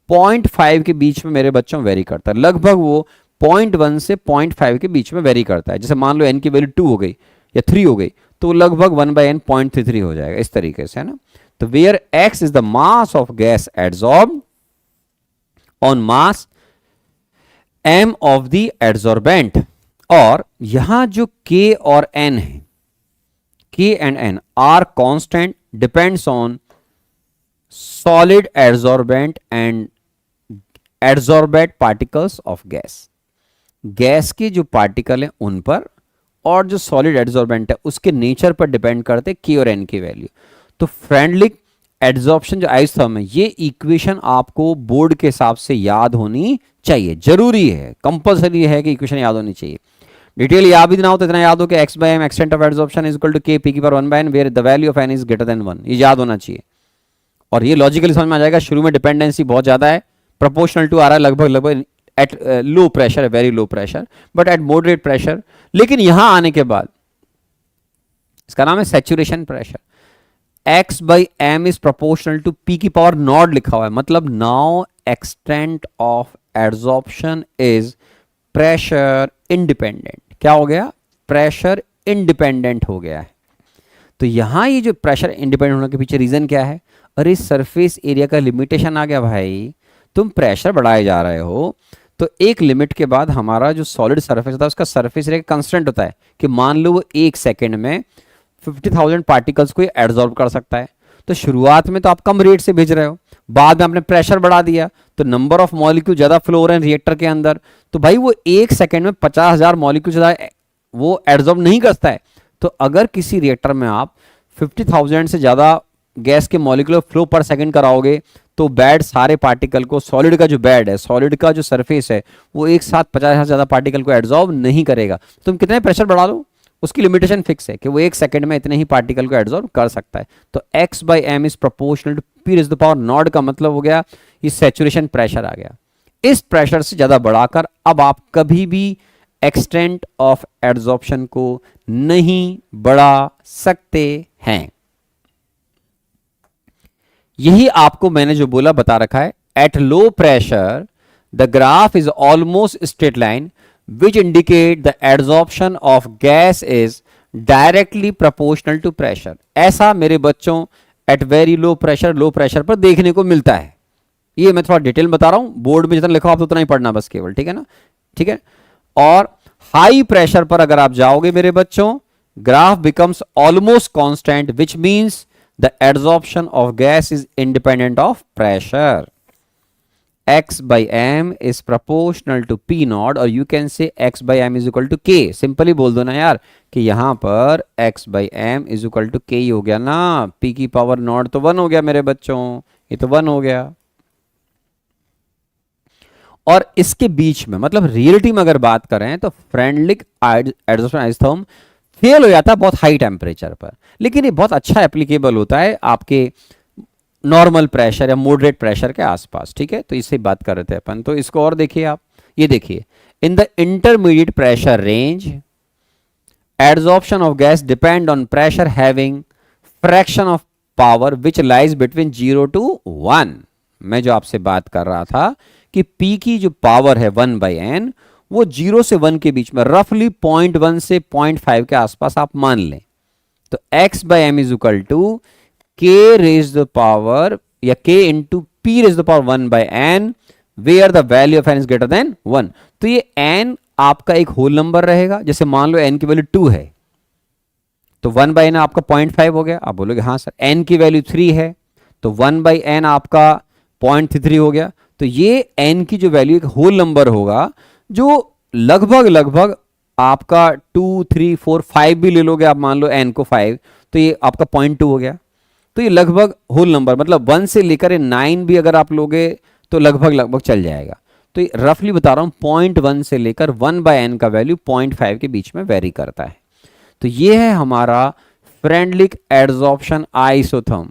0.5 के बीच में मेरे बच्चों वेरी करता है, लगभग वो 0.1 से 0.5 के बीच में वेरी करता है। जैसे मान लो n की वैल्यू 2 हो गई या 3 हो गई, तो लगभग 1/n 0.33 हो जाएगा, इस तरीके से, है ना। तो where x is the mass of gas adsorb on mass m of the adsorbent, और यहां जो k और n है, k and n are constant, depends on solid adsorbent and adsorbate particles of gas. Gas के जो particle हैं उन पर, और जो सॉलिड एडजॉर्बेंट है उसके नेचर पर डिपेंड करते k और n की वैल्यू। तो फ्रेंडलिक एडजॉर्प्शन जो आइसोथर्म है, ये इक्वेशन आपको बोर्ड के हिसाब से याद होनी चाहिए, जरूरी है, कंपलसरी है कि इक्वेशन याद होनी चाहिए। डिटेल याद भी ना हो तो इतना याद हो कि x by m extent of adsorption is equal to k p की power 1/n where the value of n is greater than 1, ये याद होना चाहिए। और ये लॉजिकली समझ में आ जाएगा, शुरू में डिपेंडेंसी बहुत ज्यादा है, प्रोपोर्शनल टू आ रहा है लगभग लगभग at low pressure, very low pressure, but at moderate pressure. लेकिन यहां आने के बाद इसका नाम है saturation pressure. x by m is proportional to p की पावर नॉट लिखा हुआ है, मतलब now extent of adsorption is pressure independent. क्या हो गया? प्रेशर इंडिपेंडेंट हो गया है। तो यहां ये जो प्रेशर इंडिपेंडेंट होने के पीछे रीजन क्या है? अरे सरफेस एरिया का लिमिटेशन आ गया भाई, तुम प्रेशर बढ़ाए जा रहे हो, तो एक लिमिट के बाद हमारा जो सॉलिड सरफेस होता है उसका सरफेस एरिया कांस्टेंट होता है कि मान लो वो एक सेकेंड में 50,000 पार्टिकल्स को एब्जॉर्ब कर सकता है। तो शुरुआत में तो आप कम रेट से भेज रहे हो, बाद में आपने प्रेशर बढ़ा दिया तो नंबर ऑफ मॉलिक्यूल ज्यादा फ्लो हो रहे हैं रिएक्टर के अंदर, तो भाई वो एक सेकेंड में 50,000 मॉलिक्यूल ज्यादा वो एब्जॉर्ब नहीं करता है। तो अगर किसी रिएक्टर में आप 50,000 से ज्यादा गैस के मॉलिक्यूलर फ्लो पर सेकंड कराओगे, तो बेड सारे पार्टिकल को, सॉलिड का जो बेड है, सॉलिड का जो सरफेस है, वो एक साथ 50,000 से ज्यादा पार्टिकल को एब्जॉर्ब नहीं करेगा। तुम कितने प्रेशर बढ़ा लो, उसकी लिमिटेशन फिक्स है कि वो एक सेकंड में इतने ही पार्टिकल को एब्जॉर्ब कर सकता है। तो x by m is proportional to p raised to the power not का मतलब हो गया ये सैचुरेशन प्रेशर आ गया। इस प्रेशर से ज्यादा बढ़ाकर अब आप कभी भी एक्सटेंट ऑफ एब्जॉर्प्शन को नहीं बढ़ा सकते हैं। यही आपको मैंने जो बोला बता रखा है, at low pressure the graph is almost straight line which indicate the adsorption of gas is directly proportional to pressure। ऐसा मेरे बच्चों at very low pressure, low pressure पर देखने को मिलता है। ये मैं थोड़ा डिटेल बता रहा हूं, बोर्ड में जितना लिखा हो आप उतना ही पढ़ना बस केवल, ठीक है ना, ठीक है। और हाई प्रेशर पर अगर आप जाओगे मेरे बच्चों, graph becomes almost constant which means the adsorption of gas is independent of pressure. x by m is proportional to p nought, और you can say x by m is equal to k। Simply बोल दो ना यार कि यहां पर x by m is equal to k ही हो गया ना, p की पावर नॉट तो 1 हो गया मेरे बच्चों, ये तो 1 हो गया। और इसके बीच में मतलब रियलिटी में अगर बात करें तो फ्रेंडलिक एडसॉर्प्शन आइसोथर्म फेल हो जाता है बहुत हाई टेम्परेचर पर, लेकिन ये बहुत अच्छा एप्लीकेबल होता है आपके नॉर्मल प्रेशर या मॉडरेट प्रेशर के आसपास, ठीक है। तो इससे बात कर रहे थे अपन, तो इसको और देखिए आप, ये देखिए in the intermediate pressure range adsorption of gas depend on pressure having fraction of power which lies between 0 to 1। मैं जो आपसे बात कर रहा था कि P की जो पावर है 1/n वो 0 से 1 के बीच में रफली 0.1 से 0.5 के आसपास आप मान लें। तो x by m is equal to k raise the power या k into p raise the power 1/n where the value of n is greater than 1। तो ये n आपका एक होल नंबर रहेगा, जैसे मान लो n की वैल्यू 2 है तो 1/n आपका 0.5 हो गया। आप बोलोगे हाँ सर, n की वैल्यू 3 है तो 1/n आपका 0.33 हो गया। तो ये n की जो वैल्यू एक होल नंबर होगा जो लगभग लगभग आपका 2, 3, 4, 5 भी ले लोगे आप, मान लो n को 5 तो ये आपका 0.2 हो गया। तो ये लगभग होल नंबर, मतलब 1 से लेकर 9 भी अगर आप लोगे तो लगभग लगभग चल जाएगा। तो ये रफली बता रहा हूं 0.1 से लेकर 1/n का वैल्यू 0.5 के बीच में वेरी करता है। तो ये है हमारा फ्रेंडलिक एडजॉर्प्शन आइसोथर्म।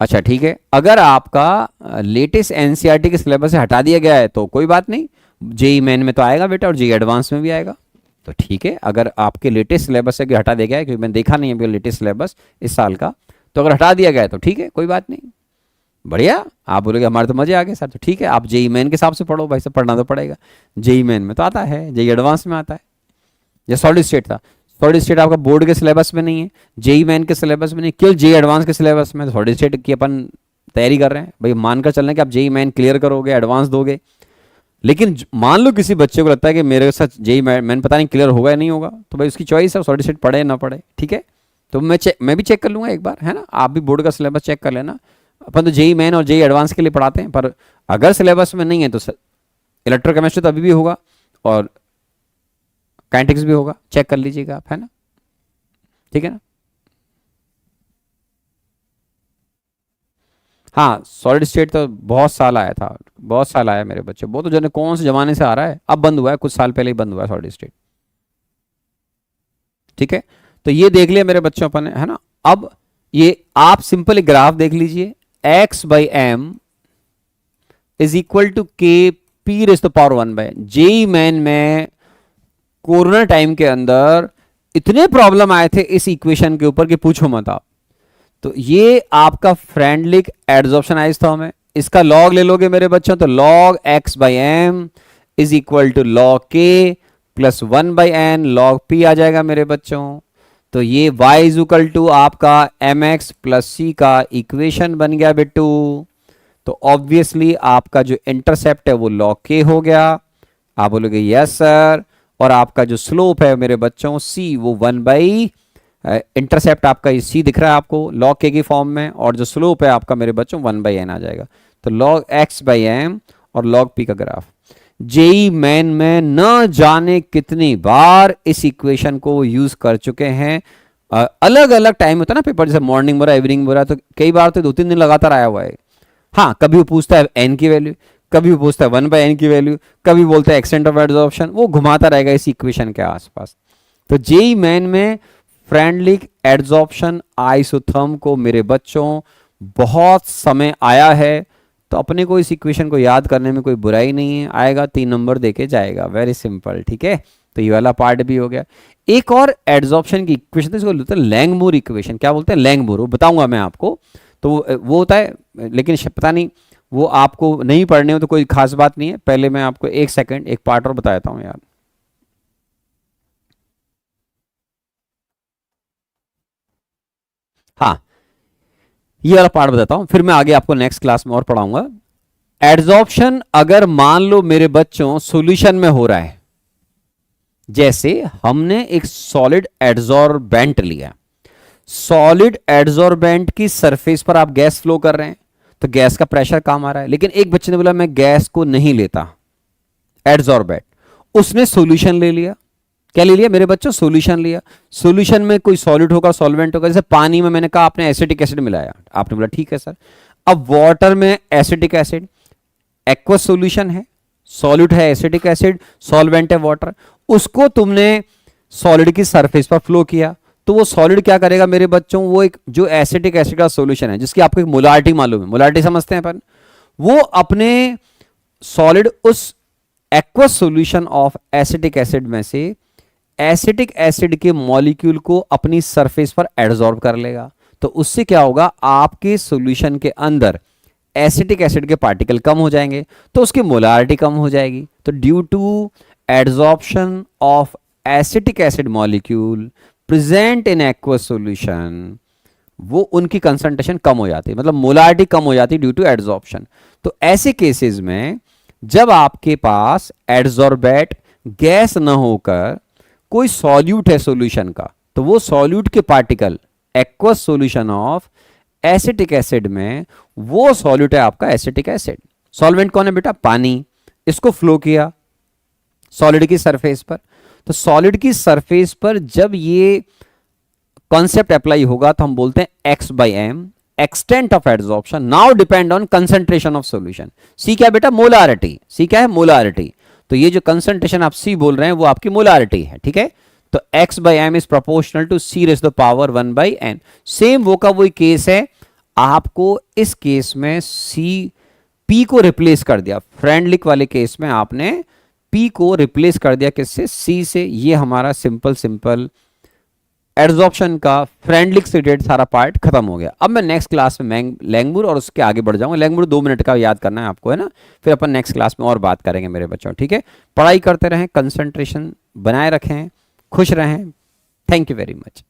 अच्छा ठीक है, अगर आपका लेटेस्ट एनसीईआरटी के सिलेबस से हटा दिया गया है तो कोई बात नहीं, जेई मेन में तो आएगा बेटा और जेई एडवांस में भी आएगा। तो ठीक है, अगर आपके लेटेस्ट सिलेबस से हटा दिया गया है, क्योंकि मैंने देखा नहीं है लेटेस्ट सिलेबस इस साल का, तो अगर हटा दिया गया है तो ठीक है, कोई बात नहीं, बढ़िया। आप बोलोगे हमारे तो मजे आ गए सर, तो ठीक है, आप जेई मेन के हिसाब से पढ़ो भाई, सब पढ़ना तो पड़ेगा। जेई मेन में तो आता है, जेई एडवांस में आता है। जैसे सॉलिड स्टेट था, सॉलिड स्टेट आपका बोर्ड के सिलेबस में नहीं है, जेई मेन के सिलेबस में नहीं, क्यों जेई एडवांस के सिलेबस में। सॉलिड स्टेट की अपन तैयारी कर रहे हैं भाई, मानकर चल रहे हैं कि आप जेई मेन क्लियर करोगे, एडवांस दोगे। लेकिन मान लो किसी बच्चे को लगता है कि मेरे साथ जेई मेन पता नहीं क्लियर होगा या नहीं होगा, तो भाई उसकी चॉइस है, सॉलिड स्टेट पढ़े ना पढ़े, ठीक है। तो मैं भी चेक कर लूंगा एक बार, है ना, आप भी बोर्ड का सिलेबस चेक कर लेना। अपन तो जेई मेन और जेई एडवांस के लिए पढ़ाते हैं, पर अगर सिलेबस में नहीं है तो इलेक्ट्रोकेमिस्ट्री तो अभी भी होगा और काइनेटिक्स भी होगा, चेक कर लीजिएगा आप, है ना, ठीक है ना। हाँ सॉलिड स्टेट तो बहुत साल आया था, बहुत साल आया मेरे बच्चे, वो तो जाने कौन से जमाने से आ रहा है, अब बंद हुआ है, कुछ साल पहले ही बंद हुआ है सॉलिड स्टेट, ठीक है। तो ये देख लिया मेरे बच्चों अपन ने, है ना। अब ये आप सिंपल एक ग्राफ देख लीजिए, x/m is equal to k p raise to power 1/n। JEE main में कोरोना टाइम के अंदर इतने प्रॉब्लम आए थे इस इक्वेशन के ऊपर कि पूछो मत आप। तो ये आपका फ्रेंडलिक एडजॉर्प्शन आइसोथर्म है, इसका लॉग ले लोगे मेरे बच्चों तो log x/m is equal to log k plus 1/n log p आ जाएगा मेरे बच्चों। तो ये y इज इक्वल टू आपका mx प्लस c का इक्वेशन बन गया बिट्टू। तो ऑब्वियसली आपका जो इंटरसेप्ट है वो log k हो गया। आप बोलोगे यस सर, और आपका जो स्लोप है मेरे बच्चों c वो 1/, इंटरसेप्ट आपका ये c दिख रहा है आपको log k की फॉर्म में, और जो स्लोप है आपका मेरे बच्चों 1/n आ जाएगा। तो log x/m और log p का ग्राफ। जेई मेन में न जाने कितनी बार इस इक्वेशन को यूज कर चुके हैं, अलग अलग टाइम होता है ना पेपर, जैसे मॉर्निंग में रहा, इवनिंग में रहा, तो कई बार तो 2-3 दिन लगातार आया हुआ है। हाँ, कभी वो पूछता है n की वैल्यू, कभी वो पूछता है 1/n की वैल्यू, कभी बोलता है एक्सटेंट ऑफ एडजॉर्प्शन, वो घुमाता रहेगा इस इक्वेशन के आसपास। तो जेई मेन में फ्रेंडलिक एडजॉर्प्शन आइसोथर्म को मेरे बच्चों बहुत समय आया है, तो अपने को इस इक्वेशन को याद करने में कोई बुराई नहीं है, आएगा 3 नंबर देके जाएगा, वेरी सिंपल, ठीक है। तो ये वाला पार्ट भी हो गया। एक और एडजॉर्प्शन की इक्वेशन है, इसको बोलते हैं लैंगमूर इक्वेशन। क्या बोलते हैं? लैंगमूर, वो बताऊंगा मैं आपको। तो वो होता है, लेकिन पता नहीं वो आपको नहीं पढ़ने हो तो कोई खास बात नहीं है। पहले मैं आपको एक सेकंड एक पार्ट और बताता हूँ यार। हाँ, ये वाला पार्ट बताता हूं, फिर मैं आगे आपको नेक्स्ट क्लास में और पढ़ाऊंगा। एडजॉर्प्शन अगर मान लो मेरे बच्चों सॉल्यूशन में हो रहा है, जैसे हमने एक सॉलिड एडजॉर्बेंट लिया, सॉलिड एडजॉर्बेंट की सरफेस पर आप गैस फ्लो कर रहे हैं तो गैस का प्रेशर कम आ रहा है, लेकिन एक बच्चे ने बोला मैं गैस को नहीं लेता, एडजॉर्बेंट, उसने सॉल्यूशन ले लिया। क्या ले लिया मेरे बच्चों? सॉल्यूशन लिया। सॉल्यूशन में कोई सॉलिड होगा, सॉल्वेंट होगा, जैसे पानी में मैंने कहा आपने एसिटिक एसिड मिलाया, आपने बोला ठीक है सर। अब वाटर में एसिटिक एसिड, एक्वस सॉल्यूशन है, सॉलिड है एसिटिक एसिड, सॉल्वेंट है वाटर, उसको तुमने सॉलिड की सरफेस पर फ्लो किया, तो वो सॉलिड क्या करेगा मेरे बच्चों? वो एक जो एसिटिक एसिड का सॉल्यूशन है, जिसकी आपको एक मोलारिटी मालूम है, मोलारिटी समझते हैं अपन, वो अपने सॉलिड उस aqueous solution of acetic acid में से एसिटिक एसिड के मॉलिक्यूल को अपनी सरफेस पर एडजॉर्ब कर लेगा। तो उससे क्या होगा? आपके सॉल्यूशन के अंदर एसिटिक एसिड के पार्टिकल कम हो जाएंगे, तो उसकी मोलारिटी कम हो जाएगी। तो due to adsorption of acetic acid molecule present in aqueous solution, वो उनकी कंसंट्रेशन कम हो जाती है, मतलब मोलारिटी कम हो जाती है ड्यू टू एड्सॉर्प्शन। तो ऐसे केसेस में जब आपके पास एड्सॉर्बेट गैस न होकर कोई सॉल्यूट है सॉल्यूशन का, तो वो सॉल्यूट के particle aqueous solution of acetic acid में, वो सॉल्यूट है आपका एसिटिक एसिड। सॉल्वेंट कौन है बेटा? पानी। इसको फ्लो किया सॉलिड की सरफेस पर, तो सॉलिड की सरफेस पर जब ये कॉन्सेप्ट अप्लाई होगा तो हम बोलते हैं x by M, extent of adsorption now depend on concentration of solution. C क्या बेटा? मोलारिटी। सी क्या है? मोलारिटी। तो ये जो कंसंट्रेशन आप सी बोल रहे हैं वो आपकी मोलारिटी है, ठीक है। तो x by m is proportional to c raise the power 1 by n. Same वो का वही केस है, आपको इस केस में सी पी को रिप्लेस कर दिया, फ्रेंडलिक वाले केस में आपने पी को रिप्लेस कर दिया किससे? सी से। ये हमारा सिंपल एड्सॉर्प्शन का फ्रेंडलिक से रिलेटेड सारा पार्ट खत्म हो गया। अब मैं नेक्स्ट क्लास में लैंगमुर और उसके आगे बढ़ जाऊंगा। लैंगमुर 2 मिनट का याद करना है आपको, है ना। फिर अपन नेक्स्ट क्लास में और बात करेंगे मेरे बच्चों, ठीक है। पढ़ाई करते रहें, कंसंट्रेशन बनाए रखें, खुश रहें। Thank you very much.